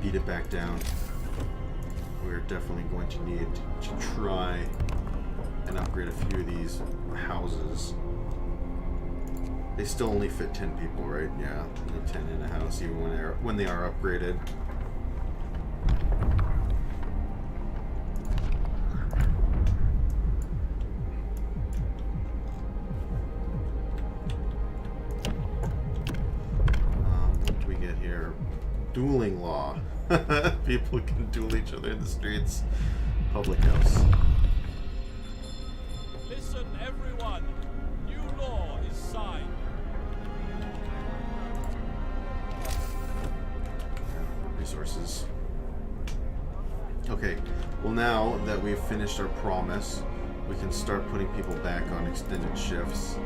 beat it back down. We're definitely going to need to try and upgrade a few of these houses. They still only fit 10 people, right? Yeah, only 10 in a house, even when they are upgraded. What do we get here? Dueling law. People can duel each other in the streets. Public house. Listen, everyone. New law is signed. Resources. Okay, well now that we've finished our promise, we can start putting people back on extended shifts.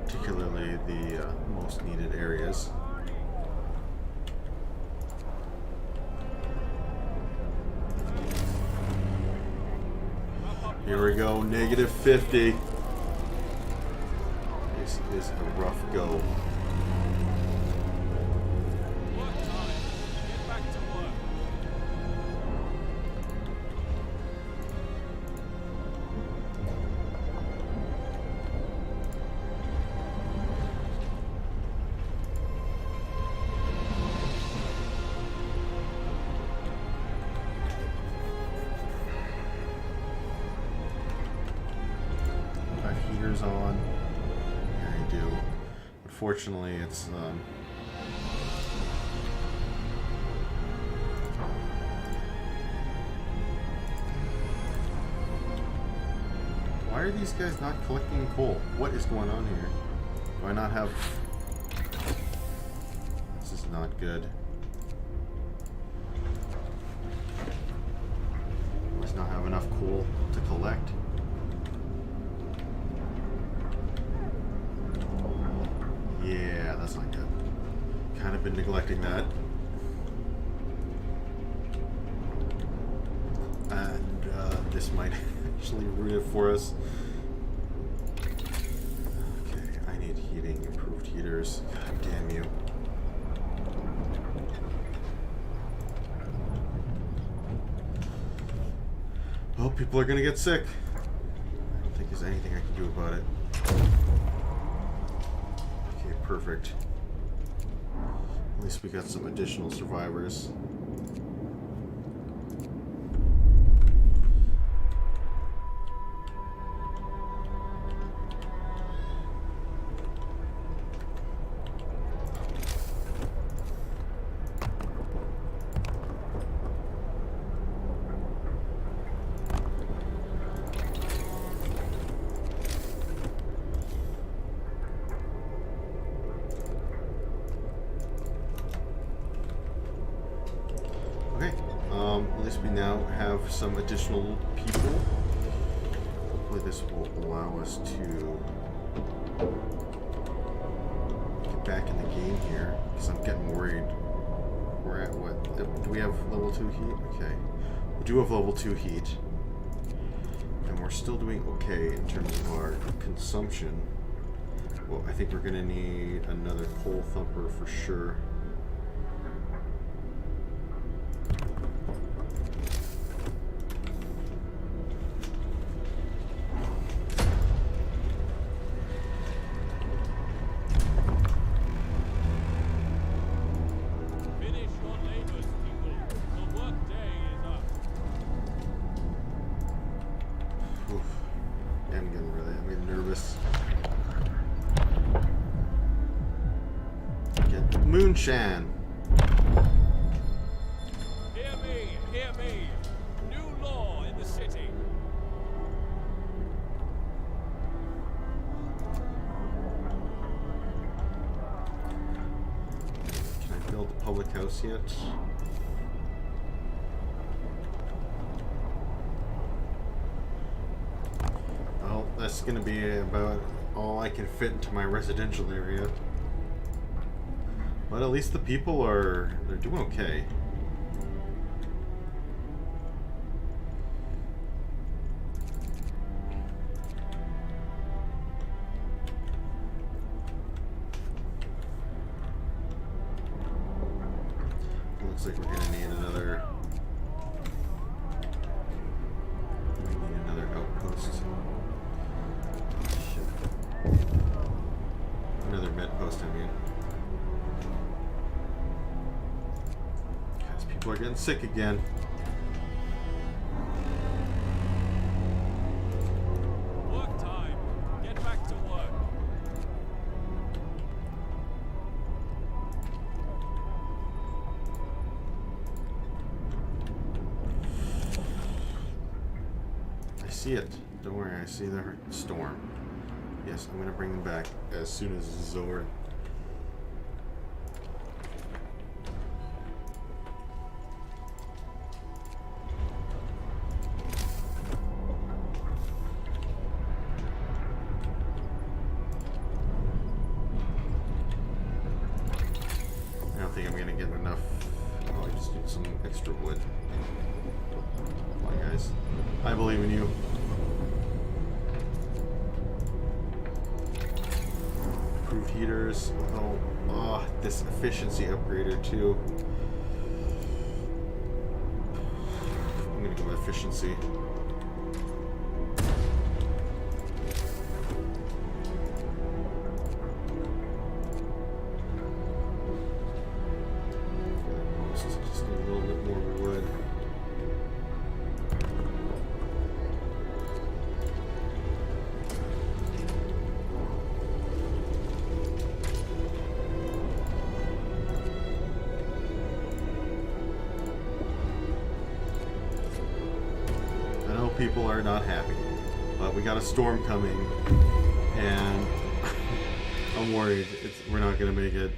Particularly the most needed areas. Here we go, -50. This is a rough go. Work time. Get back to work. Got heaters on. Yeah, I do. Unfortunately, it's why are these guys not collecting coal? What is going on here? Do I not have... This is not good. Must not have enough coal to collect. Yeah, that's not good. Kind of been neglecting that. And this might actually ruin it for us. Okay, I need heating, improved heaters. God damn you. Well, people are gonna get sick. I don't think there's anything I can do about it. Okay, perfect. At least we got some additional survivors. At least we now have some additional people. Hopefully this will allow us to get back in the game here, because I'm getting worried. We're at what? Do we have level 2 heat? Okay. We do have level 2 heat. And we're still doing okay in terms of our consumption. Well, I think we're going to need another coal thumper for sure. Moonshan. Hear me, hear me. New law in the city. Can I build the public house yet? Well, that's gonna be about all I can fit into my residential area. But at least the people they're doing okay. Looks like we're gonna need another. We need another outpost. Shit. Another med post, I mean. People are getting sick again. Work time. Get back to work. I see it. Don't worry, I see the storm. Yes, I'm gonna bring them back as soon as this is over. I'm gonna get enough. Oh, I just need some extra wood. Come on, guys. I believe in you. Improved heaters. Oh, this efficiency upgrader too. I'm gonna go with efficiency. People are not happy, but we got a storm coming, and I'm worried we're not gonna make it.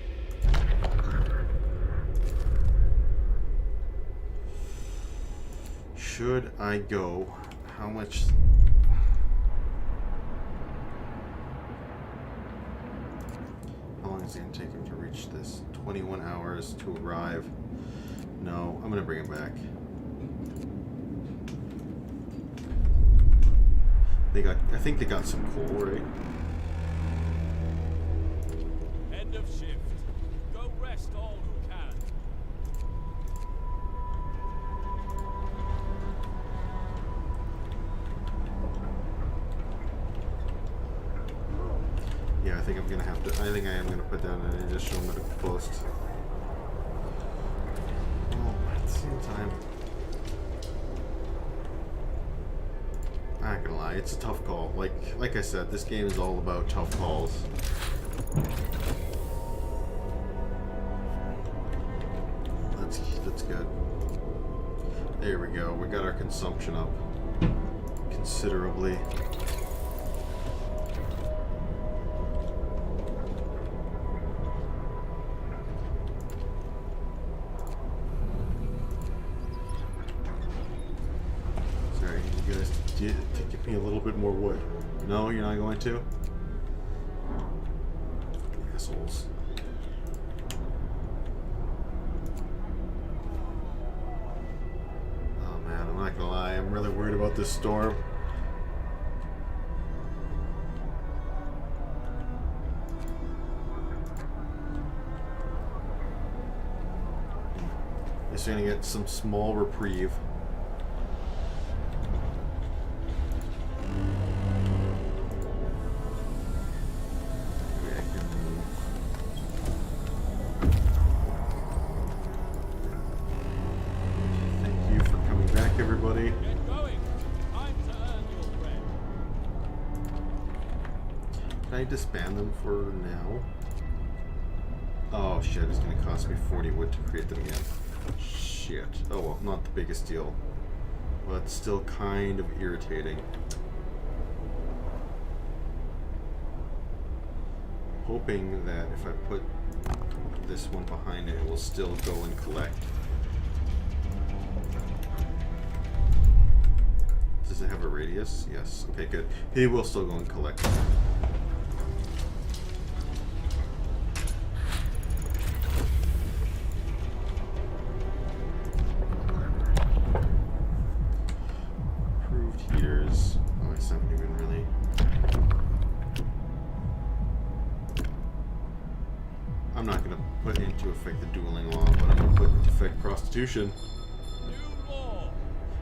should I go? How much? How long is it going to take him to reach this? 21 hours to arrive. No, I'm going to bring him back. I think they got some coal, right? End of shift. Go rest all who can. Yeah, I think I'm gonna have to. I think I am gonna put down an additional medical post. Well, at the same time, I'm not gonna lie, it's a tough call. Like I said, this game is all about tough calls. That's good. There we go. We got our consumption up considerably. Sorry, you guys, give me a little bit more wood. No, you're not going to? Assholes. Oh man, I'm not gonna lie, I'm really worried about this storm. Just gonna get some small reprieve. Everybody. Get going. Time to earn your bread. Can I disband them for now? Oh shit, it's gonna cost me 40 wood to create them again. Shit. Oh well, not the biggest deal. But still kind of irritating. Hoping that if I put this one behind it, it will still go and collect. Does it have a radius? Yes. Okay, good. He will still go and collect. Approved heaters. Oh, it's not even really. I'm not going to put into effect the dueling law, but I'm going to put into effect prostitution. New law.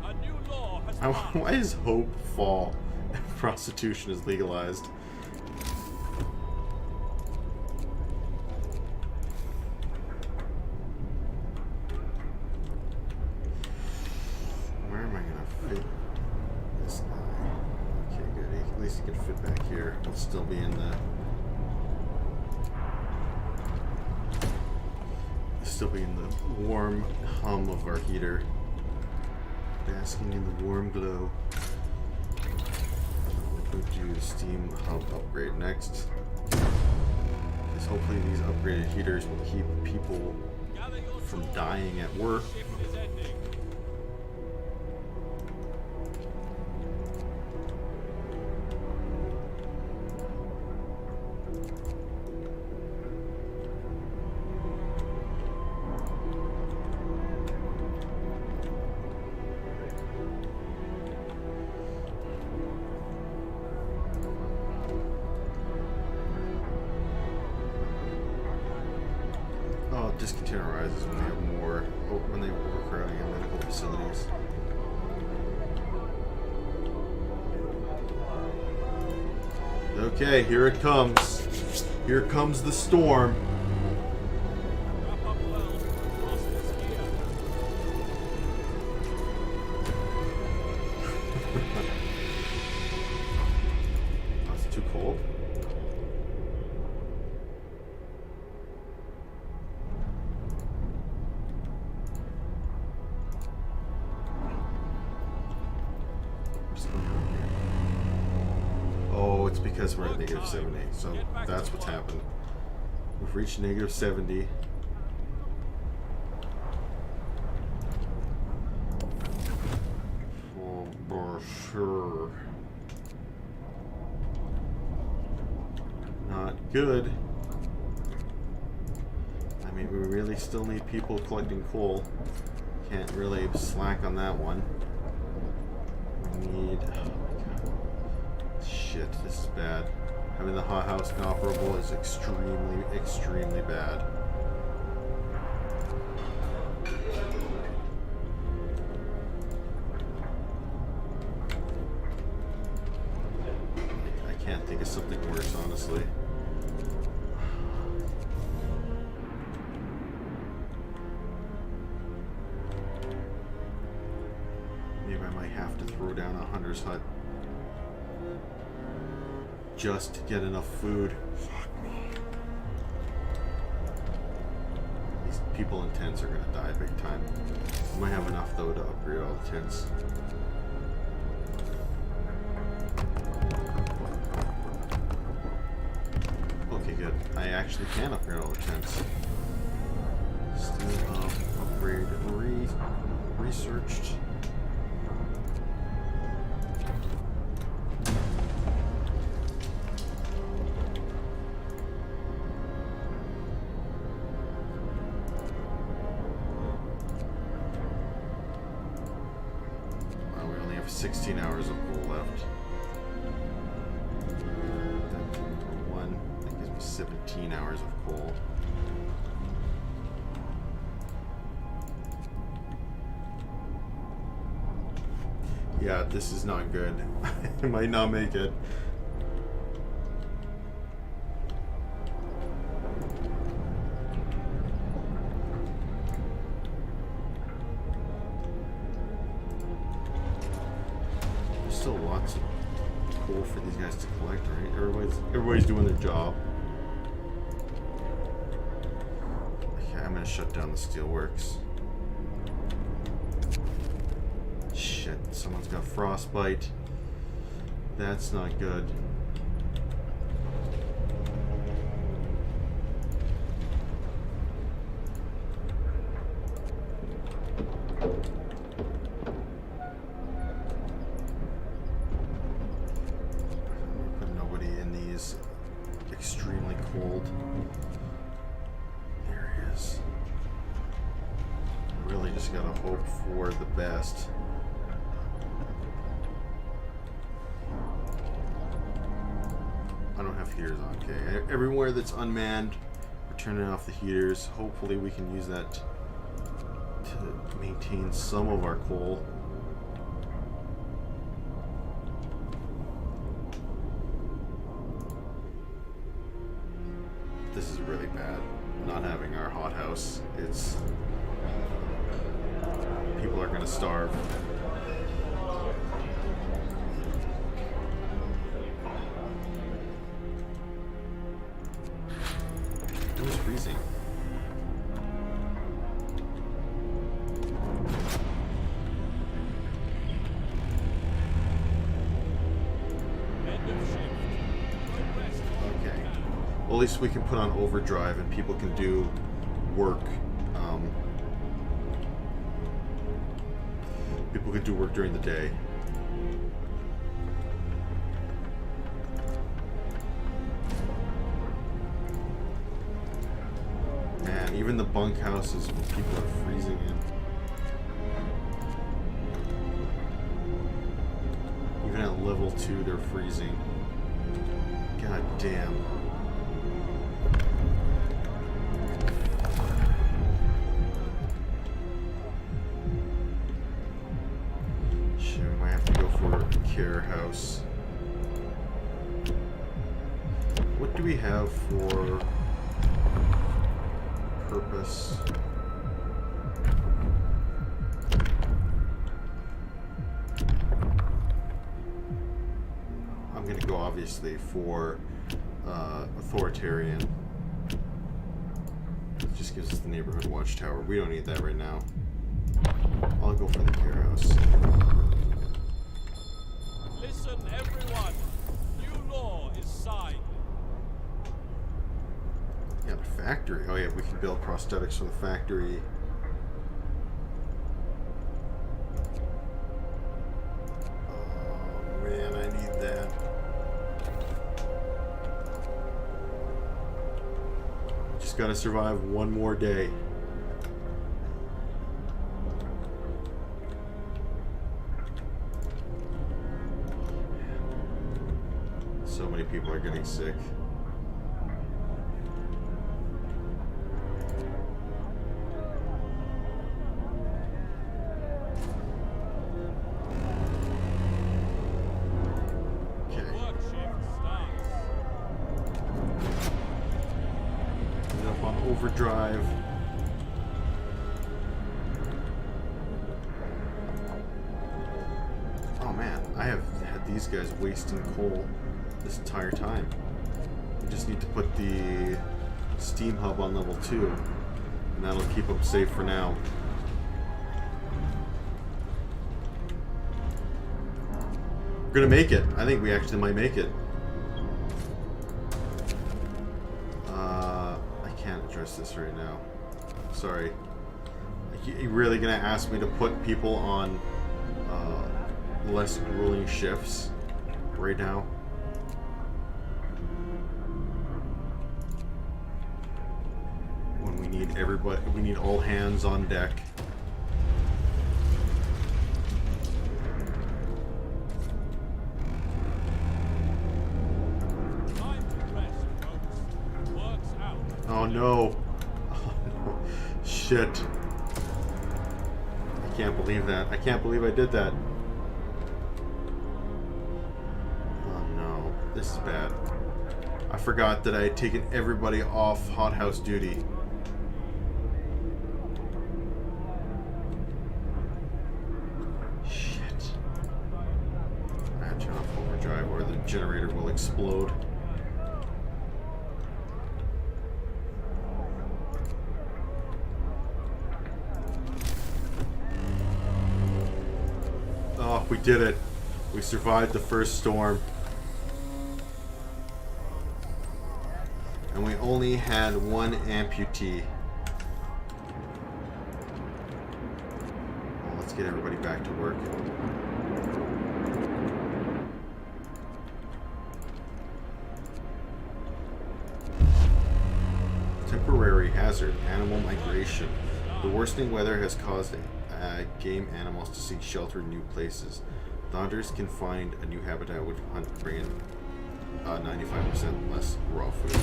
A new law has Why does hope fall if prostitution is legalized? Where am I gonna fit this guy? Okay, good. At least he can fit back here. He'll still be in the. Still be in the warm hum of our heater. Basking in the warm glow. We'll do the steam hub upgrade next. Because hopefully these upgraded heaters will keep people from dying at work. shift is ending. Oh, discontainerizes when they have more, when they overcrowding in medical facilities. Okay, here it comes. Here comes the storm. Wrap up well. Frost is here. Oh, it's too cold. Oh, it's because we're at negative 70, so that's what's happened. We've reached negative 70. good. I mean, we really still need people collecting coal. Can't really slack on that one. We need... Oh my god. Shit, this is bad. Having the hothouse inoperable is extremely, extremely bad. I can't think of something worse, honestly. Maybe I might have to throw down a hunter's hut just to get enough food. Fuck me. These people in tents are gonna die big time. I might have enough though to upgrade all the tents. Okay, good. I actually can upgrade all the tents. Still upgrade researched. We only have 16 hours of coal left. That gives me 17 hours of coal. Yeah, this is not good. I might not make it. There's still lots of coal for these guys to collect, right? Everybody's doing their job. Okay, I'm gonna shut down the steelworks. Shit, someone's got frostbite. That's not good. Put nobody in these extremely cold areas. Really just gotta hope for the best. I don't have heaters on, okay. Everywhere that's unmanned, we're turning off the heaters. Hopefully we can use that to maintain some of our coal. This is really bad, not having our hothouse. It's... people are gonna starve. It was freezing. End of shift. Progress. Okay. Well, at least we can put on overdrive and people can do work. People can do work during the day. Man, even the bunkhouses when people are freezing in. Even at level 2, they're freezing. God damn. Shit, we might have to go for a care house. What do we have for purpose? I'm gonna go obviously for authoritarian. It just gives us the neighborhood watchtower. We don't need that right now. I'll go for the care house. Listen, everyone. New law is signed. Yeah, the factory. Oh yeah, we can build prosthetics for the factory. Oh man, I need that. Just gotta survive one more day. So many people are getting sick. Overdrive. Oh man, I have had these guys wasting coal this entire time. We just need to put the steam hub on level 2, and that'll keep them safe for now. We're gonna make it. I think we actually might make it. This right now. Sorry. You really gonna ask me to put people on less grueling shifts right now? When we need everybody, we need all hands on deck. Oh no. Oh no. Shit. I can't believe that. I can't believe I did that. Oh no. This is bad. I forgot that I had taken everybody off hothouse duty. Shit. I have to turn off overdrive or the generator will explode. Oh, we did it. We survived the first storm. And we only had one amputee. Well, let's get everybody back to work. Temporary hazard, animal migration. The worsening weather has caused game animals to seek shelter in new places. The hunters can find a new habitat which hunt bring in 95% less raw food.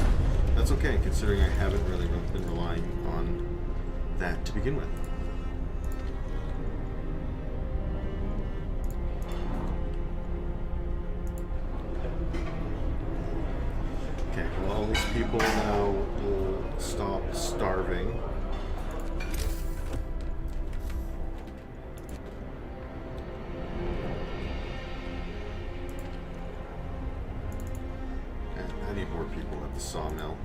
That's okay, considering I haven't really been relying on that to begin with. Okay, well, all these people now will stop starving. The sawmill.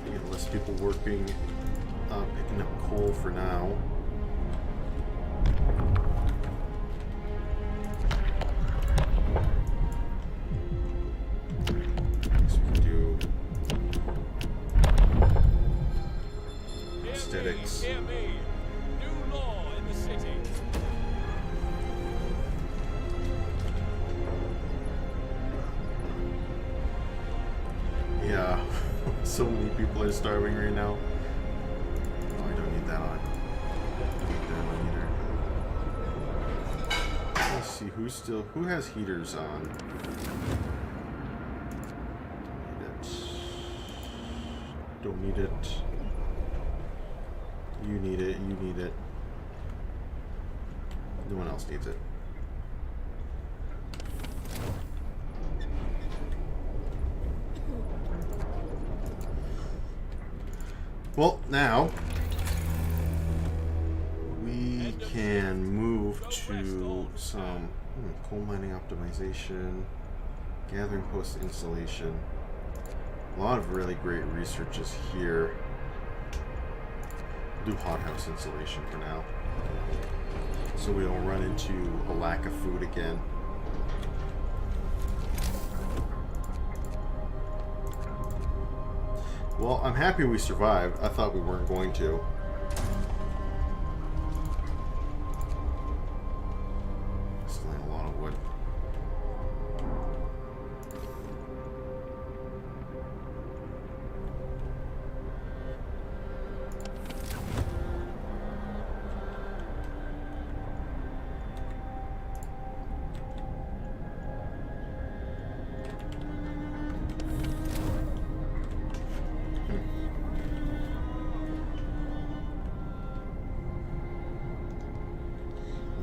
Get less people working, picking up coal for now. So we can do aesthetics. Hear me. New law in the city. Yeah, so many people are starving right now. Oh, I don't need that on. Don't need that on either. Let's see who has heaters on. Don't need it. You need it. You need it. No one else needs it. Well, now we can move to some coal mining optimization, gathering post installation. A lot of really great researches here. Do hothouse installation for now, so we don't run into a lack of food again. Well, I'm happy we survived. I thought we weren't going to. Still a lot of wood.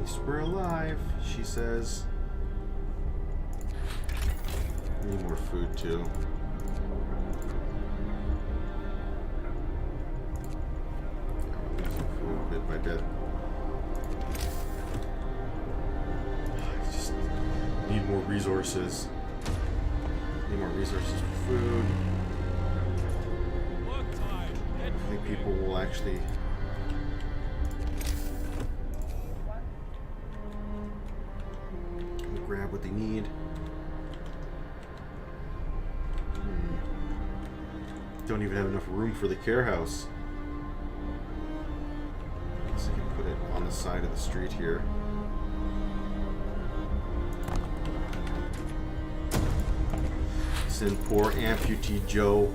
least we're alive, she says. Need more food too. I'm losing food bit by bit. I just need more resources. Need more resources for food. Work time. Get I think people will actually grab what they need. Don't even have enough room for the care house. I guess I can put it on the side of the street here. Send poor amputee Joe.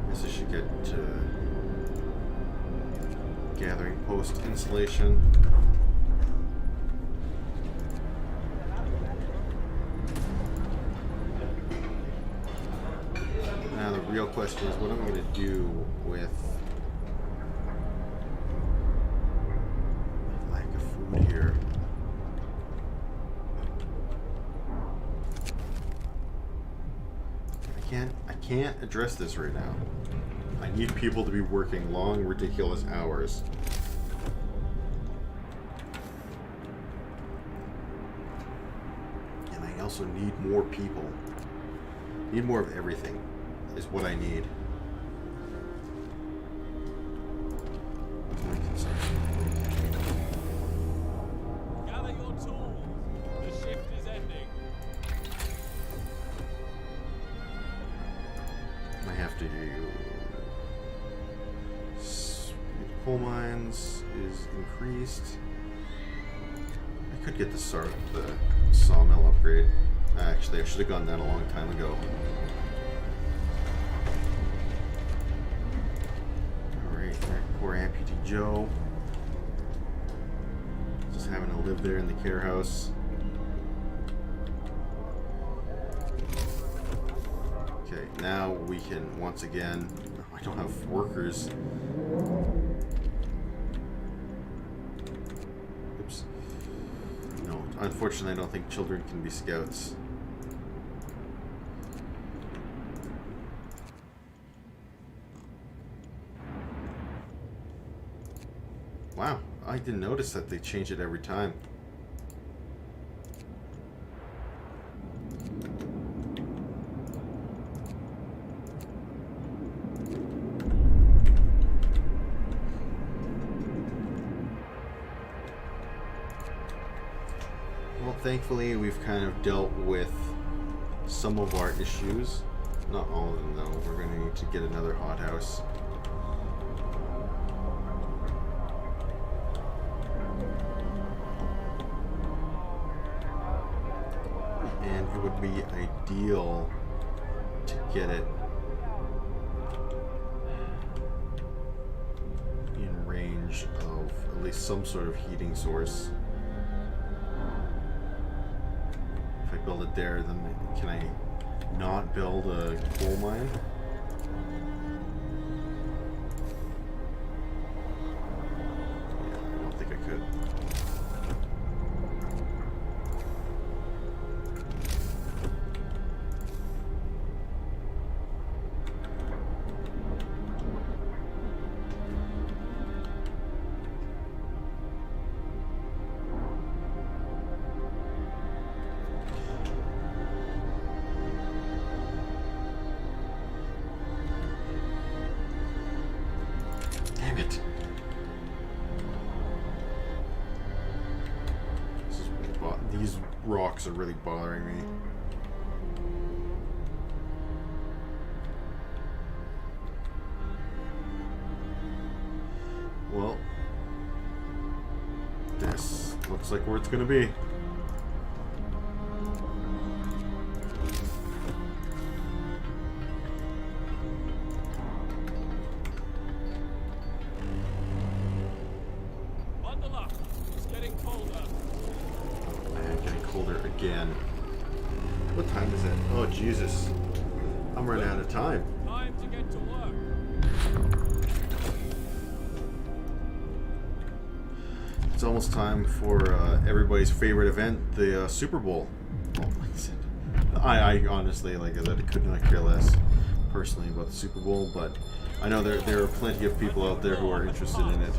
Guess I should get gathering post installation. Now the real question is what I'm going to do with lack of food here. I can't address this right now. I need people to be working long, ridiculous hours. And I also need more people. Need more of everything is what I need. gather your tools. The shift is ending. I have to do coal mines is increased. I could get the sawmill upgrade. Actually, I should have gotten that a long time ago. Alright, poor amputee Joe. Just having to live there in the care house. Okay, now we can once again. I don't have workers. Oops. No, unfortunately, I don't think children can be scouts. Wow, I didn't notice that they change it every time. Well, thankfully, we've kind of dealt with some of our issues. Not all of them, though. We're going to need to get another hothouse. And it would be ideal to get it in range of at least some sort of heating source. If I build it there, then can I not build a coal mine? Yeah, I don't think I could. Damn it. These rocks are really bothering me. Well, this looks like where it's gonna be. Bundle up. It's getting colder. I am getting colder again. What time is it? Oh, Jesus. I'm running out of time. Time to get to work. It's almost time for everybody's favorite event, the Super Bowl. Well, like I said, I honestly, like I said, I could not care less personally about the Super Bowl, but I know there are plenty of people out there who are interested in it.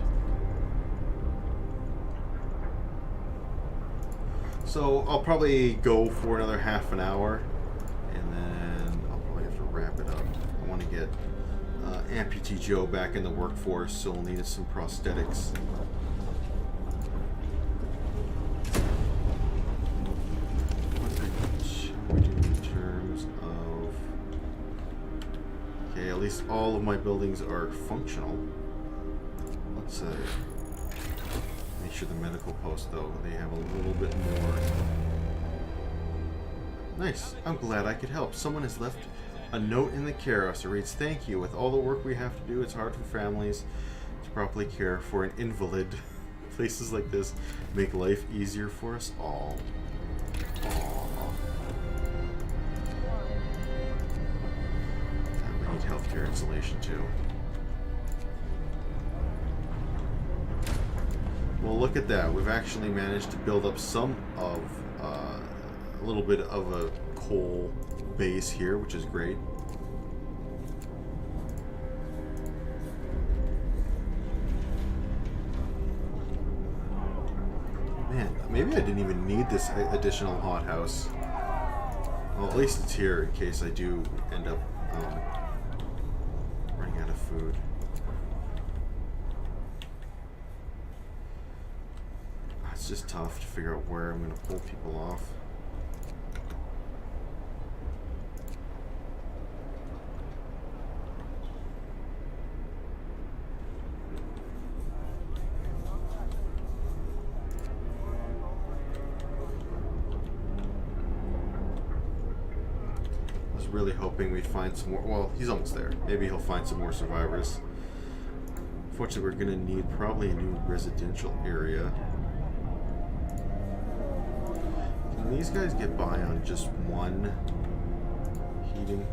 So I'll probably go for another half an hour, and then I'll probably have to wrap it up. I want to get Amputee Joe back in the workforce, so we'll need some prosthetics. At least all of my buildings are functional. Let's make sure the medical post, though, they have a little bit more. Nice. I'm glad I could help. Someone has left a note in the carousel. It reads, "Thank you. With all the work we have to do, it's hard for families to properly care for an invalid. Places like this make life easier for us all." Aww. Healthcare insulation too. Well, look at that. We've actually managed to build up some of a little bit of a coal base here, which is great. Man, maybe I didn't even need this additional hothouse. Well, at least it's here in case I do end up running out of food. It's just tough to figure out where I'm going to pull people off. Really hoping we find some more. Well, he's almost there. Maybe he'll find some more survivors. Unfortunately, we're going to need probably a new residential area. Can these guys get by on just one heating?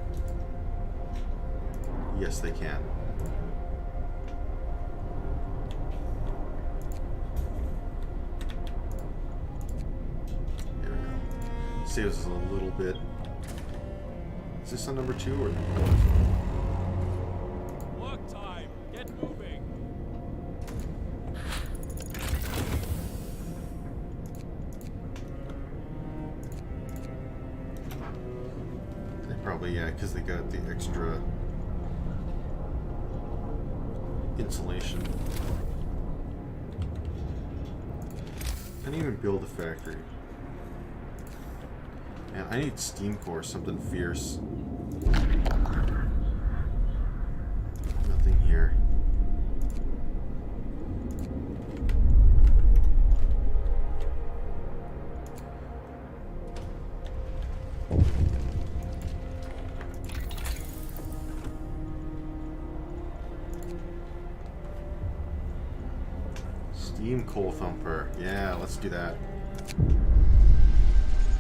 Yes, they can. There we go. Saves us a little bit. Is this on number 2 or number 1? Work time. Get moving. They probably, yeah, because they got the extra insulation. I didn't even build a factory. Man, I need steam core, something fierce. Nothing here. Steam coal thumper. Yeah, let's do that.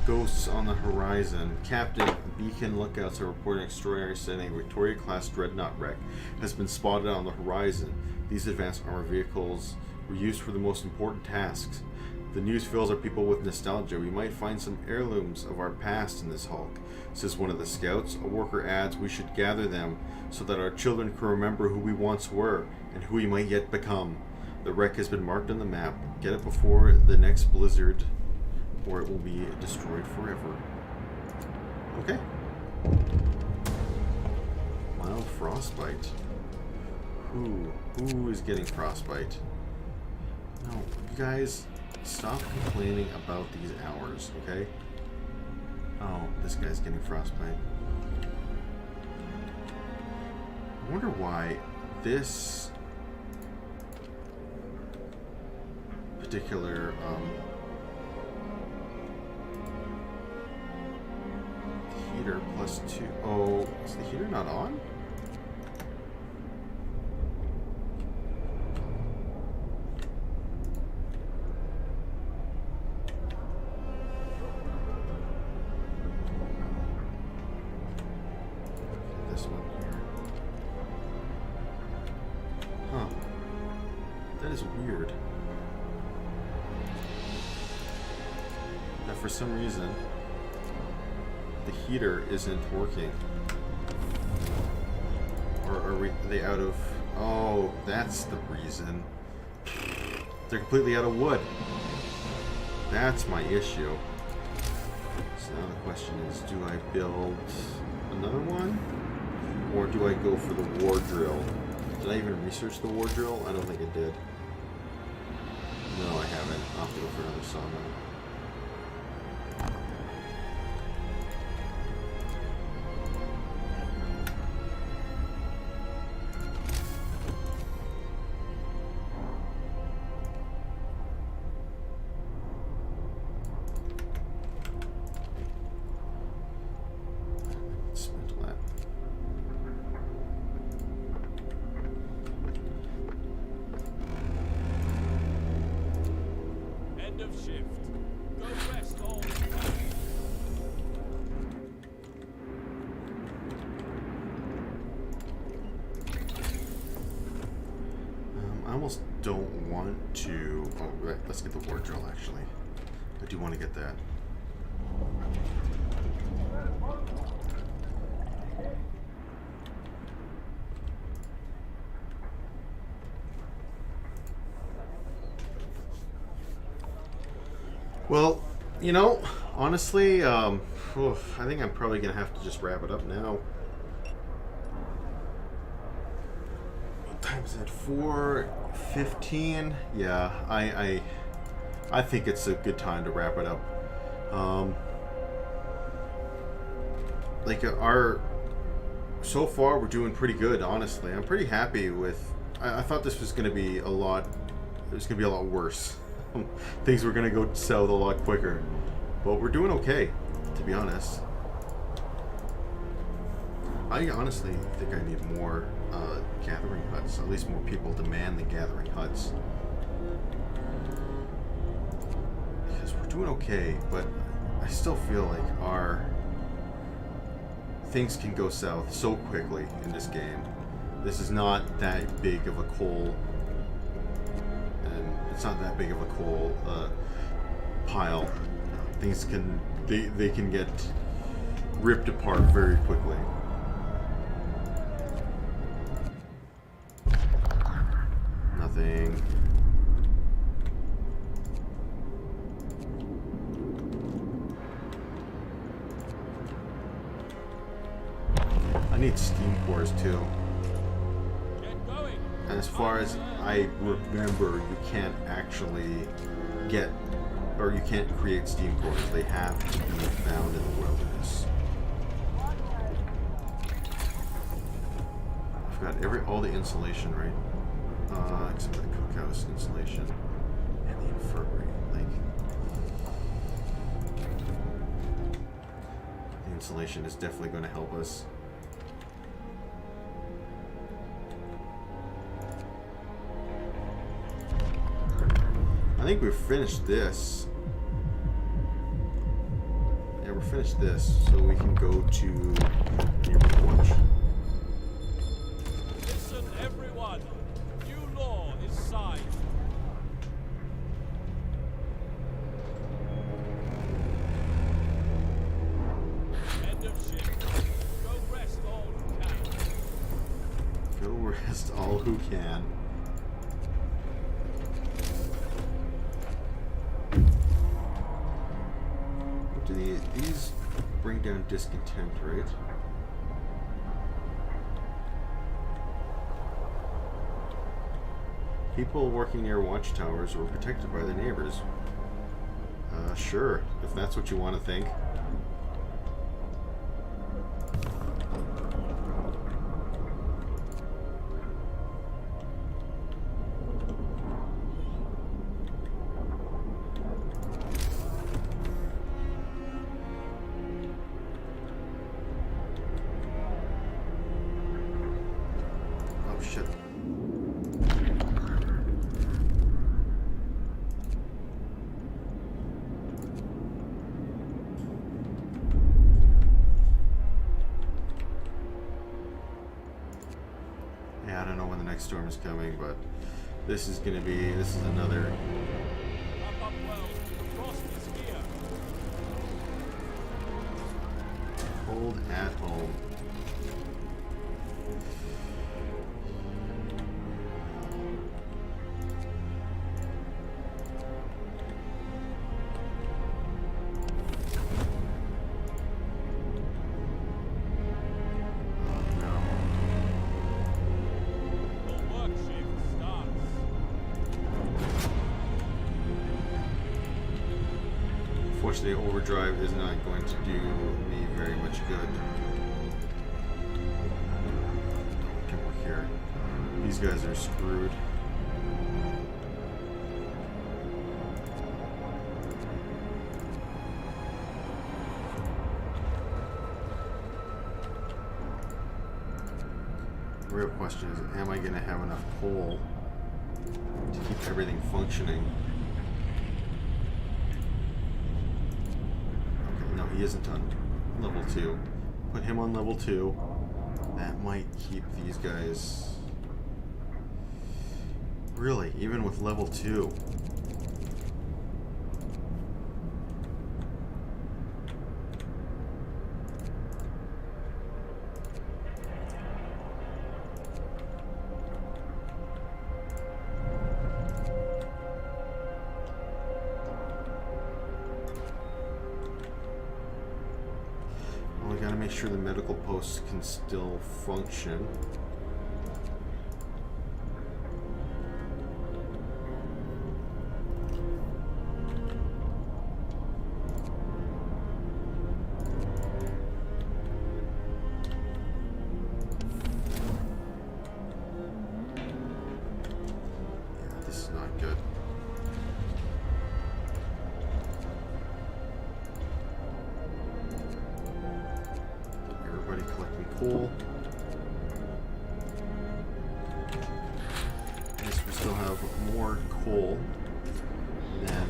Ghosts on the horizon. Captain, beacon lookouts are reporting extraordinary sighting. A Victoria-class dreadnought wreck has been spotted on the horizon. These advanced armor vehicles were used for the most important tasks. The news fills our people with nostalgia. We might find some heirlooms of our past in this hulk, says one of the scouts. A worker adds, we should gather them so that our children can remember who we once were and who we might yet become. The wreck has been marked on the map. Get it before the next blizzard, or it will be destroyed forever. Okay. Mild frostbite. Who is getting frostbite? No, you guys, stop complaining about these hours, okay? Oh, this guy's getting frostbite. I wonder why this particular heater +2. Oh, is the heater not on? That is weird. That for some reason the heater isn't working. Or are they out of... Oh, that's the reason. They're completely out of wood. That's my issue. So now the question is, do I build another one? Or do I go for the war drill? Did I even research the war drill? I don't think I did. No, I haven't. I'll have to go for another sawmill. End of shift. Go rest all you can. I almost don't want to... Oh, right, let's get the war drill, actually. I do want to get that. Well, you know, honestly, I think I'm probably going to have to just wrap it up now. What time is it? 4:15? Yeah, I think it's a good time to wrap it up. So far we're doing pretty good, honestly. I'm pretty happy with... I thought this was going to be a lot... It was going to be a lot worse. Things were going to go south a lot quicker. But we're doing okay, to be honest. I honestly think I need more gathering huts. At least more people demand the gathering huts. Because we're doing okay, but I still feel like our... Things can go south so quickly in this game. This is not that big of a coal... It's not that big of a coal pile. Things can they can get ripped apart very quickly. Nothing. I need steam cores too. And as far as I remember, you can't actually get, or you can't create steam cores. They have to be found in the wilderness. I've got all the insulation, right? Except for the cookhouse insulation and the infirmary. The insulation is definitely going to help us. I think we've finished this. Yeah, we're finished this, so we can go to neighborhood watch. Listen, everyone. New law is signed. End of shift. Go rest all who can. Go rest all who can. These bring down discontent, right? People working near watchtowers were protected by their neighbors. Sure, if that's what you want to think. Storm is coming, but This is another. Wrap up well. Frost is here. Cold at home. The work shift starts. Unfortunately, overdrive is not going to do me very much good. No, can work here. These guys are screwed. The real question is, am I going to have enough coal to keep everything functioning? Okay, no, he isn't on level 2. Put him on level 2. That might keep these guys... Really, even with level 2. We gotta make sure the medical posts can still function. Yeah, this is not good. Everybody collecting coal. Yes, we still have more coal than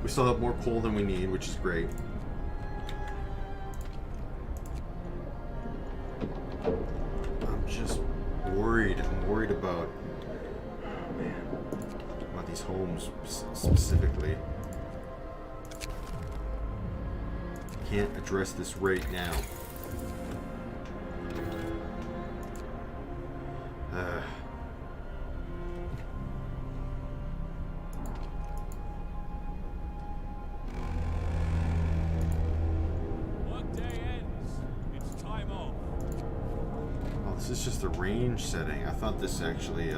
we still have more coal than we need, which is great. I'm just worried. I'm worried about, oh man, about these homes specifically. Can't address this right now. Workday ends. It's time off. Oh, this is just the range setting. I thought this actually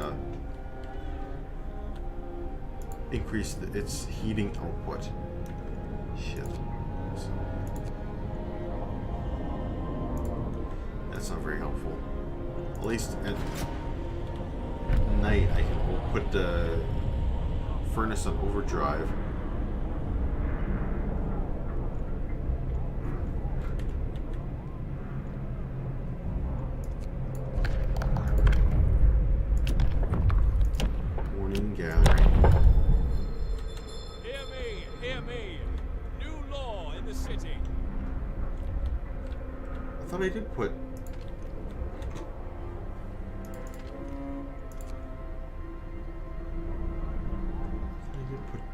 increased its heating output. Shit. That's not very helpful. At least at night I can put the furnace on overdrive. Morning gathering. Hear me, hear me. New law in the city. I thought I did put...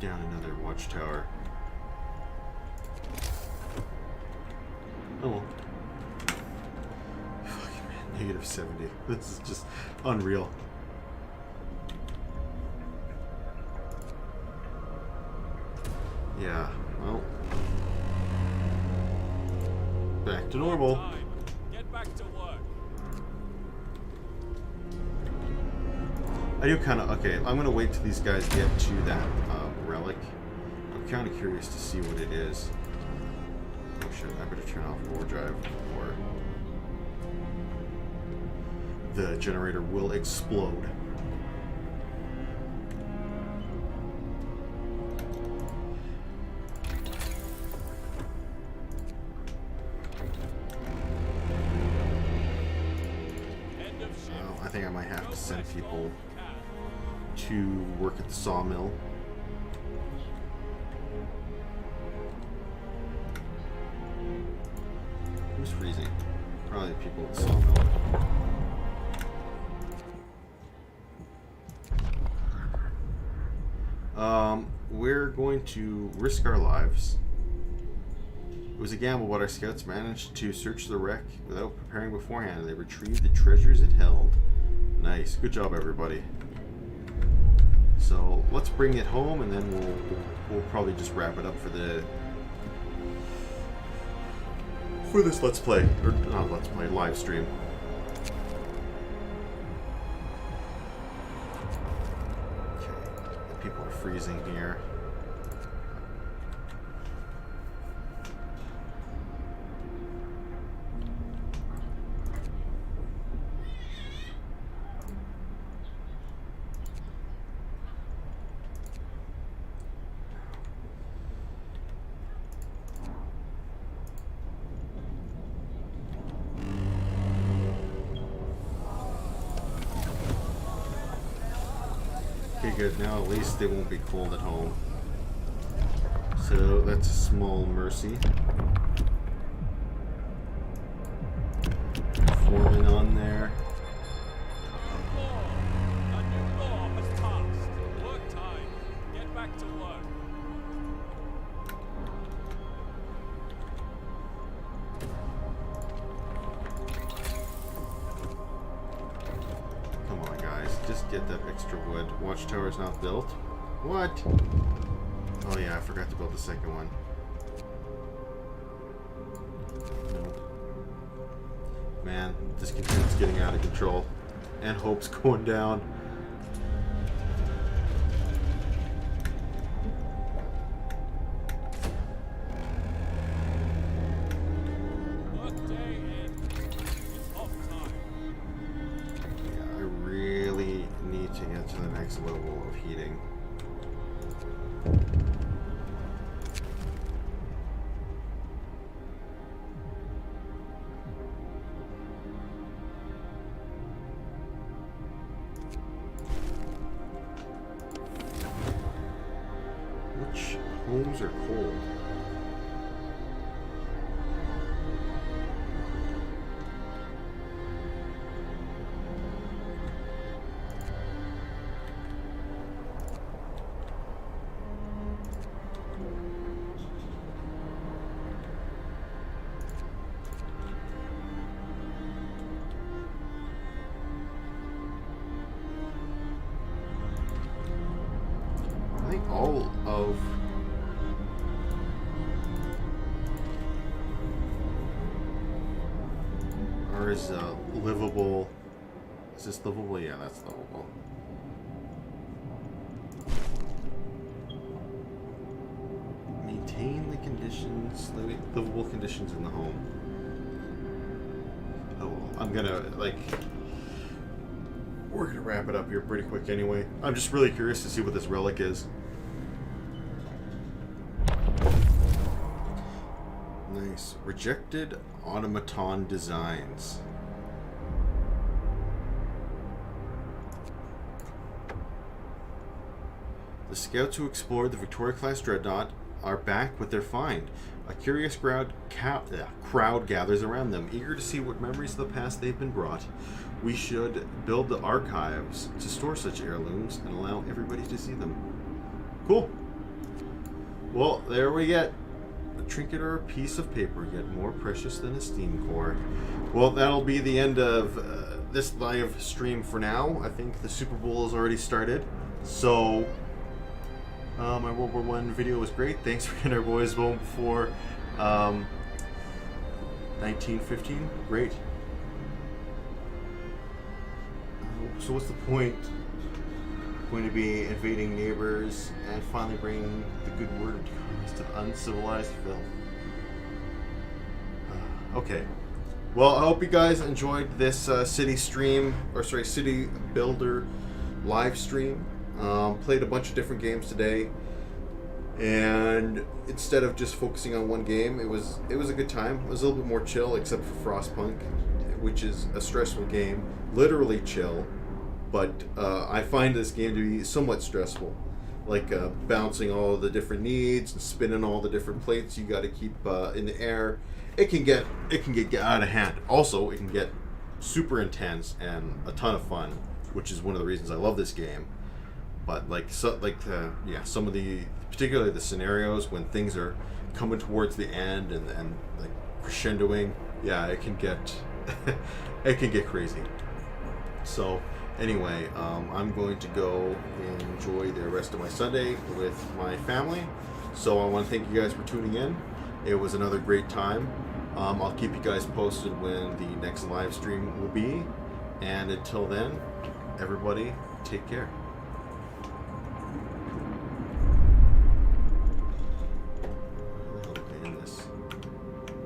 down another watchtower. Oh well. Fucking man, negative 70. This is just unreal. Yeah, well. Back to normal. Time. Get back to work. I do kind of... Okay, I'm going to wait till these guys get to that relic. I'm kind of curious to see what it is. Oh shit, I better turn off overdrive or the generator will explode. End of shift. Well, I think I might have to send people to work at the sawmill. Who's freezing? Probably the people at the sawmill. going to risk our lives. It was a gamble, but our scouts managed to search the wreck without preparing beforehand, and they retrieved the treasures it held. Nice. Good job, everybody. So let's bring it home, and then we'll probably just wrap it up for this Let's Play, or not Let's Play, live stream. Okay, the people are freezing here. Okay, good. Now at least they won't be cold at home. So that's a small mercy. Forming on there. A new law has passed. Work time. Get back to work. Come on, guys. Just get that extra wood. Watchtower's not built. What? Oh yeah, I forgot to build the second one. Nope. Man, discontent's getting out of control. And hope's going down. Work day ends. It's off time. Yeah, I really need to get to the next level of heating. Which homes are cold? I think all of ours livable. Is this livable? Yeah, that's livable. Maintain the conditions, livable conditions in the home. Oh, well, I'm gonna we're gonna wrap it up here pretty quick anyway. I'm just really curious to see what this relic is. Nice. Rejected automaton designs. The scouts who explored the Victoria-class dreadnought are back with their find. A curious crowd gathers around them, eager to see what memories of the past they've been brought. We should build the archives to store such heirlooms and allow everybody to see them. Cool. Well, there we get a trinket or a piece of paper, yet more precious than a steam core. Well, that'll be the end of this live stream for now. I think the Super Bowl has already started. So, my World War I video was great. Thanks for getting our boys home before 1915. Great. So what's the point? Going to be invading neighbors and finally bringing the good word of DaComrade to uncivilized filth. Okay. Well, I hope you guys enjoyed this city builder live stream. Played a bunch of different games today, and instead of just focusing on one game, it was a good time. It was a little bit more chill, except for Frostpunk, which is a stressful game, literally chill. But I find this game to be somewhat stressful, like bouncing all the different needs and spinning all the different plates you got to keep in the air. It can get out of hand. Also, it can get super intense and a ton of fun, which is one of the reasons I love this game. But some of the particularly the scenarios when things are coming towards the end and like crescendoing. Yeah, it can get it can get crazy. So anyway, I'm going to go and enjoy the rest of my Sunday with my family. So I want to thank you guys for tuning in. It was another great time. I'll keep you guys posted when the next live stream will be. And until then, everybody, take care.